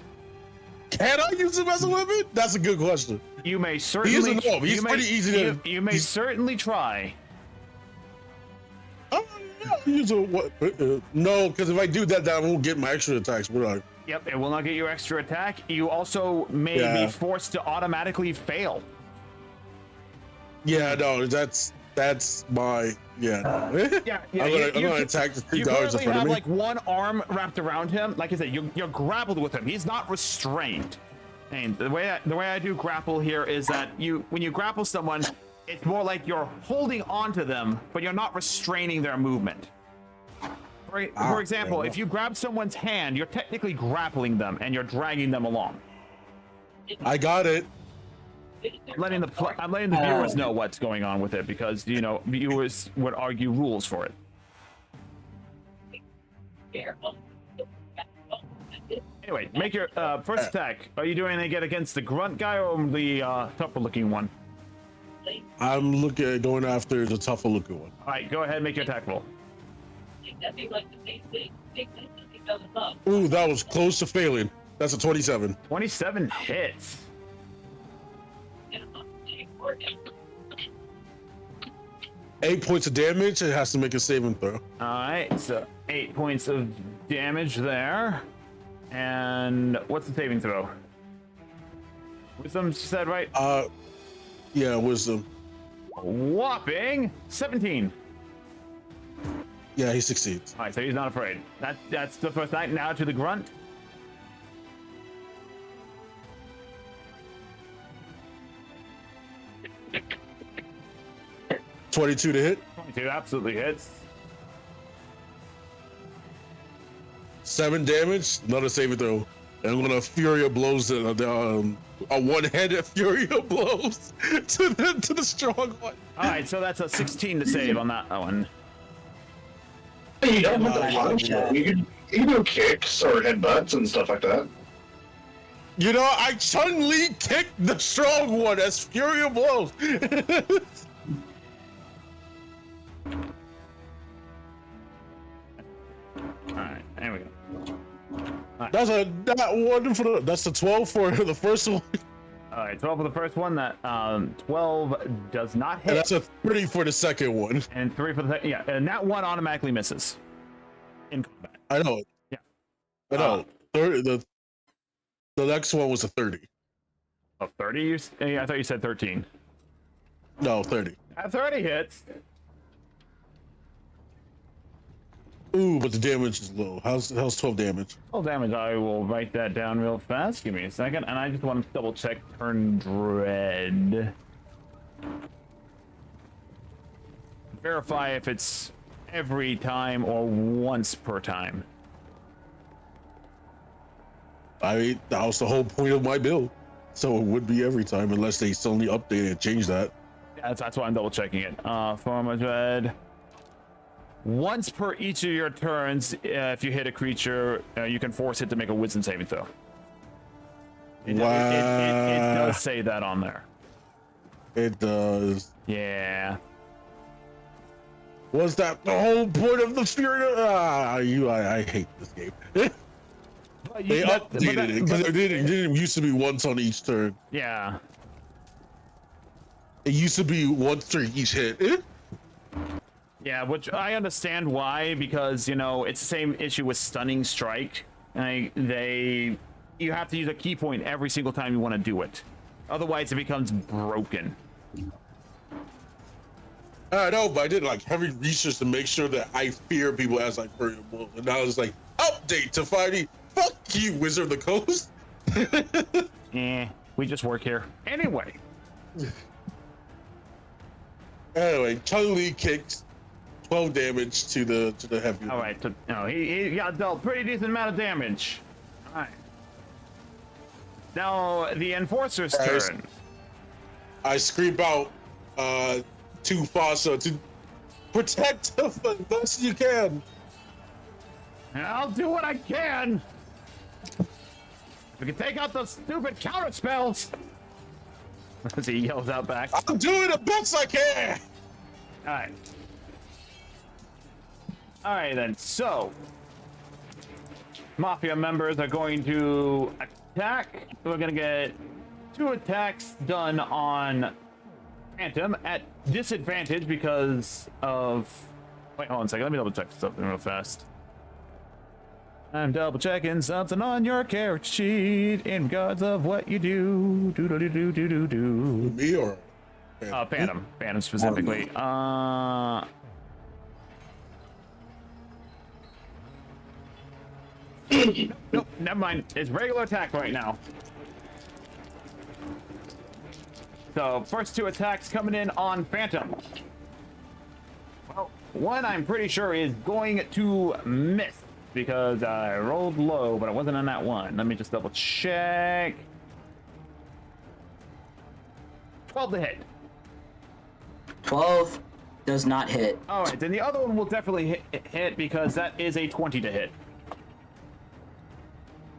Can I use him as a weapon? That's a good question. You may certainly. He is a wolf. He's pretty easy to. You may certainly try. Use a what? No, because if I do that, I won't get my extra attacks. Will I? Yep, it will not get you extra attack. You also may be forced to automatically fail. Yeah, no, that's my yeah. I'm gonna attack the three dogs in front of me. You have like one arm wrapped around him. Like I said, you're grappled with him. He's not restrained. And the way I do grapple here is that when you grapple someone, it's more like you're holding on to them, but you're not restraining their movement. For example, if you grab someone's hand, you're technically grappling them and you're dragging them along. I got it. I'm letting the viewers know what's going on with it because viewers would argue rules for it. Anyway, make your first attack. Are you doing it against the grunt guy or the tougher looking one? I'm looking at going after the tougher looking one. All right, go ahead and make your attack roll. Ooh, that was close to failing. That's a 27. 27 hits. 8 points of damage. It has to make a saving throw. All right, so 8 points of damage there. And what's the saving throw? Wisdom, you said, right? Yeah, wisdom. Whopping 17. Yeah, he succeeds. All right, so he's not afraid. That's the first night. Now to the grunt. 22 to hit. 22 absolutely hits. 7 damage. Another saving throw. And I'm gonna Fury of Blows a one-handed Fury of Blows to the strong one. All right, so that's a 16 to save on that one. You don't have to punch. You can do kicks or headbutts and stuff like that. You know, I Chun-Li kicked the strong one as Fury of Blows. All right, there we go. That's that's the 12 for the first one. All right, 12 for the first one. That 12 does not hit. And that's a 30 for the second one. And 3 for the second. Yeah, and that one automatically misses in combat. I know. Yeah. I know. The next one was a 30. Oh, 30? I thought you said 13. No, 30. 30 hits. Ooh, but the damage is low. How's 12 damage? Full damage. I will write that down real fast. Give me a second. And I just want to double check turn dread. Verify if it's every time or once per time. That was the whole point of my build. So it would be every time unless they suddenly update and change that. Yeah, that's why I'm double checking it. Form of dread. Once per each of your turns, if you hit a creature, you can force it to make a wisdom saving throw. It does say that on there. It does. Yeah. Was that the whole point of the spirit? I hate this game. They updated it because it didn't used to be once on each turn. Yeah. It used to be once for each hit. Yeah, which I understand why, because, you know, it's the same issue with Stunning Strike. You have to use a key point every single time you want to do it. Otherwise, it becomes broken. I know, but I did like heavy research to make sure that I fear people as I fear them. And now it's like, update to 5D. Fuck you, Wizard of the Coast. We just work here. Anyway. Anyway, Chun-Li kicks 12 damage to the heavy. All right. So, he got dealt pretty decent amount of damage. All right. Now the Enforcer's turn. I scream out to Fossa to protect the best you can. And I'll do what I can. We can take out those stupid counter spells. As he yells out back. I'm doing the best I can. All right. All right then. So, Mafia members are going to attack. We're gonna get 2 attacks done on Phantom at disadvantage because of. Wait, hold on a second. Let me double check something real fast. I'm double checking something on your character sheet in regards of what you do. Do. Me or Phantom. Phantom specifically. Nope, never mind. It's regular attack right now. So, first 2 attacks coming in on Phantom. Well, one I'm pretty sure is going to miss because I rolled low, but I wasn't on that one. Let me just double check. 12 to hit. 12 does not hit. All right, then the other one will definitely hit because that is a 20 to hit.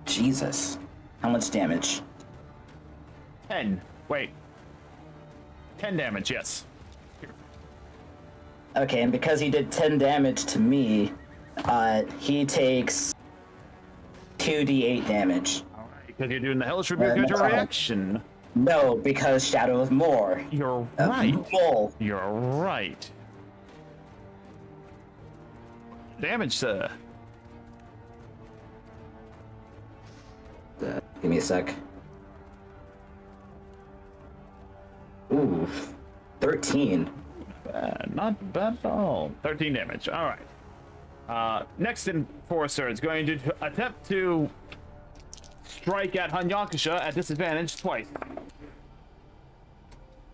Jesus. How much damage? 10. Wait. 10 damage, yes. Okay, and because he did 10 damage to me, he takes 2d8 damage. All right, because you're doing the Hellish Rebuke as your reaction. No, because Shadow of More. You're right. Bull. You're right. Damage, sir. Give me a sec. Ooh, 13. Not bad at all. 13 damage. All right. Next enforcer is going to attempt to strike at Hanyakusha at disadvantage twice.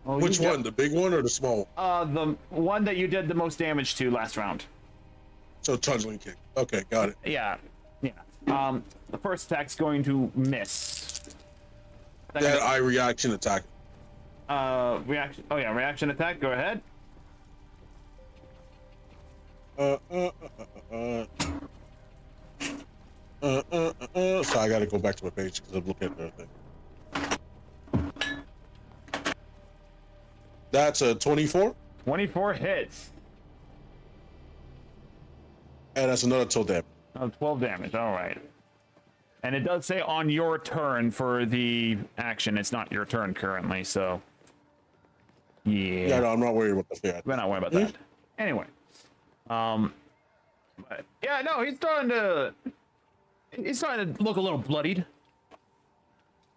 Oh, Which one? The big one or the small? The one that you did the most damage to last round. So Tungeling kick. Okay, got it. Yeah. The first attack's going to miss. That I reaction attack. Reaction. Oh yeah, reaction attack. Go ahead. So I gotta go back to my page because I'm looking at the thing. That's a 24. 24 hits. And that's another 12 damage. 12 damage. All right. And it does say on your turn for the action. It's not your turn currently, so. Yeah, no, I'm not worried about the fear. We're not worried about that. Anyway. But yeah, no, he's starting to look a little bloodied.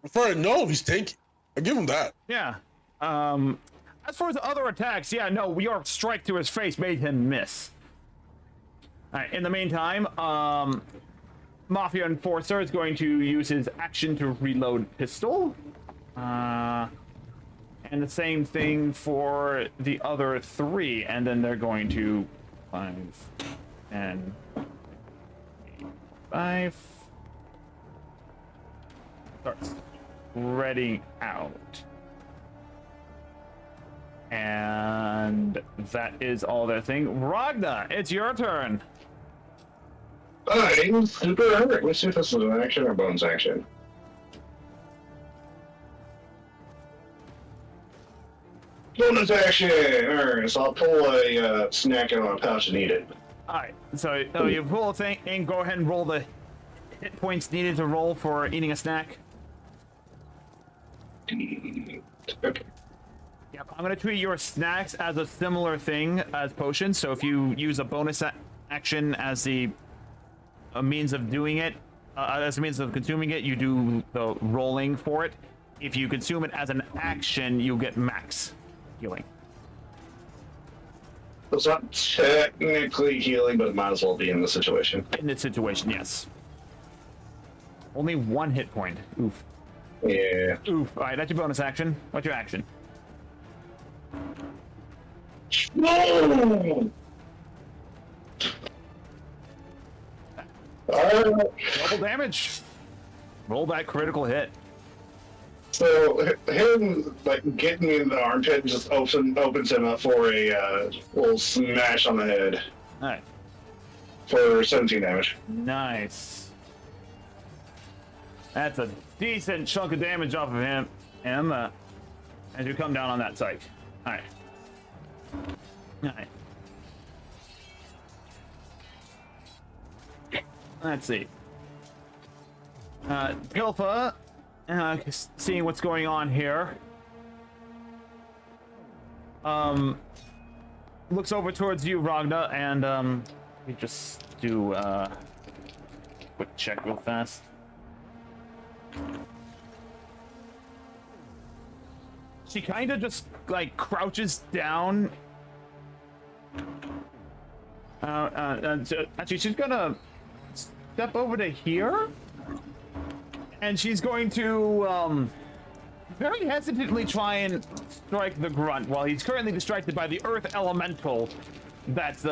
For a no, he's tanky. I give him that. Yeah. As far as the other attacks, yeah, no, your strike to his face made him miss. All right, in the meantime, Mafia Enforcer is going to use his action to reload pistol. And the same thing for the other three, and then they're going to 5 and 5 starts spreading out. And that is all their thing. Ragna, it's your turn. I'm super hurt. Let's see if this is an action or bonus action. Bonus action! Alright, so I'll pull a snack out of my pouch and eat it. Alright, so you pull a thing and go ahead and roll the hit points needed to roll for eating a snack. Okay. Yep, I'm going to treat your snacks as a similar thing as potions. So if you use a bonus action as a means of doing it, as a means of consuming it, you do the rolling for it. If you consume it as an action, you'll get max healing. It's not technically healing, but it might as well be in the situation. In this situation, yes. Only 1 hit point. Oof. Yeah. Oof. All right, that's your bonus action. What's your action? No! Double damage. Roll that critical hit. So him like getting me in the armpit just opens him up for a little smash on the head. All right. For 17 damage. Nice. That's a decent chunk of damage off of him. As you come down on that site. All right. All right. Let's see. Gilfa, seeing what's going on here, looks over towards you, Ragna, and we just do quick check real fast. She kind of just like crouches down. Actually, she's gonna step over to here, and she's going to very hesitantly try and strike the grunt while he's currently distracted by the earth elemental that's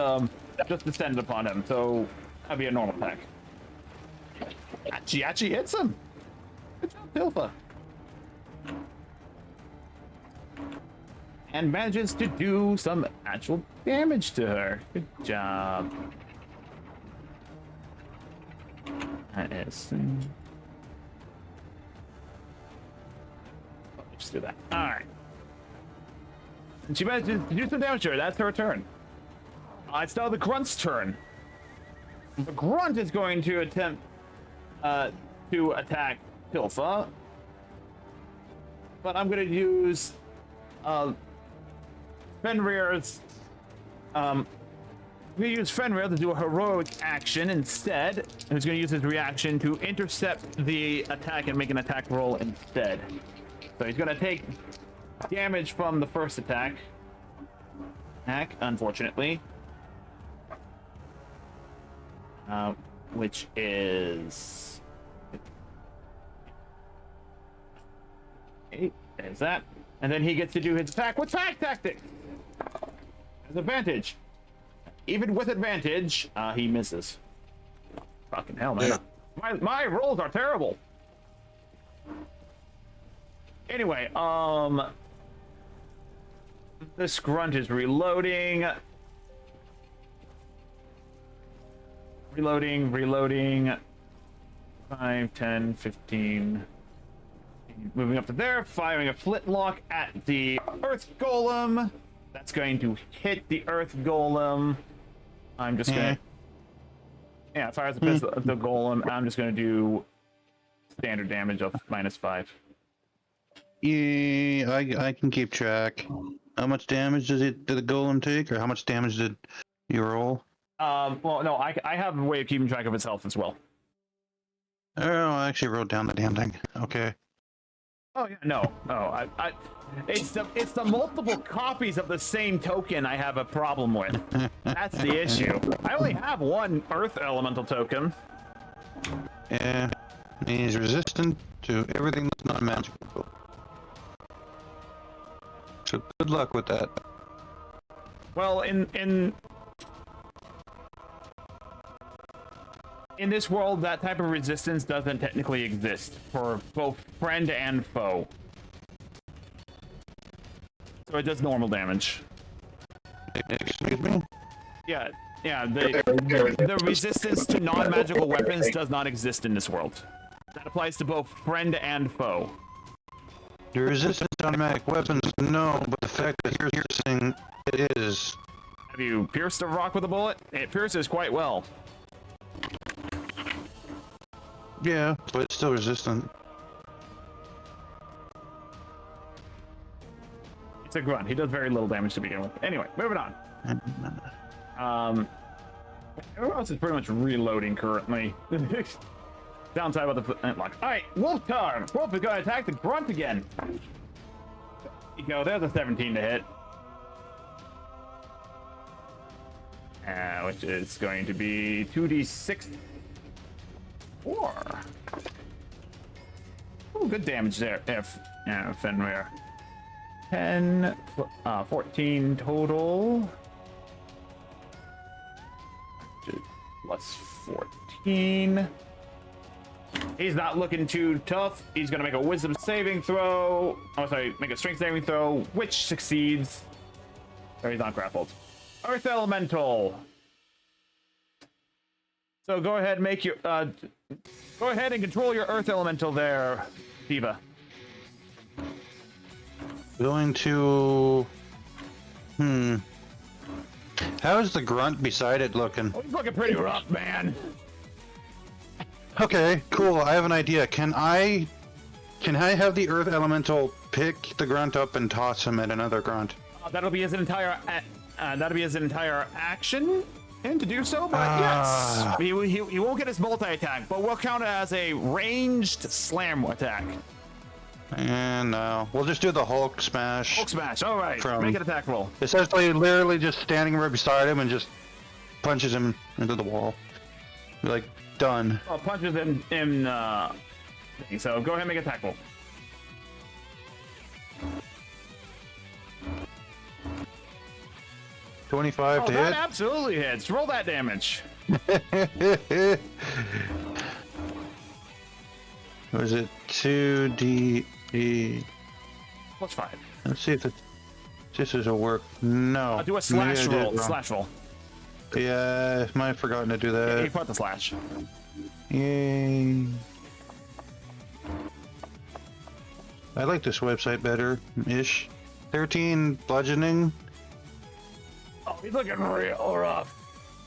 just descended upon him. So that'd be a normal attack. She actually hits him. Good job, Pilfa. And manages to do some actual damage to her. Good job. That is. Just do that. Alright. And she manages to do some damage to her. That's her turn. It's now the Grunt's turn. The Grunt is going to attempt to attack Pilfa. But I'm going to use Fenrir's. We use Fenrir to do a heroic action instead. He's going to use his reaction to intercept the attack and make an attack roll instead. So he's going to take damage from the first attack. Unfortunately. which is 8. There's that. And then he gets to do his attack with attack tactic. Has advantage. Even with advantage, he misses. Fucking hell, man. Yeah. My rolls are terrible. Anyway, this grunt is reloading. Reloading. 5, 10, 15. Moving up to there, firing a flintlock at the Earth Golem. That's going to hit the Earth Golem. I'm just gonna... Yeah, fires the pistol at the Golem. I'm just gonna do standard damage of -5. Yeah, I can keep track. How much damage did the Golem take, or how much damage did you roll? Well, no, I have a way of keeping track of its health as well. Oh, I actually wrote down the damn thing. Okay. Oh yeah, no, it's the multiple copies of the same token I have a problem with. That's the issue. I only have one Earth Elemental token. Yeah, he's resistant to everything that's not magical. So good luck with that. Well, in this world, that type of resistance doesn't technically exist for both friend and foe. So it does normal damage. Excuse me? Yeah, the resistance to non-magical weapons does not exist in this world. That applies to both friend and foe. The resistance to automatic weapons, no, but the fact that you're saying it is. Have you pierced a rock with a bullet? It pierces quite well. Yeah, but it's still resistant. It's a grunt. He does very little damage to begin with. Anyway, moving on. Everyone else is pretty much reloading currently. Downside about the flintlock. Alright, Wolf turn! Wolf is gonna attack the grunt again. There you go, there's a 17 to hit. Which is going to be 2d6 4. Ooh, good damage there, Fenrir. 10, 14 total. Plus 14. He's not looking too tough. He's gonna make a wisdom saving throw. Oh, sorry, make a strength saving throw, which succeeds. Or he's not grappled. Earth Elemental. So go ahead and make your go ahead and control your Earth Elemental there, Diva. Going to... How's the grunt beside it looking? Oh, he's looking pretty rough, man. Okay, cool. I have an idea. Can I have the Earth Elemental pick the grunt up and toss him at another grunt? That'll be his entire action, and to do so. But yes, he won't get his multi-attack, but we'll count it as a ranged slam attack. And we'll just do the Hulk smash. Hulk smash. All right. Make an attack roll. Essentially, literally just standing right beside him and just punches him into the wall. Like, done. Oh, punches in so go ahead and make an attack roll. $25 to that hit. Absolutely hits. Roll that damage. Was it 2d? Plus 5. Let's see if this will work. No. I'll do a slash roll. Slash roll. Yeah, I might have forgotten to do that. Yeah, you put the slash. Yay. I like this website better-ish. 13 bludgeoning. Oh, he's looking real rough.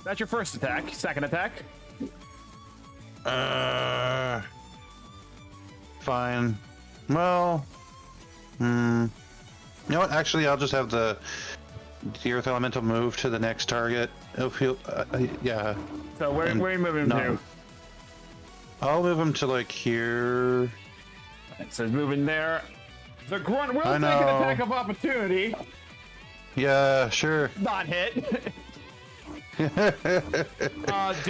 That's your first attack. Second attack. Fine. Well, you know what? Actually, I'll just have the Earth Elemental move to the next target. It'll feel, yeah. So where are you moving him to? I'll move him to like here. It says moving there. The grunt will take an attack of opportunity. Yeah, sure. Not hit. Do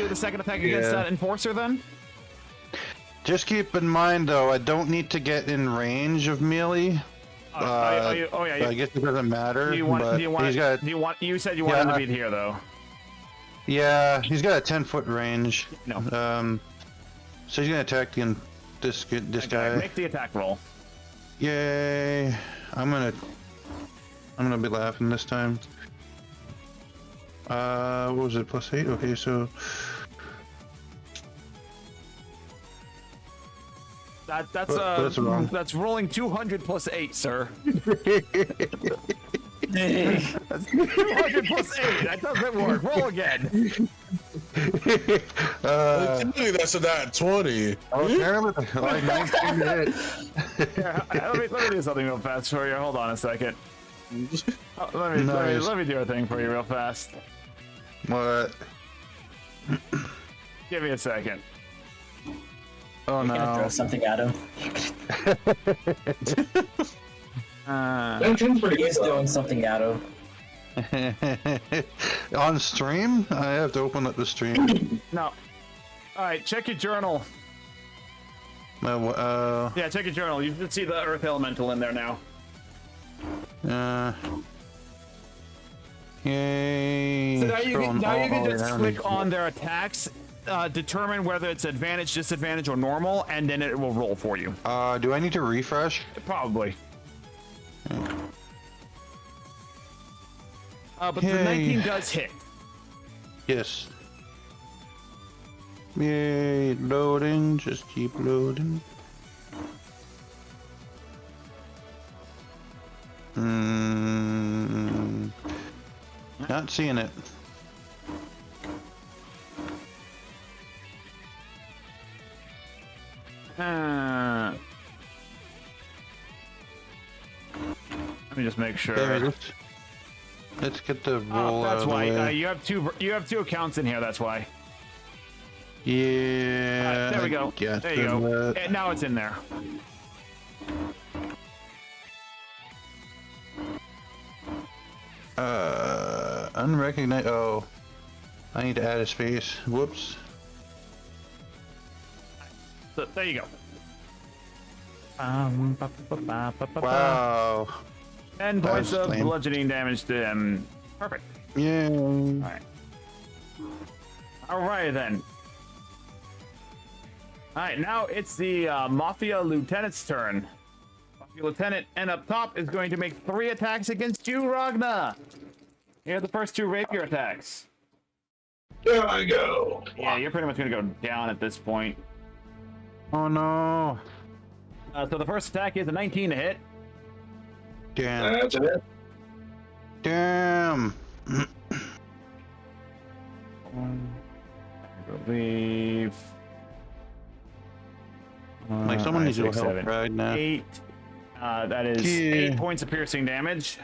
the second attack against that enforcer then? Just keep in mind though, I don't need to get in range of melee. Oh yeah. I guess it doesn't matter. Do you want? but Do you want? he's got, Do you want? You said you wanted to be here though. Yeah, he's got a 10-foot range. No. So he's gonna attack this guy. Make the attack roll. Yay! I'm gonna be laughing this time. What was it? +8. Okay, so That's wrong. That's rolling 200 plus 8, sir. That's 200 plus 8. That doesn't work. Roll again. That's a nat 20. Apparently, like 19 to hit. Here, let me do something real fast for you. Hold on a second. Let me do a thing for you real fast. What? Give me a second. Oh You're gonna throw no! something at him. That seems pretty good. He's throwing something at him. On stream? I have to open up the stream. No. All right, check your journal. Yeah, check your journal. You should see the Earth Elemental in there now. Yay! So now you can just down click into on it. their attacks, determine whether it's advantage, disadvantage, or normal, and then it will roll for you. Do I need to refresh? Probably. But the Yay. 19 does hit. Yes. Yay! Loading. Just keep loading. Not seeing it. Let me just make sure. There it is. Let's get the roll out That's of the why. way. You have two accounts in here. That's why. Yeah. There we go. I There you go. guessed And now it's in there. Unrecognized. Oh, I need to add a space. Whoops. So there you go. Wow. 10 points That was of lame. bludgeoning damage to them. Perfect. Yeah. Alright. Alright then. Alright, now it's the Mafia Lieutenant's turn. Mafia Lieutenant, and up top is going to make 3 attacks against you, Ragna. Here are the first 2 rapier attacks. There I go. Yeah, you're pretty much going to go down at this point. Oh no. So the first attack is a 19 to hit. Damn. That's it. Damn. I believe. Like someone needs to help 7, right now. 8. That is Yeah. 8 points of piercing damage.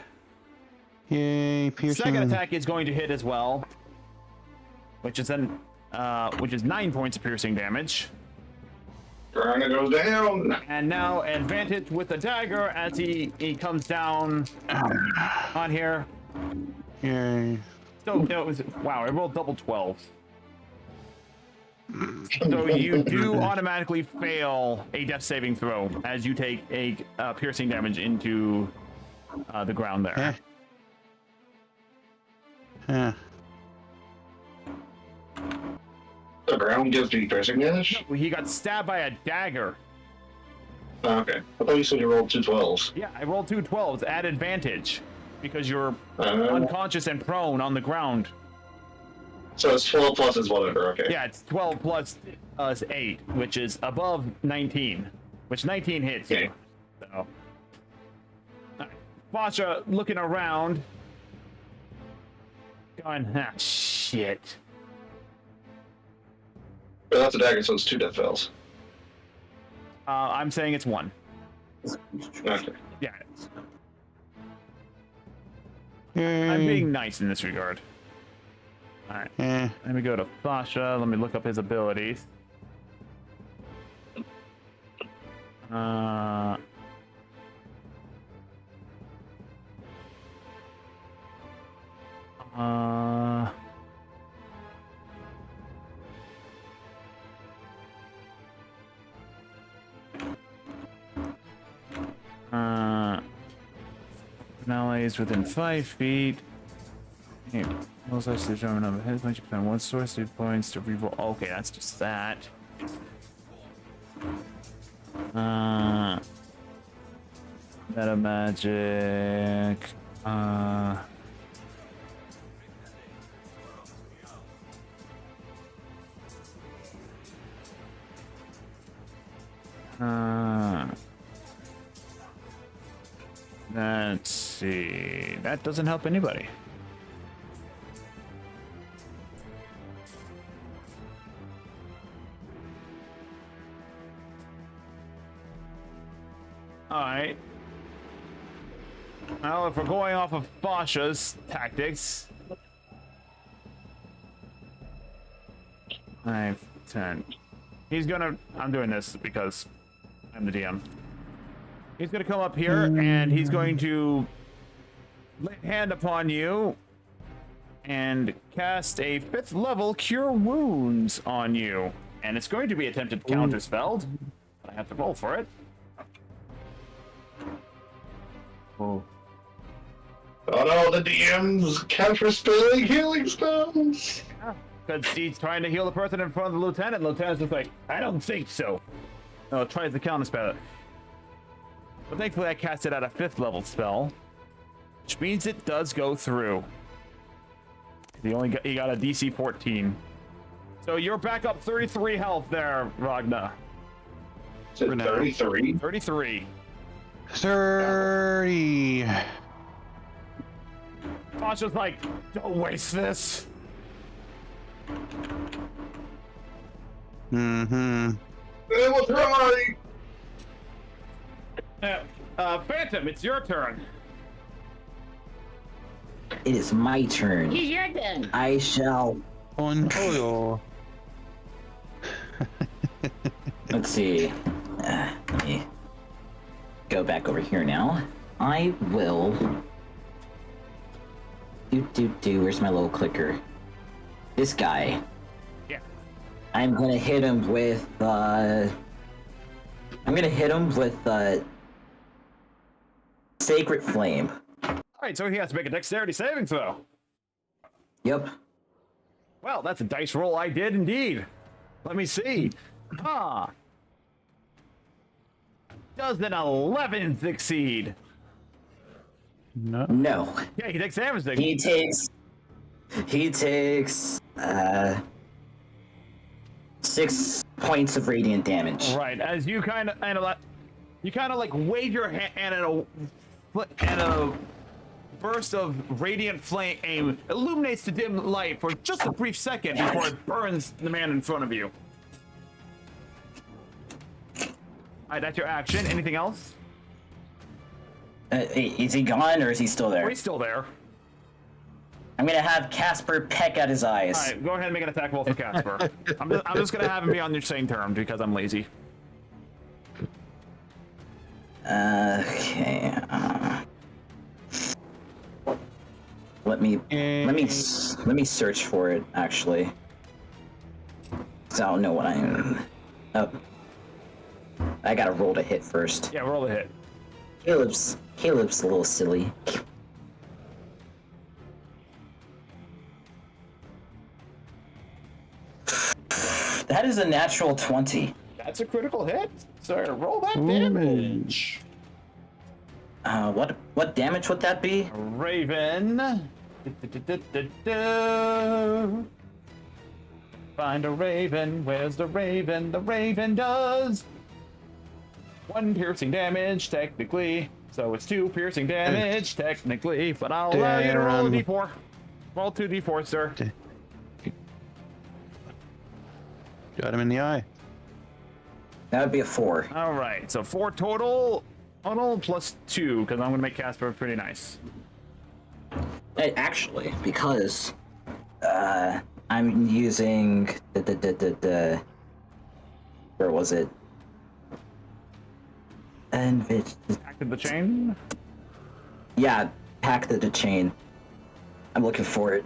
Yay, piercing. Second attack is going to hit as well, which is 9 points of piercing damage. Grinder goes down. And now advantage with the dagger as he comes down on here. Yay. So it was wow, I rolled double 12s. So you do automatically fail a death saving throw as you take a piercing damage into the ground there. Yeah. Yeah. The ground gives me piercing damage? He got stabbed by a dagger. Oh, okay. I thought you said you rolled 2 12s. Yeah, I rolled 2 12s at advantage because you're Uh, unconscious and prone on the ground. So it's 12 plus is whatever, okay. Yeah, it's 12 plus 8, which is above 19, which 19 hits you. Okay. So, Fasha looking around, going, ah, shit. But that's a dagger, so it's 2 death fails. I'm saying it's 1. Okay. Yeah, Yay. I'm being nice in this regard. All right, Yeah. let me go to Fasha. Let me look up his abilities. Melee is within 5 feet. Hey, most likely to determine number of hit points. You spend 1 source 2 points to reroll. Okay, that's just that. Meta magic. Let's see. That doesn't help anybody. Alright. Well, if we're going off of Basha's tactics. 5, 10. He's gonna. I'm doing this because I'm the DM. He's gonna come up here and he's going to lay hand upon you and cast a 5th level Cure Wounds on you. And it's going to be attempted counterspelled. I have to roll for it. Oh. Oh no, the DM's counterspelling healing spells. Because he's trying to heal the person in front of the lieutenant. Lieutenant's just like, I don't think so. No, tries to counterspell it. But thankfully I cast it at a 5th level spell, which means it does go through. He got a DC 14. So you're back up 33 health there, Ragna. Is it 33? 33. 30. Pasha's like, don't waste this. Mm-hmm. It was right. Phantom, it's your turn. It is my turn. It's your turn. I shall. Control. Let's see. Let me go back over here now. I will. Where's my little clicker? This guy. Yeah. I'm gonna hit him with. Sacred Flame. Alright, so he has to make a dexterity saving throw. Yep. Well, that's a dice roll I did indeed. Let me see. Does an 11 succeed? No. No. Yeah, he takes damage. He takes 6 points of radiant damage. Right, as you kind of like wave your hand and a burst of radiant flame illuminates the dim light for just a brief second before it burns the man in front of you. Alright, that's your action. Anything else? Is he gone or is he still there? Oh, he's still there. I'm gonna have Casper peck at his eyes. Alright, go ahead and make an attack roll for Casper. I'm just gonna have him be on your same turn because I'm lazy. Okay. Let me search for it actually. 'Cause I don't know what I'm. Oh. I gotta roll to hit first. Yeah, roll the hit. Caleb's a little silly. That is a natural 20. That's a critical hit. Sir, roll that damage. What damage would that be? Raven. Find a raven. Where's the raven? The raven does 1 piercing damage, technically. So it's 2 piercing damage, technically. But I'll allow you to roll a d4. Roll 2 d4, sir. Got him in the eye. That would be a 4. All right, so 4 total. Total plus 2, because I'm going to make Casper pretty nice. Actually, because I'm using the where was it? Active the chain? Yeah, pack the chain. I'm looking for it.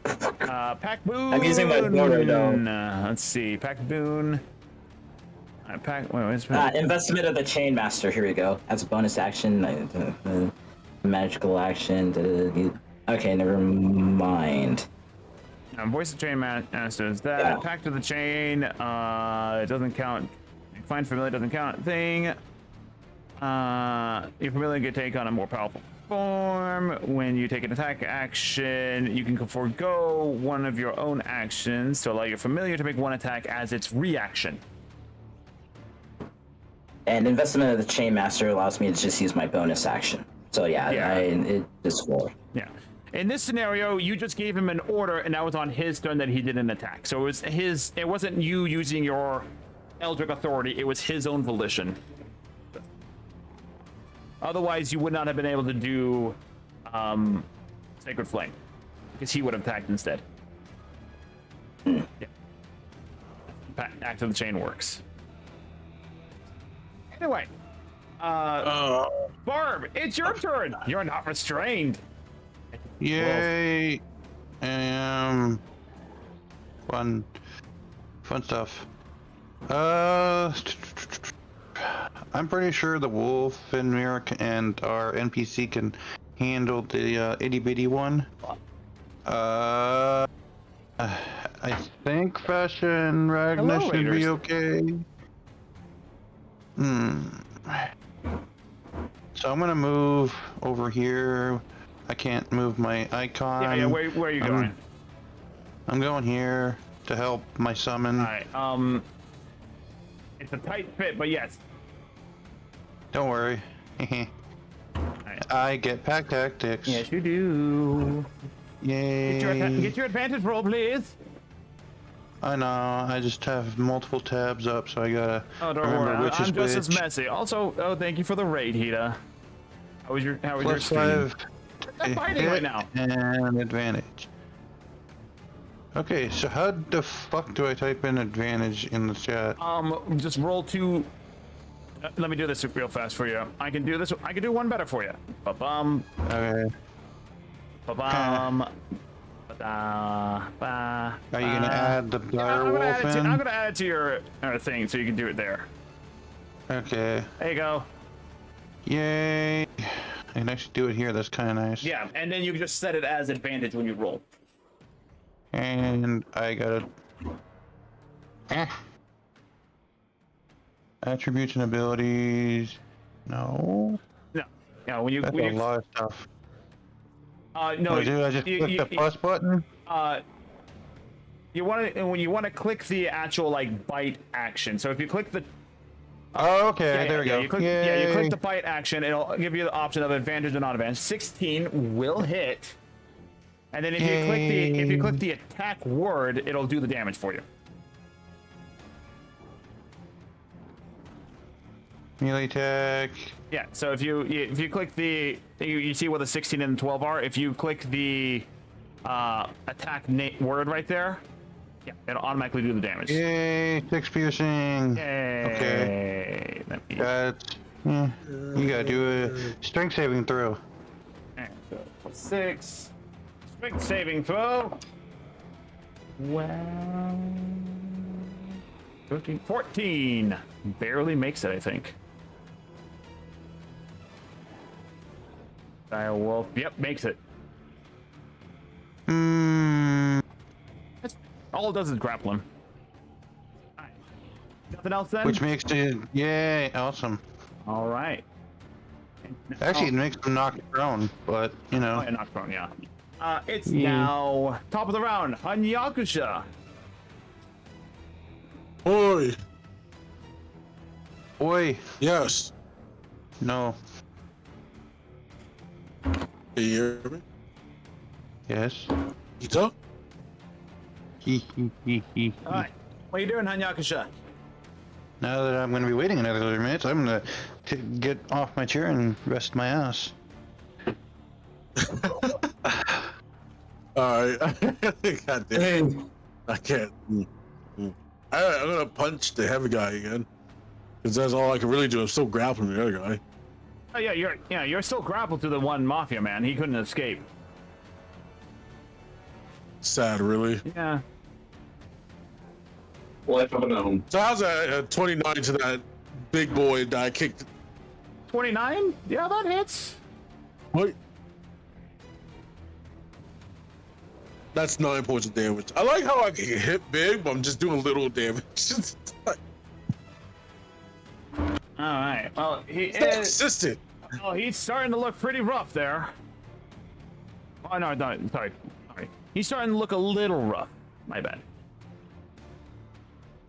Pack Boon. I'm using my phone right now. Let's see, Pack Boon. Investment of the Chainmaster. Here we go. As a bonus action, magical action. Okay, never mind. Voice of Chain Masters. That Yeah. Pact of the Chain. It doesn't count. Find familiar doesn't count. Thing. Your familiar can take on a more powerful form. When you take an attack action, you can forego one of your own actions to allow your familiar to make one attack as its reaction. And investment of the Chainmaster allows me to just use my bonus action. So yeah. It is 4. Yeah. In this scenario, you just gave him an order, and that was on his turn that he did an attack. So it was his. It wasn't you using your Eldritch authority. It was his own volition. Otherwise, you would not have been able to do Sacred Flame, because he would have attacked instead. Yeah. Act of the Chain works. Anyway, Barb, it's your turn. You're not restrained. Yay! Fun stuff. I'm pretty sure the wolf and Merrick and our NPC can handle the itty bitty one. I think Fashion Ragnar Hello, should be Raiders. okay. So I'm gonna move over here. I can't move my icon. Yeah. Where are you going? I'm going here to help my summon. All right. It's a tight fit, but yes. Don't worry. Right. I get pack tactics. Yes, you do. Yay. Get your advantage roll, please. I know. I just have multiple tabs up, so I gotta Oh, don't remember worry. which is I'm just which. as messy. Also, thank you for the raid, Hita. How was your Plus stream? 5 I'm fighting right now. and advantage. Okay, so how the fuck do I type in advantage in the chat? Just roll 2. Let me do this real fast for you. I can do this. I can do one better for you. Ba-bum. Okay. Ba-bum. Are you gonna add the dire I'm wolf in? gonna add it to your thing so you can do it there. Okay. There you go. Yay. I can actually do it here. That's kind of nice. Yeah, and then you can just set it as advantage when you roll. And I gotta. Attributes and abilities. No. No. Yeah, when you That's when a you, lot of stuff. no, I just click the plus button. you want to when you want to click the actual like bite action. So if you click the Oh, okay. There we go. You click, you click the bite action. It'll give you the option of advantage or not advantage. 16 will hit, and then if you click the attack word, it'll do the damage for you. Melee attack. Yeah. So if you click the you see what the 16 and the 12 are. If you click the attack word right there, yeah, it'll automatically do the damage. Yay! 6 piercing. Yay. Okay. Let me- That's. Yeah. You gotta do a strength saving throw. Alright, so plus 6. Strength saving throw. Well, 13, 14. Barely makes it, I think. Dire wolf. Yep, makes it. All it does is grapple him. Alright. Nothing else then? Which makes it. Yay! Awesome. Alright. Actually, it makes them knock prone, but you know. Oh, yeah, not prone, yeah. It's now top of the round. Hanyakusha. Oi! Oi! Yes. No. Can you hear me? Yes. Ita? Alright. What are you doing, Hanyakusha? Now that I'm going to be waiting another 30 minutes, I'm going to get off my chair and rest my ass. Alright. God damn. I can't. I'm gonna punch the heavy guy again. Because that's all I can really do. I'm still grappling the other guy. Oh yeah, you're still grappled to the one mafia man. He couldn't escape. Sad, really. Yeah. Life of an gnome. So how's that 29 to that big boy that I kicked? 29? Yeah, that hits. What? That's 9 points of damage. I like how I can hit big, but I'm just doing little damage. All right. Well, he It's is. consistent. Oh, he's starting to look pretty rough there. Oh no, sorry. He's starting to look a little rough. My bad.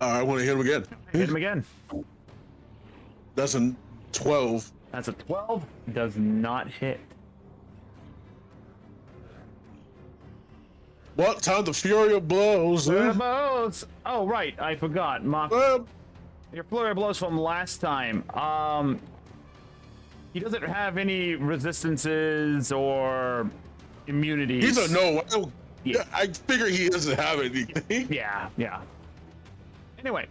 I want to hit him again. Hit him again. That's a 12. That's a 12. Does not hit. What time the fury of blows? Flurry of blows. Oh right, I forgot. Your flurry of blows from last time. He doesn't have any resistances or immunities. He's a no. I figure he doesn't have anything. Yeah. Anyway.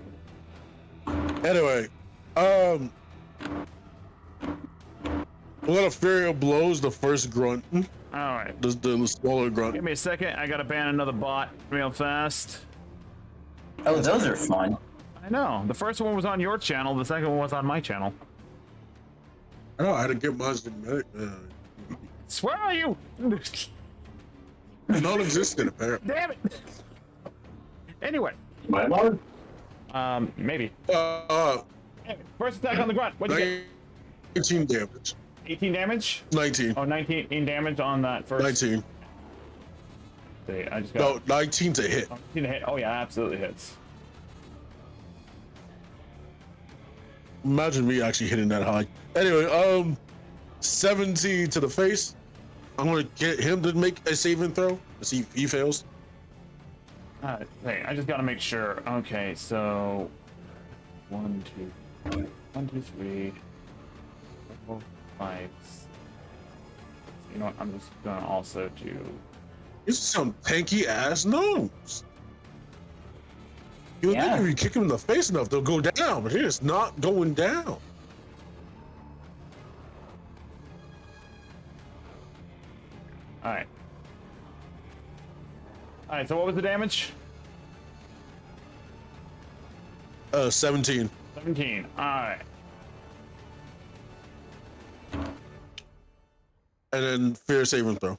What a fury of blows, the first grunt. All right. The smaller grunt. Give me a second. I gotta ban another bot real fast. Oh, those are fun. I know. The first one was on your channel. The second one was on my channel. I know. I had to get mine genetic. Where are you? Non-existent, apparently. Damn it. Anyway. My lord? Maybe. First attack on the grunt. What'd you get? 18 damage. 18 damage? 19. Oh, 19 damage on that first. 19. See, I just got. No, 19 to hit. 19 to hit. Oh, yeah, absolutely hits. Imagine me actually hitting that high. Anyway, 17 to the face. I'm gonna get him to make a saving throw. Let's see if he fails. Hey, I just gotta make sure. Okay, so 1, 2, 3, 4, 5. You know what? I'm just gonna also do. These are some tanky ass gnomes. You would Yeah. think if you kick him in the face enough, they'll go down, but they're just not going down. All right. So what was the damage? 17. 17. All right. And then fear saving throw.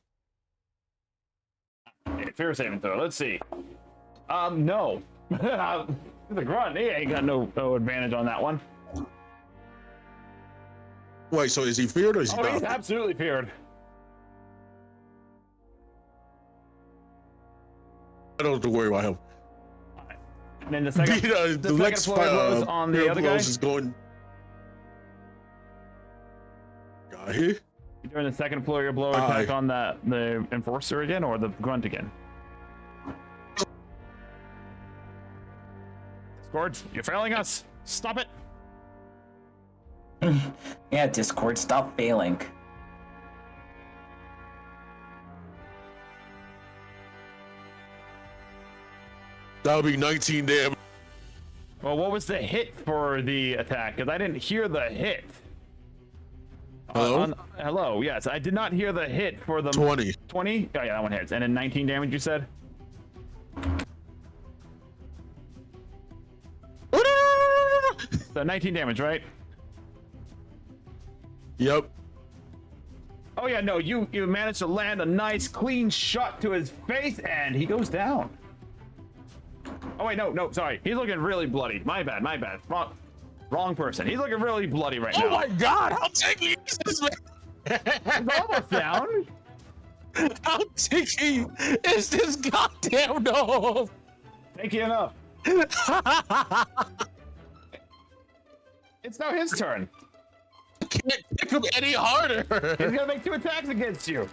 Okay, fear saving throw. Let's see. No. The grunt. He ain't got no advantage on that one. Wait, so is he feared or is he Oh, he's not? absolutely feared. I don't have to worry about him. And then the second, the next flurry of blows on the flurry of other guy. blows is going. Got here. You're doing the second flurry of blow attack on the enforcer again, or the grunt again? Discord, you're failing us. Stop it. Yeah, Discord, stop failing. That would be 19 damage. Well, what was the hit for the attack? Because I didn't hear the hit. Hello? Hello, yes. I did not hear the hit for the 20. 20? Oh, yeah, that one hits. And then 19 damage, you said? So 19 damage, right? Yep. Oh, yeah, no, you managed to land a nice, clean shot to his face, and he goes down. Oh, wait, no, sorry. He's looking really bloody. My bad. Wrong person. He's looking really bloody right now. Oh my god, how tanky is this man? He's almost down. How tanky is this goddamn gnome? Thank you enough. It's now his turn. Can't kick him any harder. He's gonna make 2 attacks against you.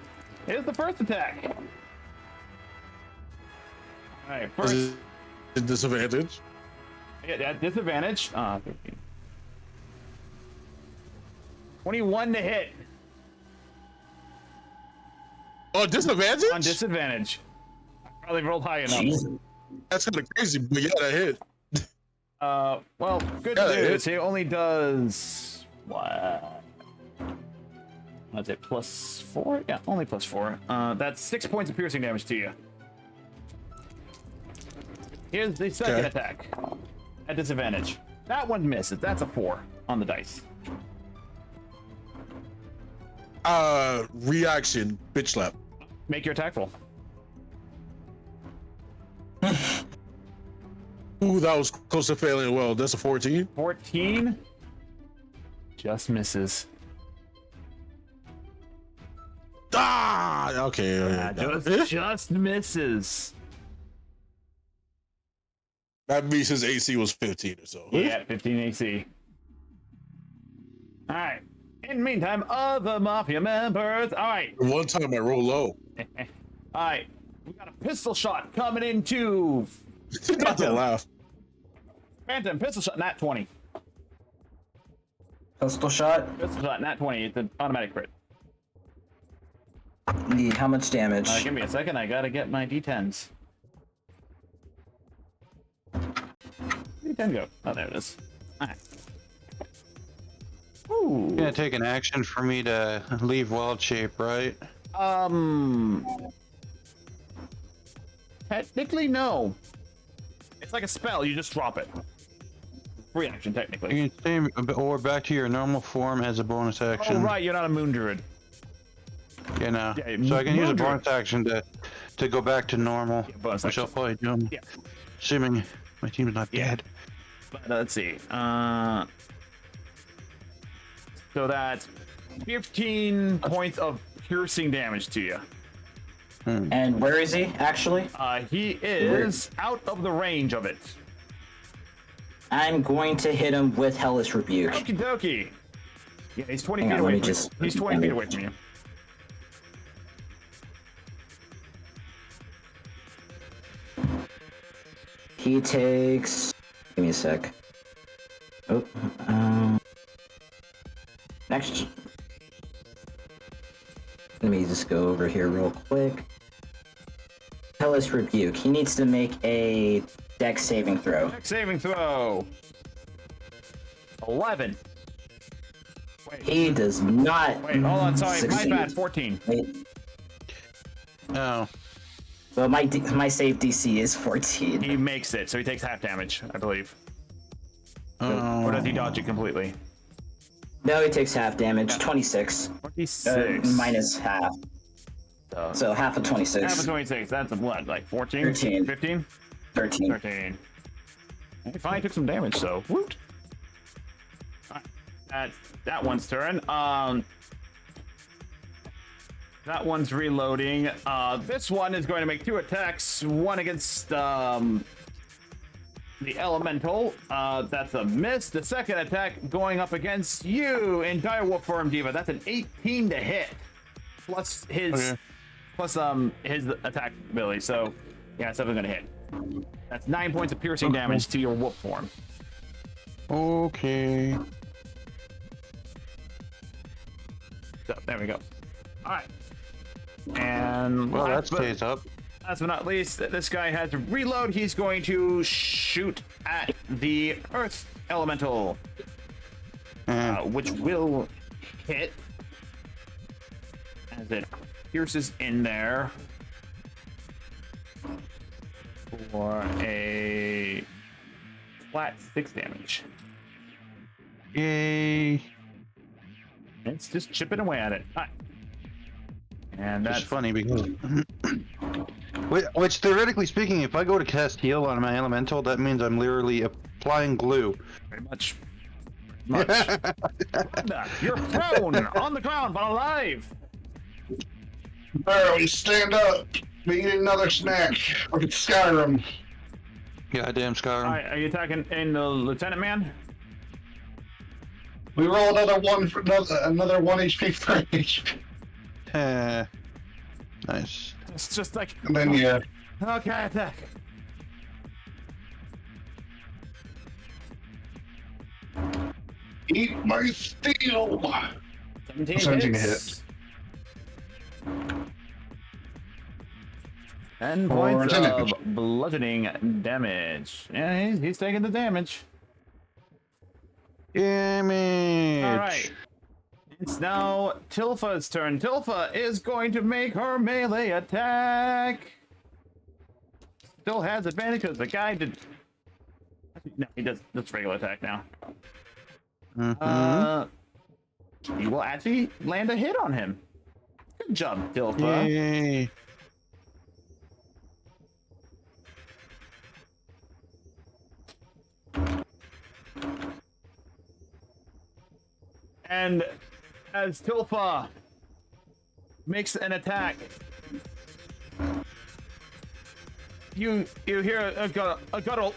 Here's the first attack. All right, first. Disadvantage. Yeah, at disadvantage. 15. 21 to hit. Oh, disadvantage? On disadvantage. Probably rolled high enough. Jeez. That's kind of crazy, but yeah, that hit. Well, good Yeah, news. He only does what? What's it? +4? Yeah, only +4. That's 6 points of piercing damage to you. Here's the second attack. at disadvantage. That one misses. That's a 4 on the dice. Reaction, bitch slap. Make your attack roll. Ooh, that was close to failing well. That's a 14. 14 just misses. Ah, okay. Just misses. That means his AC was 15 or so. Yeah, 15 AC. All right. In the meantime, other Mafia members. All right. One time I roll low. All right. We got a pistol shot coming into Not to laugh. Phantom. Pistol shot, nat 20. Pistol shot. Pistol shot, nat 20. It's an automatic crit. Need how much damage? Give me a second. I gotta get my D10s. D10 go. Oh, there it is. All right. Ooh. You're gonna take an action for me to leave wild shape, right? Technically, no. It's like a spell. You just drop it. Free action, technically. You can stay or back to your normal form as a bonus action. Oh, right. You're not a moon druid. You know. Yeah, So I can use a moon druid. bonus action to go back to normal, Yeah, bonus which I'll action. probably do. Yeah. Assuming my team's not dead. But let's see. So that's 15 points of piercing damage to you. And where is he actually? He is out of the range of it. I'm going to hit him with Hellish Rebuke. Okie dokie. Yeah, he's 20 Hang feet on, let away me from you. just- He's 20 feet away from you. He takes. Give me a sec. Oh, next. Let me just go over here real quick. Hellish Rebuke. He needs to make a Dex saving throw. Dex saving throw. 11. Wait, He does not. hold on. Sorry, succeed. my bad. 14. Wait, Oh. well, my save DC is 14. He makes it, so he takes half damage, I believe. Oh. Or does he dodge it completely? No, he takes half damage. 26. 26. Minus half. So half of 26. Half of 26. That's a what? Like 14? 13. 15? 13. 13. He finally took some damage, so woot. Alright, that one's turn. That one's reloading. This one is going to make 2 attacks. One against the elemental. That's a miss. The second attack going up against you in Direwolf Form Diva. That's an 18 to hit. Plus his his attack ability. So yeah, it's definitely gonna hit. That's 9 points of piercing damage to your wolf form. Okay. So there we go. Alright. And Well, that last but stays up. not least, this guy has to reload. He's going to shoot at the earth elemental. Which will hit as it pierces in there for a flat 6 damage. Yay. It's just chipping away at it. All right. And That's that's funny because, which theoretically speaking, if I go to cast heal on my elemental, that means I'm literally applying glue. very much. You're prone on the ground but alive. Alright, we stand up. We need another snack. Look at Skyrim. Goddamn Skyrim. All right, are you attacking in the lieutenant man? We roll another one for another 1 HP for HP. Nice. It's just like And then yeah. okay, attack. Eat my steel. 17 17 hits. 10 For points 10 of damage. bludgeoning damage. Yeah, he's taking the damage. Damage. All right. It's now Tilfa's turn. Tilfa is going to make her melee attack. Still has advantage because the guy did. No, he does. That's regular attack now. Mm-hmm. You will actually land a hit on him. Good job, Dilfa. Yay. And as Tilfa makes an attack, you hear a guttural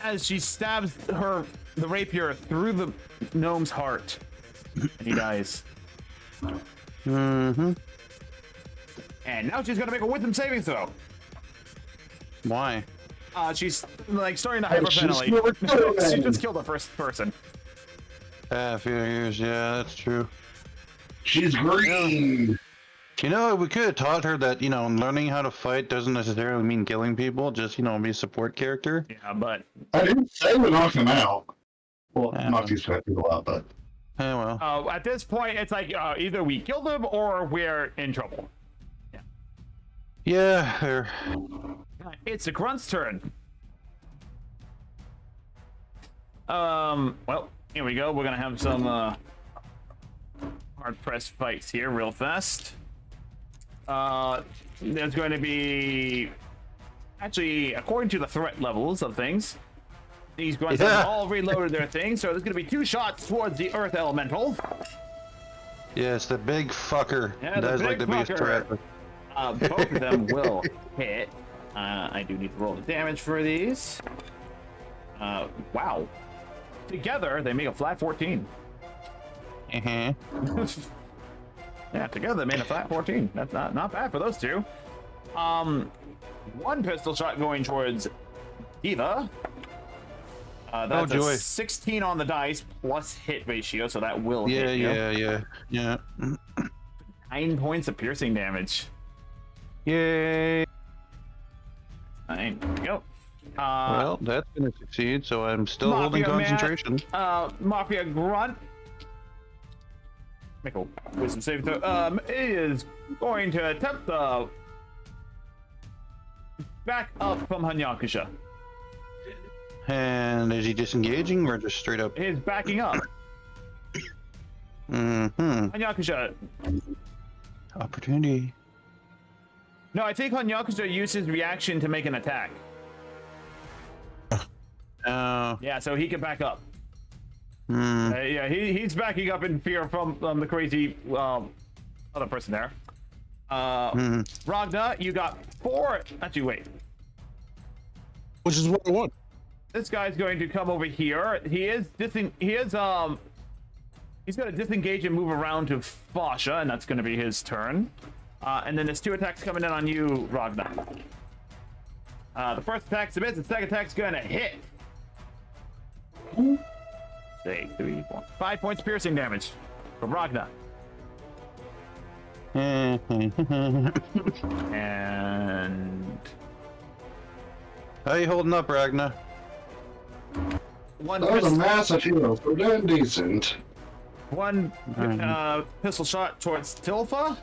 as she stabs the rapier through the gnome's heart, and he dies. Mm-hmm. And now she's gonna make a wisdom saving throw. Why? She's like starting to Hey, she's hyperventilate. She just killed the first person. A few years, yeah, that's true. She's green. You know, we could have taught her that, you know, learning how to fight doesn't necessarily mean killing people, just, you know, be a support character. Yeah, but I didn't say we knocked him out. Well, Yeah. knocked these people out, but Eh, well. at this point, it's like either we kill them or we're in trouble. Yeah, there. It's the grunt's turn. Well, here we go. We're gonna have some hard-pressed fights here, real fast. There's going to be, actually, according to the threat levels of things, these grunts have all reloaded their things. So there's going to be 2 shots towards the Earth Elemental. Yeah, it's the big fucker. Yeah, That's like the biggest threat. Both of them will hit. I do need to roll the damage for these. Wow. Together, they make a flat 14. Uh-huh. Yeah, together they made a flat 14. That's not bad for those two. One pistol shot going towards Diva. That's joy. a 16 on the dice plus hit ratio, so that will Yeah, hit you. yeah. 9 points of piercing damage. Yay. 9. There we go. Well, that's gonna succeed, so I'm still holding concentration. Mafia Grunt. Make a wisdom saving throw. It is going to attempt the back up from Hanyakusha. And is he disengaging or just straight up? He's backing up. Mm-hmm. Hanyakusha. Opportunity. No, I think Hanyakusha used his reaction to make an attack. Oh. Yeah, so he can back up. Hmm. Yeah, he's backing up in fear from the crazy other person there. Ragna, you got 4. Actually, wait. Which is what I want. This guy's going to come over here. He's going to disengage and move around to Fasha, and that's going to be his turn. And then there's 2 attacks coming in on you, Ragna. The first attack submits, the second attack's going to hit. 3, 4, 5 points piercing damage from Ragna. And How you holding up, Ragna? one that was a massive heal. We're doing decent. pistol shot towards Tilfa.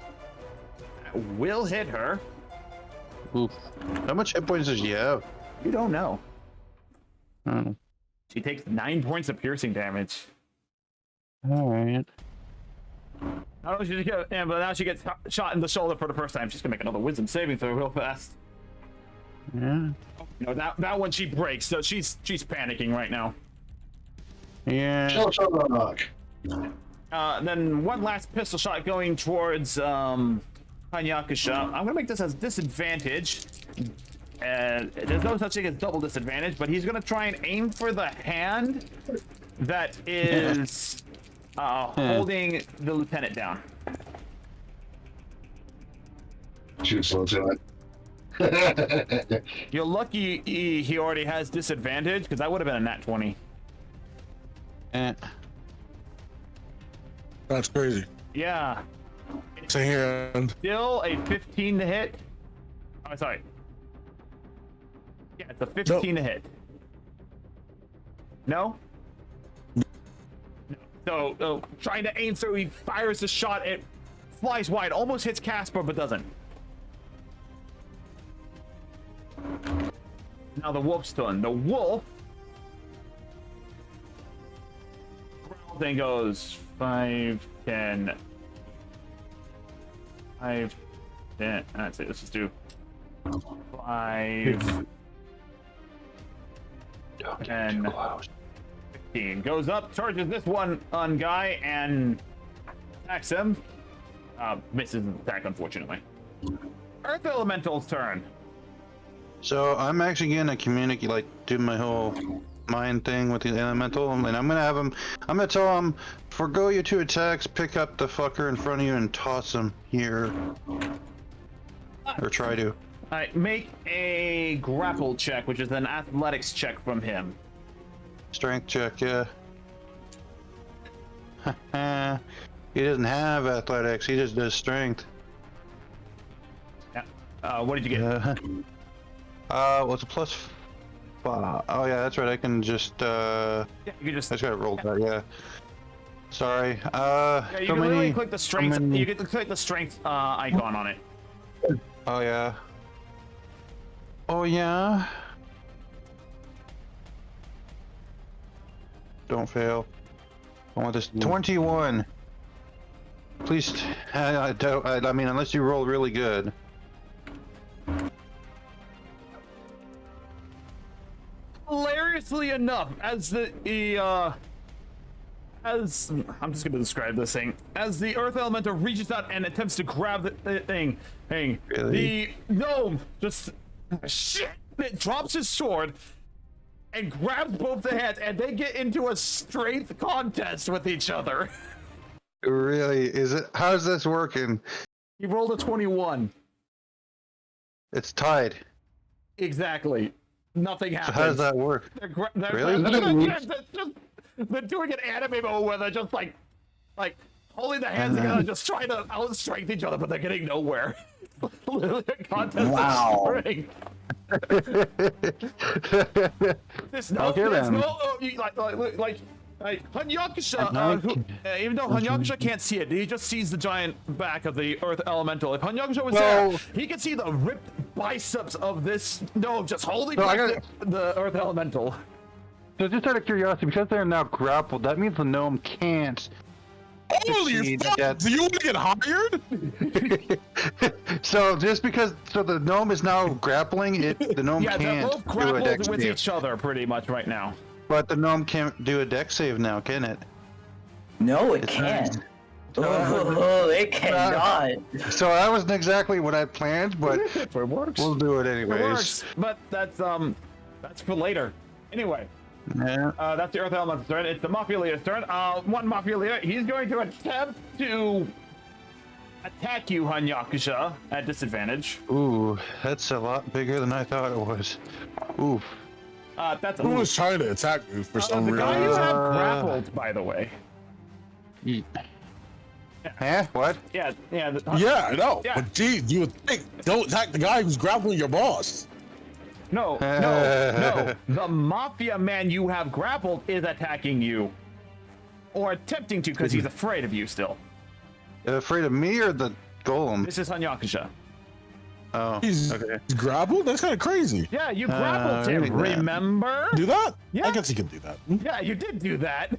That will hit her. Oof. How much hit points does she have? You don't know. Oh. She takes 9 points of piercing damage. All right. Not only but now she gets shot in the shoulder for the first time. She's gonna make another wisdom saving throw real fast. Yeah. You know, that one she breaks, so she's panicking right now. Yeah. Shell shock. Then one last pistol shot going towards Hanyakusha. I'm gonna make this as disadvantage. There's no such thing as double disadvantage, but he's gonna try and aim for the hand that is holding the lieutenant down. Shoots lieutenant. You're lucky he already has disadvantage, because that would have been a nat 20. That's crazy. Yeah. It's a hand. Still a 15 to hit. Oh, sorry. Yeah, it's a 15 to hit. No? No. So, trying to aim, so he fires the shot. It flies wide, almost hits Casper, but doesn't. Now the wolf's turn. The wolf thing goes 5, 10. 5, 10. That's it. Let's just do 5, 10, 15. Goes up, charges this one on guy, and attacks him. Misses the attack, unfortunately. Earth Elemental's turn. So I'm actually gonna communicate, like, do my whole mind thing with the elemental, and I'm gonna have him. I'm gonna tell him, forgo your 2 attacks, pick up the fucker in front of you, and toss him here, or try to. Alright, make a grapple check, which is an athletics check from him. Strength check, yeah. He doesn't have athletics. He just does strength. Yeah. What did you get? Well, it's a +5. Oh yeah, that's right. I can just. Yeah, you can just. I just gotta roll that. Yeah. Sorry. Yeah, you so can literally many. click the strength. You get to click the strength icon on it. Oh yeah. Oh yeah. Don't fail. I want this 21. Please, I mean, unless you roll really good. Hilariously enough, as as I'm just gonna describe this thing, as the Earth Elemental reaches out and attempts to grab the thing, Really? the gnome just shit, it drops his sword and grabs both the hands, and they get into a strength contest with each other. Really? Is it? How's this working? He rolled a 21. It's tied. Exactly. Nothing So happens. how does that work? They're Really? they're doing an anime mode where they're just like holding their hands together, just trying to outstrength each other, but they're getting nowhere. Literally a contest of strength. There's no, Okay, there's then. no, Hanyakusha, even though Hanyakusha can't see it, he just sees the giant back of the Earth Elemental. If Hanyakusha was there, he could see the ripped biceps of this gnome just holding back the Earth Elemental. So just out of curiosity, because they're now grappled, that means the gnome can't. Holy fuck! Do you want to get hired? So just because, so the gnome is now grappling, the gnome Yeah, they're can't both do a dex grappled with save. each other pretty much right now. But the gnome can't do a dex save now, can it? No, it can't. Oh, it cannot. So that wasn't exactly what I planned, but It works. we'll do it It anyways. works, but that's for later. Anyway, Yeah. that's the Earth Elemental's turn. It's the Mafia Leader's turn. One Mafia Leader, he's going to attempt to attack you, Hanyakusha, at disadvantage. Ooh, that's a lot bigger than I thought it was. Oof. That's Who was trying to attack me for some the reason? guy you have grappled, by the way. Huh? What? Yeah. Yeah, I know. Yeah. But gee, you would think, don't attack the guy who's grappling your boss. No. The Mafia man you have grappled is attacking you. Or attempting to, because he's afraid of you still. Afraid of me or the golem? This is Hanyakusha. Oh, He's okay. grappled? That's kind of crazy. Yeah, you grappled him, really bad. remember? Do that? Yeah. I guess he can do that. Yeah, you did do that.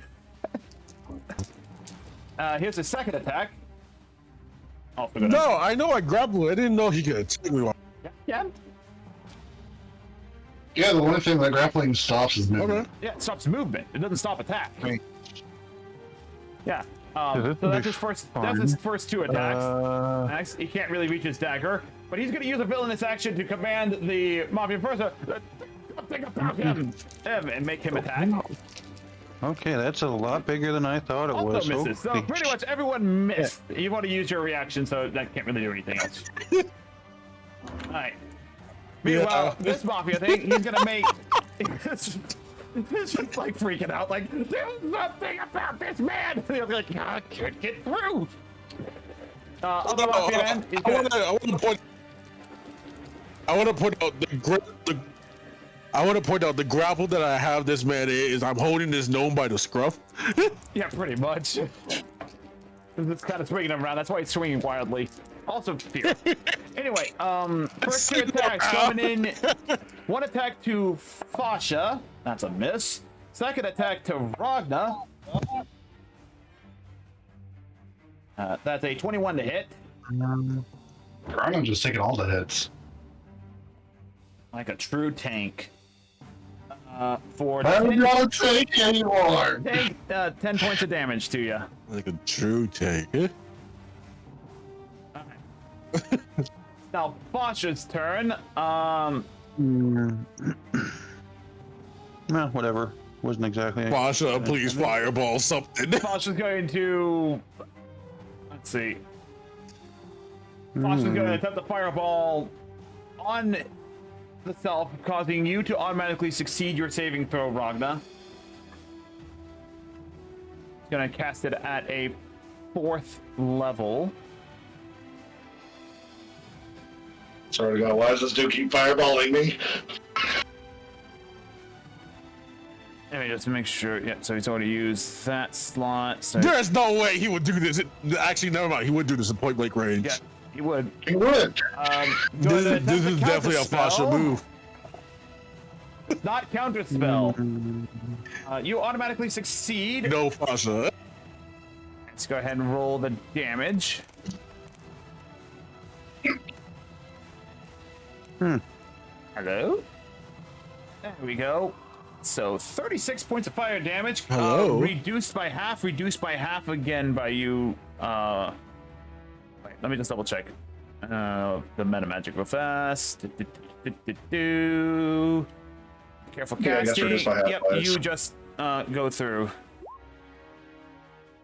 Here's his second attack. Oh, No, I know I grappled. I didn't know he could attack me. Yeah. Yeah, the one thing that grappling stops is movement. Okay. Yeah, it stops movement. It doesn't stop attack. Right. Yeah. this So will that's be his first. fun. That's his first 2 attacks. Uh, He can't really reach his dagger, but he's going to use a villainous action to command the Mafia person think about him and make him attack. okay, that's a lot bigger than I thought it was. Also misses. So Holy pretty much everyone missed. You've already used your reaction, so that can't really do anything else. All right. Meanwhile, this Mafia thing, he's going to make. It's just like freaking out, like, there's nothing about this man! They're like, I can't get through! Other Mafia man, he's I gonna... want to point out the grapple that I have this man is I'm holding this gnome by the scruff. Yeah, pretty much. It's kind of swinging him around, that's why he's swinging wildly. Also fear. Anyway, first 2 attacks coming in. 1 attack to Fasha, that's a miss. Second attack to Ragna. That's a 21 to hit. I'm just taking all the hits. Like a true tank. For I'm not tank anymore. take 10 points of damage to you. Like a true tank. Eh? Now, Bosch's turn. No, whatever. Wasn't exactly. Pasha, please fireball something. Bosch is going to. Let's see. Bosch is going to attempt a fireball on the self, causing you to automatically succeed your saving throw, Ragna. He's going to cast it at a 4th level. Sorry to God, why does this dude keep fireballing me? Let me just make sure. Yeah, so he's already used that slot. So There's no way he would do this. Actually, never mind. He would do this in point blank range. yeah, he would. He would. This is definitely a Pasha move. Not counter spell. You automatically succeed. No Pasha. Let's go ahead and roll the damage. Hello? There we go. So 36 points of fire damage. Hello? Reduced by half again by you. Wait, let me just double check. The meta magic real fast. Careful Yeah, I guess casting. reduced by half Yep, twice. you just go through.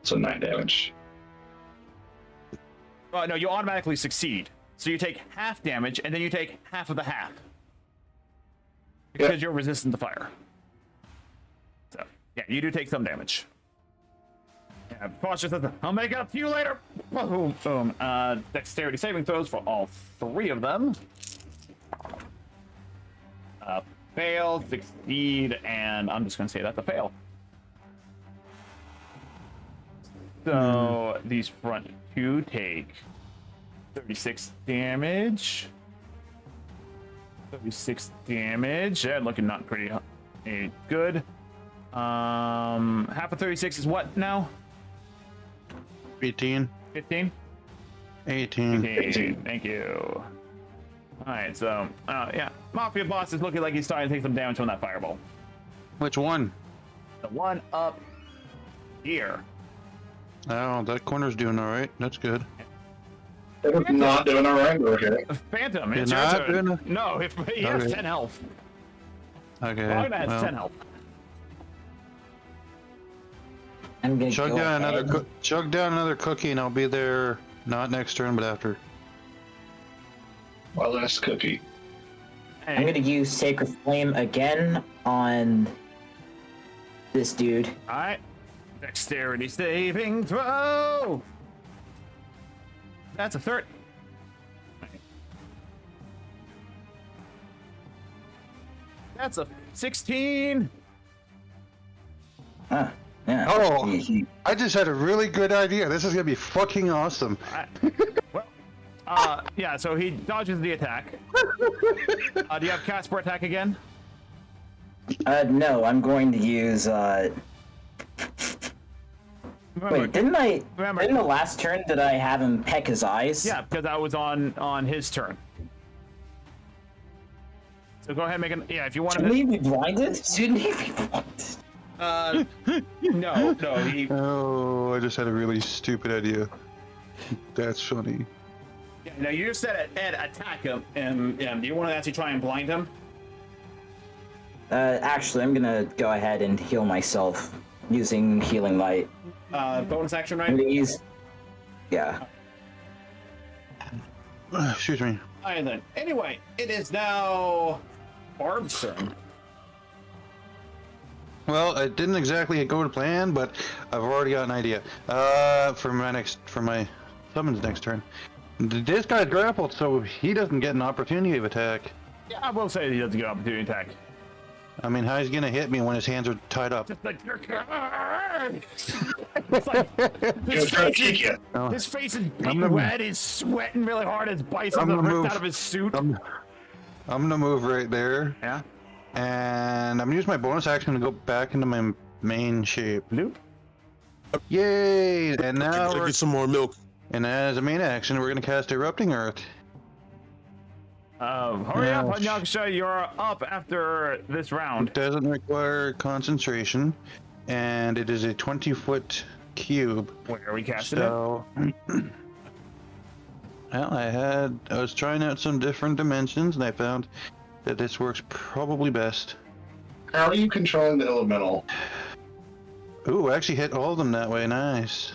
So 9 damage. No, you automatically succeed. So you take half damage, and then you take half of the half. Because you're resistant to fire. So, yeah, you do take some damage. Yeah, Posture says, I'll make it up to you later. Boom, boom. Dexterity saving throws for all 3 of them. Fail, succeed, and I'm just going to say that's a fail. So these front 2 take 36 damage. 36 damage. Yeah, looking not pretty good. Half of 36 is what now? 18. 15? 18. 18. Thank you. Alright, so, yeah. Mafia boss is looking like he's starting to take some damage from that fireball. Which one? The one up here. Oh, that corner's doing all right. That's good. They're not doing a right over here. Phantom, You're it's your not turn. doing No, if he has Okay. 10 health. Okay. Ragna has well, 10 health. I'm gonna chug go down ahead. another chug down another cookie, and I'll be there. Not next turn, but after. My last cookie. I'm gonna use Sacred Flame again on this dude. Alright. Dexterity saving throw! That's a 30. That's a 16. Huh. Yeah. Oh. I I just had a really good idea. This is gonna be fucking awesome. Well, yeah, so he dodges the attack. Do you have Casper attack again? No, I'm going to use. Remember, Wait, didn't remember- the last turn did I have him peck his eyes? Yeah, because that was on his turn. So go ahead and make an. Yeah, if you want Shouldn't to. he be blinded? Shouldn't he be blinded? No, he. Oh, I just had a really stupid idea. That's funny. Yeah, no, you just said Ed attack him, and do you want to actually try and blind him? Actually, I'm gonna go ahead and heal myself using Healing Light. Bonus action, I'm right? gonna use. Yeah. Excuse me. Alright then. Anyway, it is now Barb's turn. Well, it didn't exactly go to plan, but I've already got an idea. For my summons next turn. This guy's grappled, so he doesn't get an opportunity of attack. Yeah, I will say he doesn't get an opportunity attack. I mean, how's he gonna hit me when his hands are tied up? Just like, it's like He was trying to kick you. his face is I'm being gonna- wet, he's sweating really hard, his biceps I'm are gonna ripped move. out of his suit. I'm gonna move right there, Yeah. and I'm gonna use my bonus action to go back into my main shape. Loop. Yay! And now Gotta we're get some more milk. And as a main action, we're gonna cast Erupting Earth. Hurry up, Hanyakusha, you're up after this round. It doesn't require concentration, and it is a 20-foot cube. Where are we casting it? So, well, I was trying out some different dimensions, and I found that this works probably best. How are you controlling the elemental? Ooh, I actually hit all of them that way. Nice.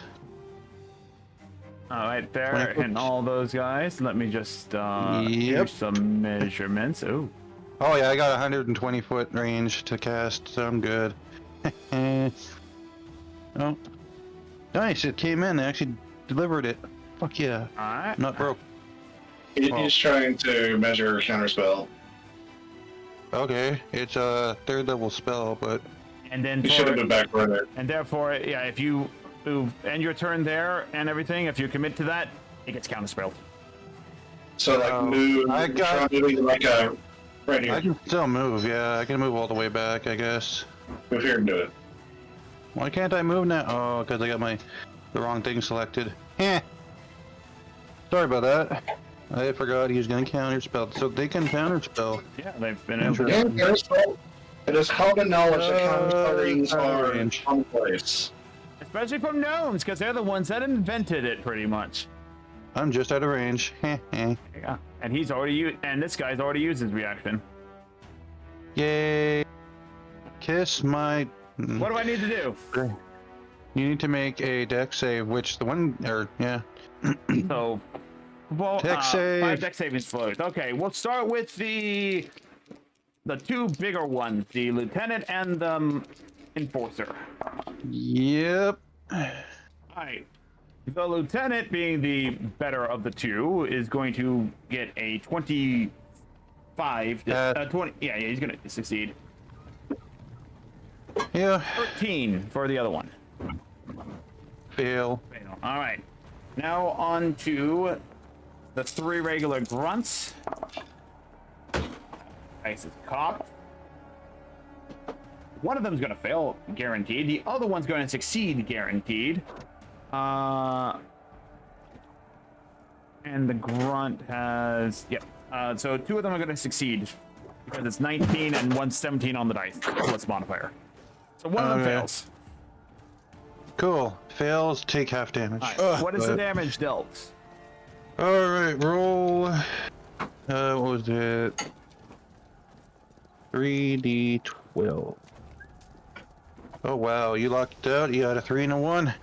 All right, there, and all those guys. Let me just do Yep. some measurements. Ooh. Oh yeah, I got 120-foot range to cast, so I'm good. Oh, nice! It came in. They actually delivered it. Fuck yeah! All right. Not broke. He's trying to measure counterspell. Okay, it's a 3rd level spell, but And then He should have been back right there. and therefore, yeah, if you end your turn there and everything, if you commit to that, it gets counterspelled. So like move. I got- try moving like a right here. I can still move. Yeah, I can move all the way back, I guess. Move here and do it. Why can't I move now? Oh, because I got the wrong thing selected. Heh. Sorry about that. I forgot he was gonna counterspell, so they can counterspell. Yeah, they've been able to. Yeah, counterspell. It is common knowledge that counterspellings are range. commonplace. Especially from gnomes, because they're the ones that invented it, pretty much. I'm just out of range. Heh heh. Yeah, and he's already used, and this guy's already used his reaction. Yay! Kiss my. What do I need to do? You need to make a deck save, which the one, or yeah. So, well, Dex save. 5 deck savings throws. Okay, we'll start with the 2 bigger ones, the lieutenant and the enforcer. Yep. Alright. The lieutenant, being the better of the 2, is going to get a 25. 20. Yeah, he's gonna succeed. Yeah. 13 for the other one. Fail. All right. Now on to the 3 regular grunts. Dice is cocked. One of them's gonna fail, guaranteed. The other one's going to succeed, guaranteed. And the grunt has, yep. So 2 of them are gonna succeed because it's 19 and one's 17 on the dice plus modifier. So one of them fails. Cool. Fails, take half damage. Right. What is the damage dealt? Alright, roll. What was it? 3d12. Oh wow, you locked out. You got a 3 and a 1.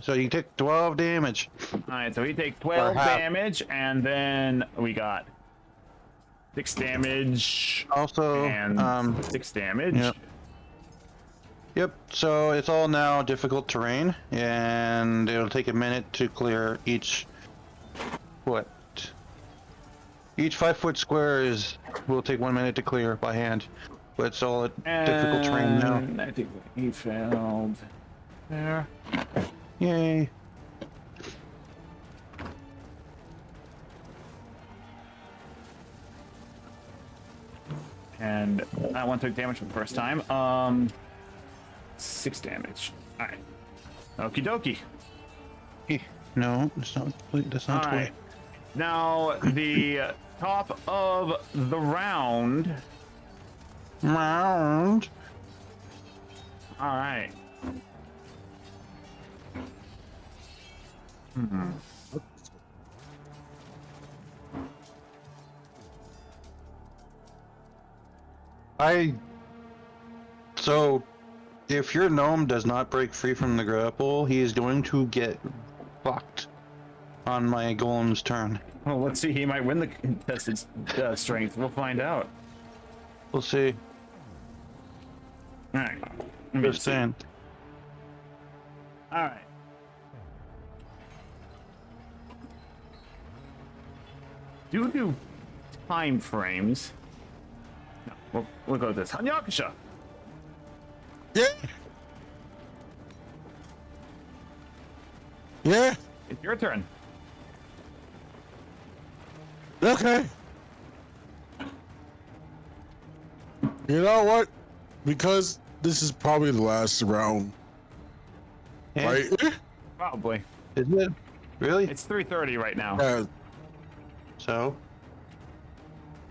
So you take 12 damage. Alright, so he takes 12 half. and then we got 6 damage Also, and 6 damage. Yep. Yep, so it's all now difficult terrain, and it'll take a minute to clear each foot. Each 5-foot square will take 1 minute to clear by hand, but it's all difficult terrain now. And I think he failed there. Yay. And that one took damage for the first time. 6 damage. Alright. Okie dokie. No, that's not All right. Now, the top of the round. Round. All right. So, if your gnome does not break free from the grapple, he is going to get fucked on my golem's turn. Well, let's see. He might win the contested strength. We'll find out. We'll see. All right. Let me Just see. saying. All right. Due to time frames. No, we'll go with this. Hanyakusha. Yeah. Yeah. It's your turn. Okay. You know what? Because this is probably the last round, Yeah. right? Probably. Is it? Really? It's 3:30 right now. So?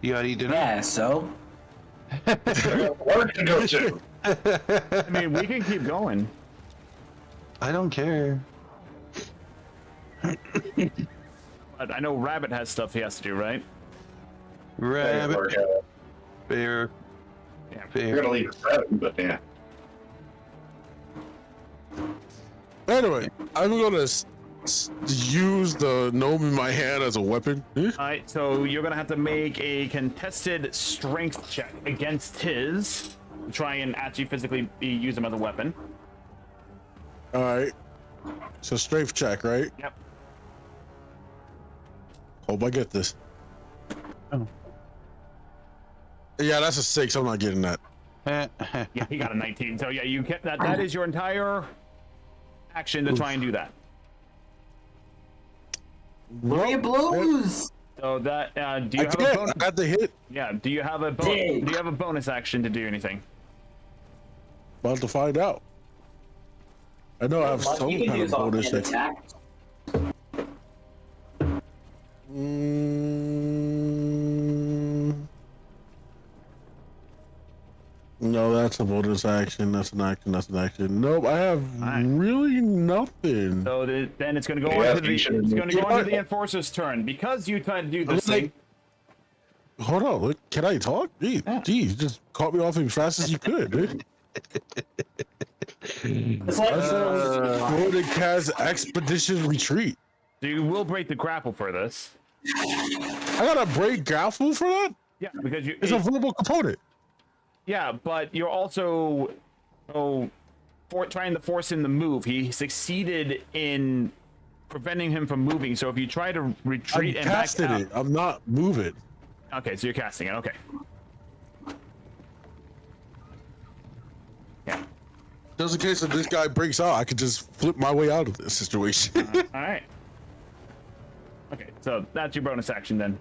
You gotta eat dinner? Yeah, so? I got work to go to. I mean, we can keep going. I don't care. But I know Rabbit has stuff he has to do, right? Rabbit. Bear. Yeah. We're Bear. gonna leave at 7, but yeah. Anyway, I'm gonna use the gnome in my hand as a weapon. All right, so you're gonna have to make a contested strength check against his to try and actually physically use him as a weapon. All right. So strength check, right? Yep. Hope I get this. Oh. Yeah, that's a 6. I'm not getting that. Yeah, he got a 19. So yeah, you get that. That is your entire action to try and do that. Three blows! So that do you I have a can't. bonus? I got the hit. Yeah. Do you have a Dig. do you have a bonus action to do anything? About to find out. I know I have some You can kind of use bonus. offhand attack. No, that's a bonus action. That's an action. That's an action. Nope, I have Alright. really nothing. So then it's going to go Yeah, on to the you should- it's going to go You on to know the enforcer's turn because you tried to do this like- thing. Hold on, look, can I talk? Geez, you just caught me off as fast as you could. Dude. It's like Go to cast Expedition Retreat. So you will break the grapple for this. I gotta break grapple for that? Yeah, because you. It's a verbal component. Yeah, but you're also trying to force him to move. He succeeded in preventing him from moving. So if you try to I'm retreat and back casting out, it. I'm not moving. okay, so you're casting it. Okay. Yeah. Just in case if this guy breaks out, I could just flip my way out of this situation. All right. Okay, so that's your bonus action then.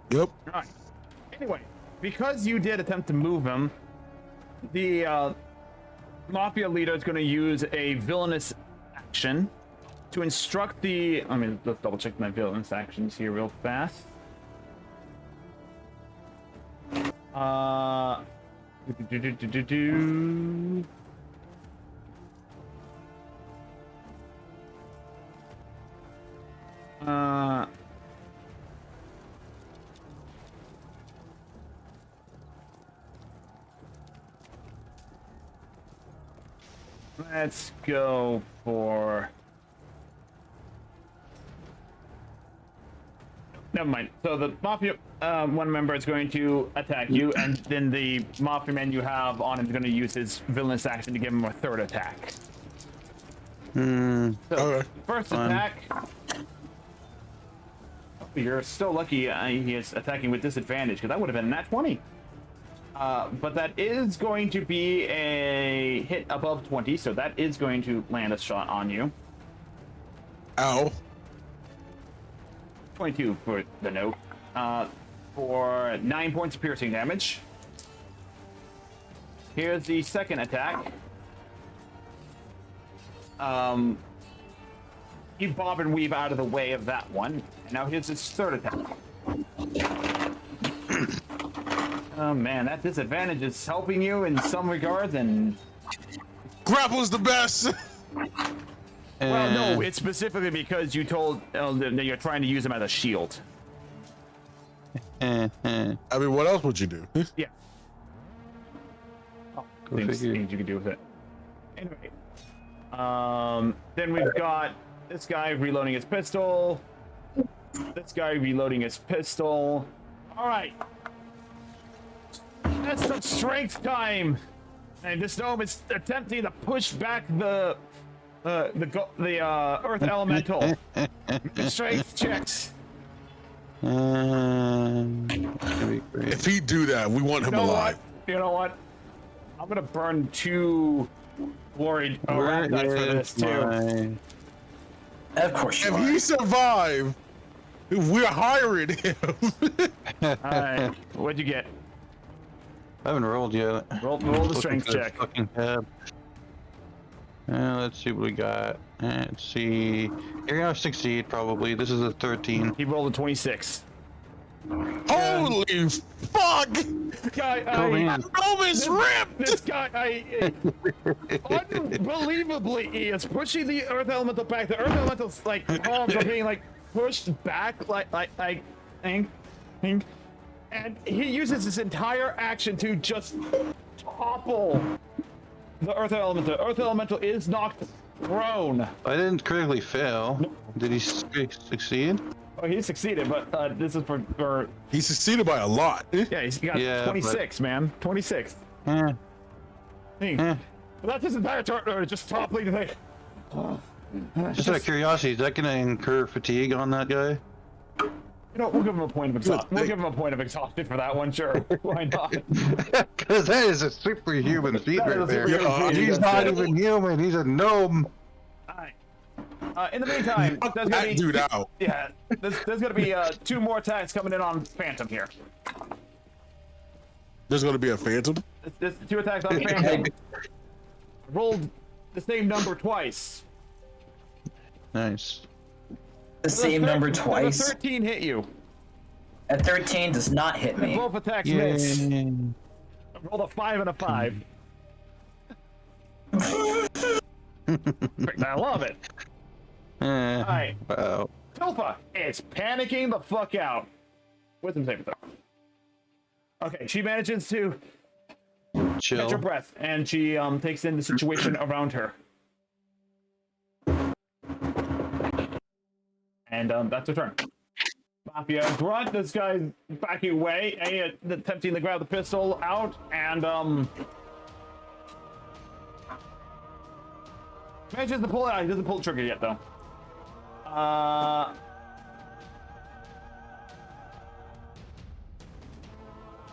Yep. All right. Anyway, because you did attempt to move him, the mafia leader is going to use a villainous action to instruct the. I mean, let's double check my villainous actions here real fast. Do. Let's go for. Never mind. So the mafia one member is going to attack you, and then the mafia man you have on him is going to use his villainous action to give him a third attack. So, Okay. first Fine. attack. You're still lucky he is attacking with disadvantage, because that would have been nat 20. But that is going to be a hit above 20, so that is going to land a shot on you. Ow. 22 for the note. For 9 points of piercing damage. Here's the second attack. You bob and weave out of the way of that one. And now here's his third attack. Oh man, that disadvantage is helping you in some regards, and Grapple's the best. well, no, it's specifically because you told that you're trying to use him as a shield. I mean, what else would you do? Yeah. Go Things figure. you can do with it. Anyway, then we've got this guy reloading his pistol. This guy reloading his pistol. All right. That's the strength time. And this gnome is attempting to push back the earth elemental. Strength checks. That'd be great. If he do that, we want him You know alive. what? You know what? I'm gonna burn 2 glory rat dice for this too. Of course you If are. he survive, we're hiring him. All right. What'd you get? I haven't rolled yet. Roll the Looking strength for this check. Fucking tab. Let's see what we got. Let's see. You're gonna succeed probably. This is a 13. He rolled a 26. Holy fuck! Guy, Roman's ripped! This guy, unbelievably, he is pushing the Earth Elemental back. The Earth Elemental's like palms are being like pushed back, like, and he uses his entire action to just topple the Earth Elemental. Earth Elemental is knocked prone. I didn't critically fail. Did he succeed? Oh, he succeeded, but this is for He succeeded by a lot. yeah, he's got 26, man, 26. Yeah. But that's his entire turn, just toppling the thing. Just out of curiosity, is that gonna incur fatigue on that guy? You know, we'll give him a point of exhaustion. We'll give him a point of exhaustion for that one, sure. Why not? Because that is a superhuman feat That right is a there. superhuman feat, He's that's not it. even human. He's a gnome. Alright. In the meantime, Knock there's gonna that be dude out. yeah, there's gonna be 2 more attacks coming in on Phantom here. There's gonna be a phantom. There's 2 attacks on Phantom. Rolled the same number twice. Nice. The same number Does a twice. 13 hit you. A 13 does not hit me. Both attacks miss. Yay. Rolled a 5 and a 5. I love it. Alright. Wow. Tilpa is panicking the fuck out. Wisdom saving throw. Okay, she manages to catch her Chill. breath, and she takes in the situation around her. And that's her turn. Mafia grunt. This guy's backing away, attempting to grab the pistol out, and manages to pull it out. He doesn't pull the trigger yet, though.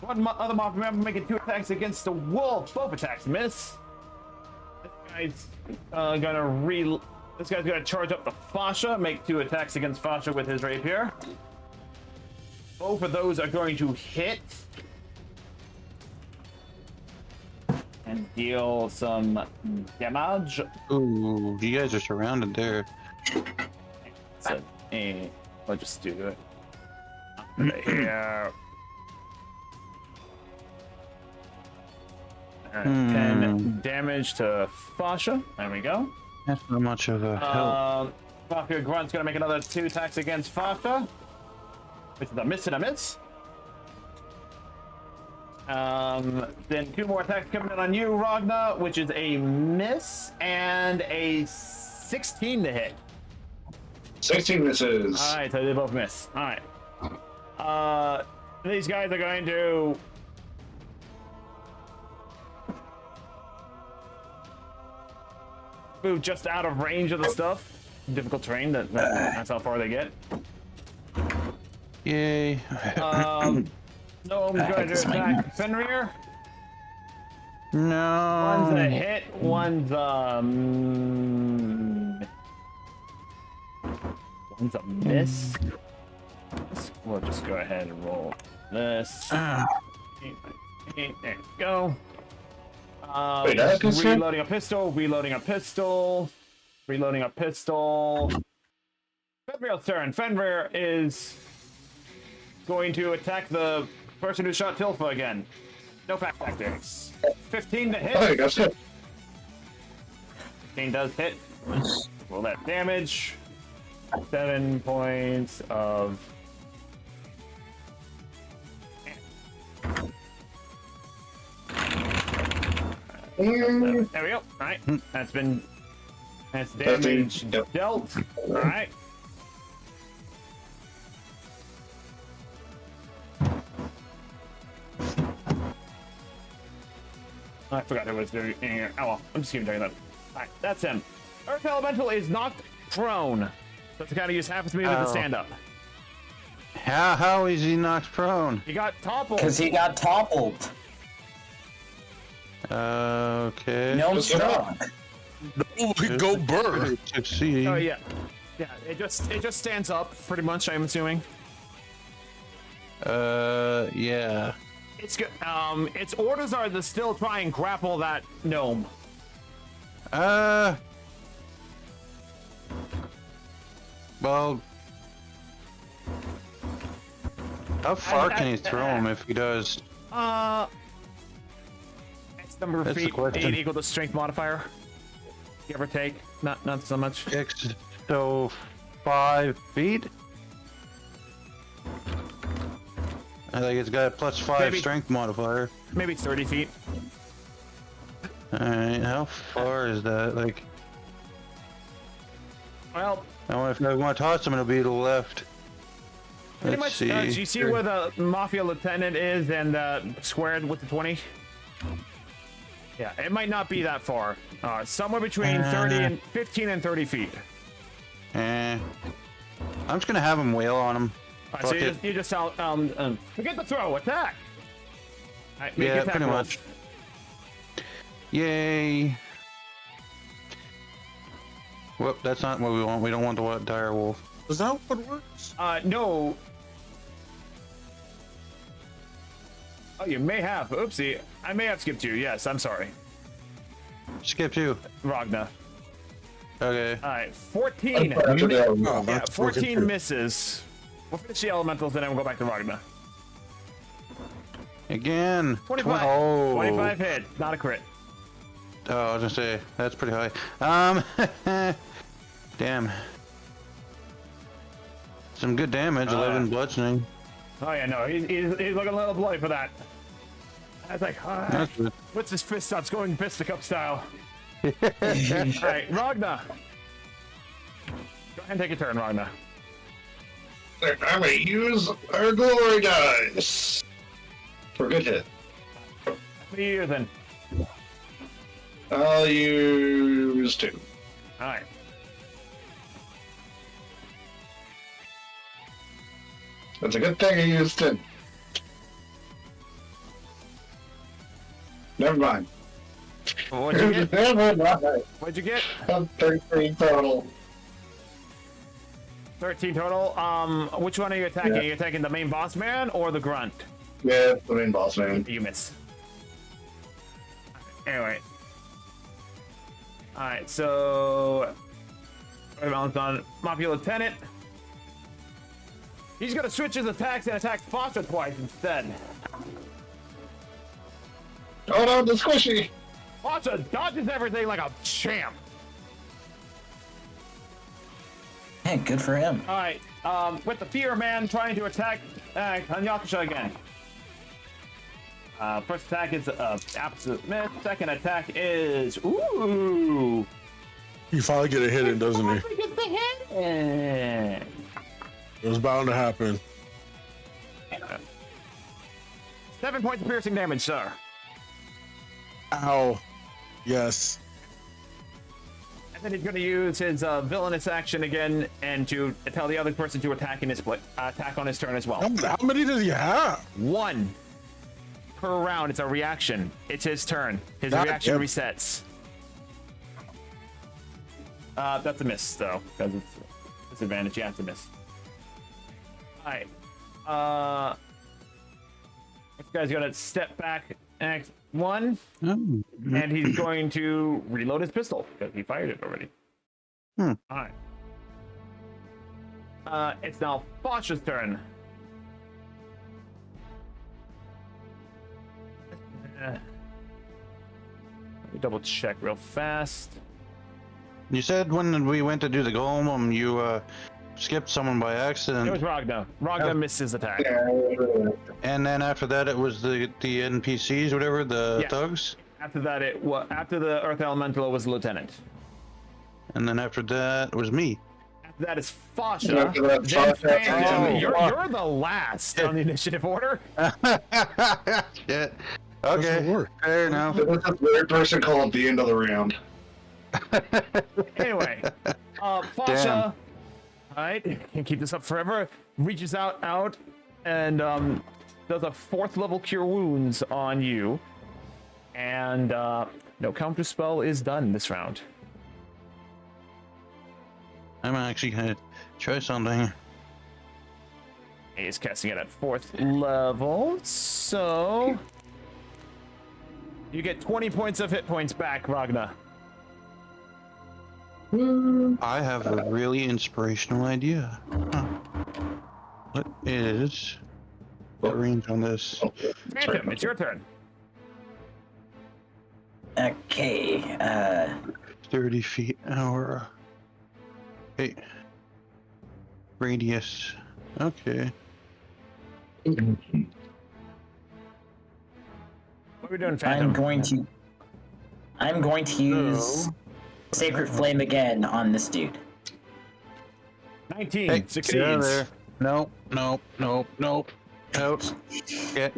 One other Mafia member making 2 attacks against the wolf. Both attacks miss. This guy's gonna charge up the Fasha, make 2 attacks against Fasha with his rapier. Both of those are going to hit and deal some damage. Ooh, you guys are surrounded there. So, I'll just do it. Right here. Alright, 10 damage to Fasha. There we go. That's not much of a help. Mafia Grunt's gonna make another 2 attacks against Fasha. Which is a miss and a miss. Then 2 more attacks coming in on you, Ragna, which is a miss and a 16 to hit. 16 misses. Alright, so they both miss. Alright. These guys are going to move just out of range of the stuff. Difficult terrain, that's how far they get. Yay. No, I'm going to attack Fenrir. No. One's a hit, one's a miss. We'll just go ahead and roll this. There you go. Wait, that's concerned? Reloading a pistol, reloading a pistol, reloading a pistol. Fenrir's turn. Fenrir is going to attack the person who shot Tilfa again. No fact tactics. 15 to hit. Okay, that's good. 15 does hit. Roll that damage. 7 points of. There we go. Alright. That's damage Yep. dealt. Alright. I forgot who was doing it. Oh well, I'm just keeping doing that. Alright, that's him. Earth Elemental is knocked prone. So to kind of use half his movement to stand up. How is he knocked prone? He got toppled. Because he got toppled. Okay. No strong. Go bird. Succeeding. Oh yeah. Yeah, it just stands up pretty much, I'm assuming. Yeah. Its orders are to still try and grapple that gnome. Well, how far can he throw him if he does? X number of That's the feet, question. 8 equal to strength modifier. Give or take. Not so much. X, so 5 feet? I think it's got a +5 Maybe. strength modifier. Maybe 30 feet. Alright, how far is that? Like, Well, if I want to toss him, it'll be to the left. pretty Let's much. see. Do you see where the Mafia Lieutenant is and squared with the 20? Yeah, it might not be that far. Somewhere between 15 and 30 feet. I'm just gonna have him wail on him. Alright, so you just forget the throw, attack! Alright, make Yeah, attack pretty rolls. much. Yay! Whoop, that's not what we want. We don't want the dire wolf. Is that what works? No. Oh, you may have. Oopsie. I may have skipped you. Yes, I'm sorry. Skip 2. Ragna. Okay. Alright, 14. Oh, Yeah, that's 14 working. misses. We'll finish the elementals and then we'll go back to Ragna. Again. 25. Oh. 25 hit. Not a crit. Oh, I was gonna say that's pretty high. Damn. Some good damage. 11 bludgeoning. Oh, yeah, no. He's looking a little bloody for that. I was like, That's good. what's his fist stops going fisticup style? Alright, Ragna. Go ahead and take a turn, Ragna. I'm gonna use our glory dice for a good hit. What are you using? I'll use 2. Alright. That's a good thing I used 10. Never mind. What'd you get? Never mind. What'd you get? I'm 13 total. 13 total. Which one are you attacking? Yeah. Are you attacking the main boss man or the grunt? Yeah, the main boss man. You miss. Anyway. Alright, so... Balance on Mafia Lieutenant. He's gonna switch his attacks and attack Foster twice instead. Oh no, the squishy! Foster dodges everything like a champ. Hey, good for him. Alright, with the Fear Man trying to attack Kanyakusha again. First attack is absolute miss. Second attack is ooh. He finally get a hit in, doesn't he? Get the hit. It was bound to happen. 7 points of piercing damage, sir. Ow. Yes. And then he's going to use his villainous action again and to tell the other person to attack attack on his turn as well. How many does he have? 1 per round. It's a reaction. It's his turn. His God reaction damn. resets. That's a miss though, because it's disadvantage. You have to miss. All right. This guy's gonna step back next 1, and he's going to reload his pistol because he fired it already. All right. It's now Foster's turn. Let me double check real fast. You said when we went to do the golem, you skipped someone by accident. It was Ragna. Ragna missed his attack. And then after that, it was the NPCs, whatever, the Yeah. thugs. After that, after the Earth Elemental, it was Lieutenant. And then after that, it was me. After that is Fasha. Yeah, after that, Then Fasha, Phantom. oh, You're the last on the initiative order. Shit. Doesn't Okay, work. fair enough. That's a third person call at the end of the round. Anyway, Fasha, alright, can keep this up forever, reaches out and does a 4th level Cure Wounds on you. And no counter spell is done this round. I'm actually gonna try something. He is casting it at 4th level, so you get 20 points of hit points back, Ragna. I have a really inspirational idea. Huh. What is the range on this? Phantom, it's your turn. Okay. 30 feet hour. Hey. Radius. Okay. What are we doing, Phantom? I'm going to use Sacred Flame again on this dude. 19 Hey, succeeds. get out of there. Nope. Nope. Get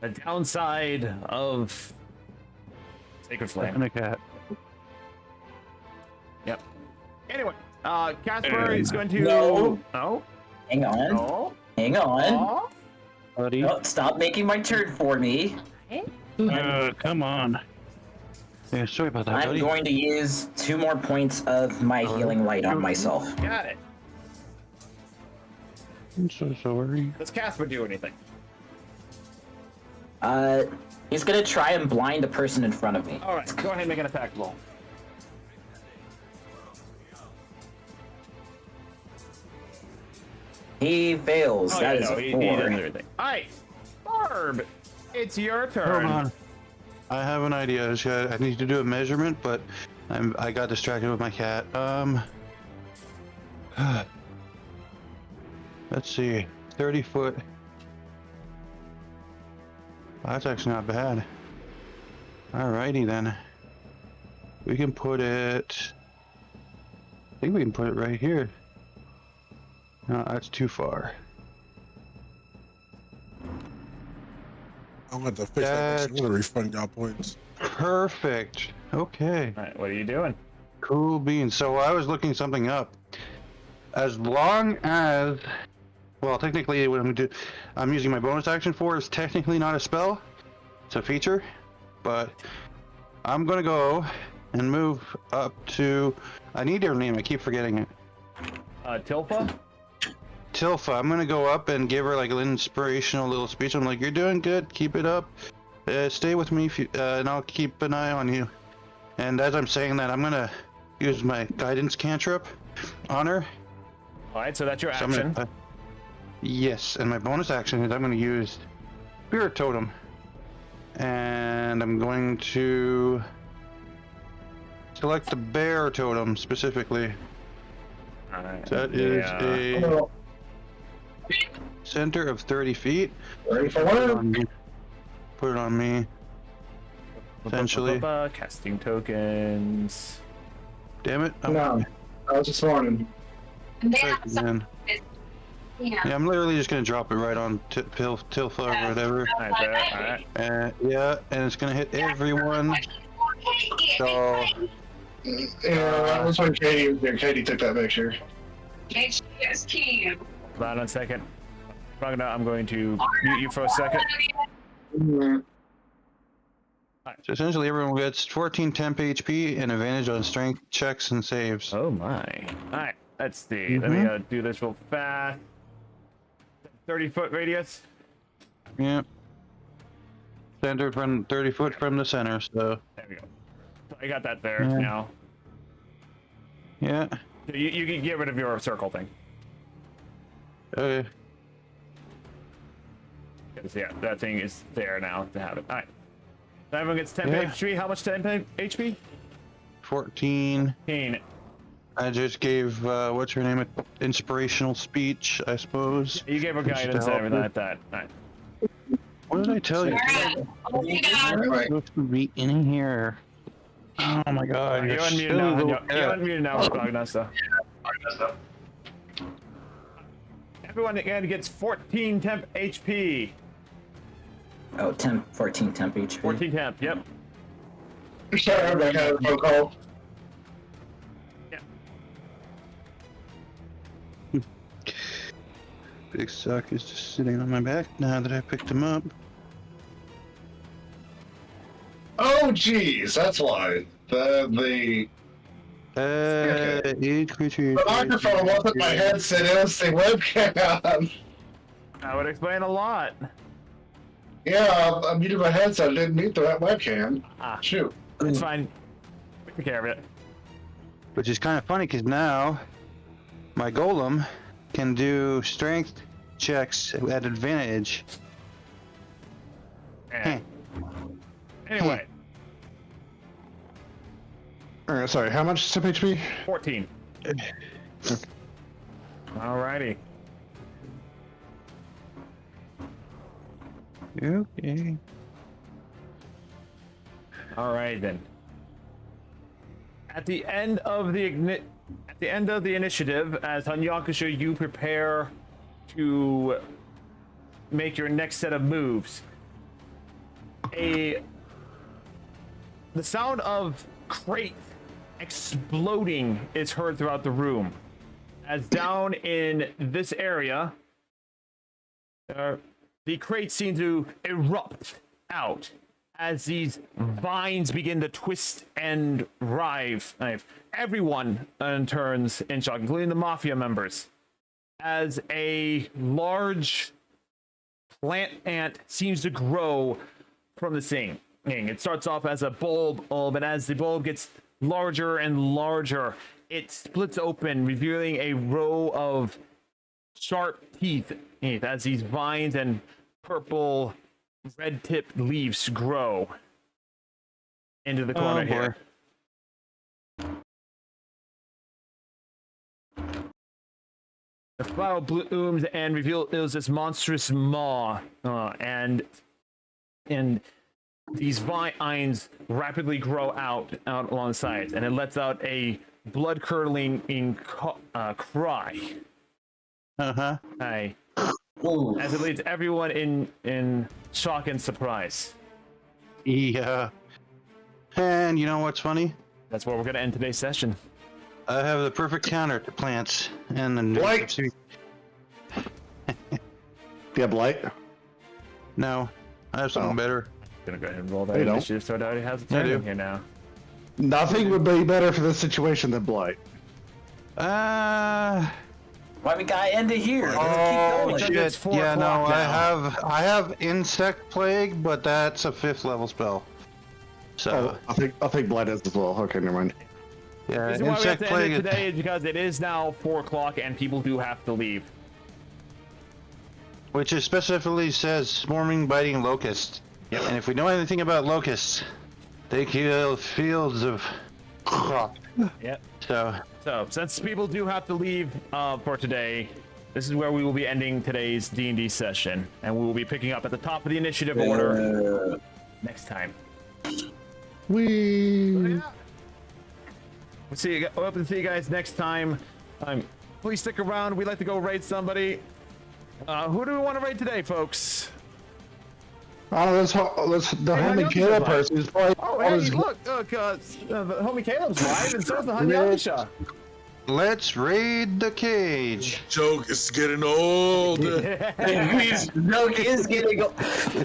The downside of Sacred Flame. a cat. Yep. Anyway, Casper is going to. No. No. Hang on. No. Hang on. Oh. Buddy. No, stop making my turn for me. Come on. Yeah, sorry about that, I'm buddy. going to use 2 more points of my healing light on myself. Got it. I'm so sorry. Does Casper do anything? He's gonna try and blind the person in front of me. All right. Go ahead and make an attack roll. He fails. Oh, That yeah, is no, a he 4. doesn't do anything. All right, Barb, it's your turn. Hold on. I have an idea. I need to do a measurement, but I got distracted with my cat. Let's see. 30 foot. That's actually not bad. Alrighty then. We can put it. I think we can put it right here. No, that's too far. I'm going to fix that. I'm going to refund y'all points. Perfect. Okay. All right, what are you doing? Cool beans. So I was looking something up. As long as, well, technically what I'm using my bonus action for is technically not a spell. It's a feature, but I'm gonna go and move up to. I need her name. I keep forgetting it. Tilpa? Tilfa. I'm gonna go up and give her like an inspirational little speech. I'm like, "You're doing good. Keep it up. Stay with me, and I'll keep an eye on you." And as I'm saying that, I'm gonna use my guidance cantrip on her. All right, so that's your So action. Yes, and my bonus action is I'm going to use Spirit Totem. And I'm going to select the Bear Totem specifically. All right. That is a center of 30 feet. Ready for Put it one? on me. Put it on me. Essentially. Casting tokens. Damn it. No, I was just warning. Again. Yeah, I'm literally just gonna drop it right on Tilfa or whatever. All right, all right. Yeah, and it's gonna hit everyone. So Yeah, that was when Katie took that picture. Hold on a second. I'm going to mute you for a second. So essentially, everyone gets 14 temp HP and advantage on strength checks and saves. Oh my. All right, let's see. Let me do this real fast. 30-foot radius. Yep. Centered from 30 foot from the center, so. There we go. So I got that there Yeah. now. Yeah. You can get rid of your circle thing. Okay. Because, yeah, that thing is there now to have it. All right. So everyone gets 10 Yeah. HP. How much 10 HP? 14. 15. I just gave, what's her name? Inspirational speech, I suppose. You gave her Just to guidance and help everything her. like that. All right. What did I tell you? You're supposed to be in here. Oh my god. You're silly unmuted now. little You're cat. unmuted now, Agnosta. Everyone again gets 14 temp HP. Oh, 14 temp HP. 14 temp, yep. Sorry, I'm back out of the phone call. Big Suck is just sitting on my back now that I picked him up. Oh, jeez, that's why. The Each creature. the microphone wasn't my headset, it was the webcam. That would explain a lot. Yeah, I muted my headset, I didn't mute the webcam. Ah, Shoot. it's fine. We took care of it. Which is kind of funny because now my golem can do strength checks at advantage. Anyway, Alright, sorry, how much tip HP? 14. Alrighty. Okay. Alright then. At the end of the initiative, as Hanyakusha, you prepare to make your next set of moves. The sound of crate exploding is heard throughout the room. As down in this area, the crates seem to erupt out as these vines begin to twist and writhe. Everyone turns in shock, including the mafia members, as a large plant ant seems to grow from the thing. It starts off as a bulb, and as the bulb gets larger and larger, it splits open, revealing a row of sharp teeth as these vines and purple red-tipped leaves grow into the corner here. The flower blooms and reveals this monstrous maw, and these vines rapidly grow out along the sides, and it lets out a blood-curdling cry. Uh-huh. As it leads everyone in shock and surprise. Yeah. And you know what's funny? That's where we're going to end today's session. I have the perfect counter to plants and then Blight! Do you have blight? No, I have something better. Gonna go ahead and roll that You don't? initiative so it already has a I turn do. in here now. Nothing would be better for this situation than blight. Why we gotta end it here? Let's Oh keep going. shit! It's 4 Yeah, no, o'clock now. I have insect plague, but that's a 5th level spell. So Oh, I think blight is as well. Okay, never mind. The yeah, reason why we have insect to end plague. it today is because it is now 4 o'clock and people do have to leave. Which is specifically says swarming, biting locusts. Yep. And if we know anything about locusts, they kill fields of crop. Yep. So So, since people do have to leave for today, this is where we will be ending today's D&D session, and we will be picking up at the top of the initiative order next time. Wee. We'll hope to see you guys next time. Please stick around. We'd like to go raid somebody. Who do we want to raid today, folks? Oh, that's the homie Hanyakusha's Caleb live. person. He's probably Oh, all hey, his- look, the homie Caleb's live, and so is the Hanyakusha. let's raid the cage. Joke is getting old. No, it is getting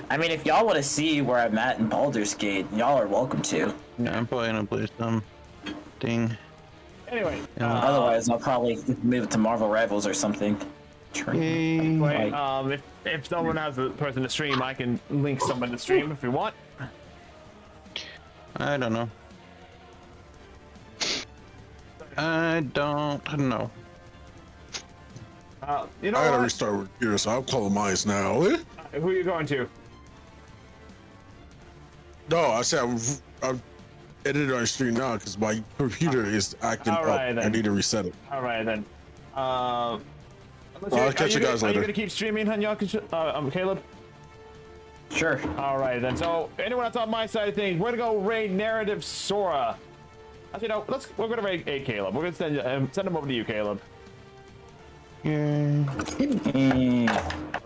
I mean, if y'all want to see where I'm at in Baldur's Gate, y'all are welcome to. Yeah, I'm probably gonna play some thing. Anyway, Otherwise, I'll probably move to Marvel Rivals or something. Yay. wait, if someone has a person to stream, I can link someone to stream if you want. I don't know. I don't know. You know I gotta what? restart with here, so I'm calling mine now. Who are you going to? No, I said I'm editing on stream now because my computer is acting All up. right, then. I need to reset it. All right then. I'll catch you guys Are you later. gonna keep streaming, Hanyakusha? Caleb? Sure. All right then. So anyone that's on my side of things, we're gonna go raid Narrative Sora. Actually, no. We're gonna raid Caleb. We're gonna send him over to you, Caleb. Yeah.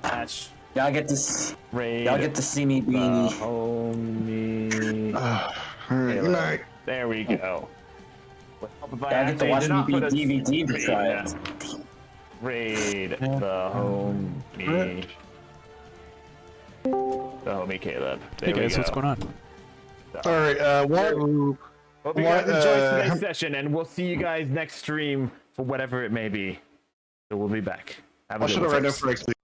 That's Y'all get to raid. y'all get to see me be. Homie. All right, good night. There we go. If I Y'all get to actually watch did me not be put a DVD besides. raid the homie. The homie Caleb. There Hey we guys, go. what's going on? All right, what? Hope you guys What, enjoyed today's session, and we'll see you guys next stream for whatever it may be. So we'll be back. Have a I good should one, have read it folks. for next week.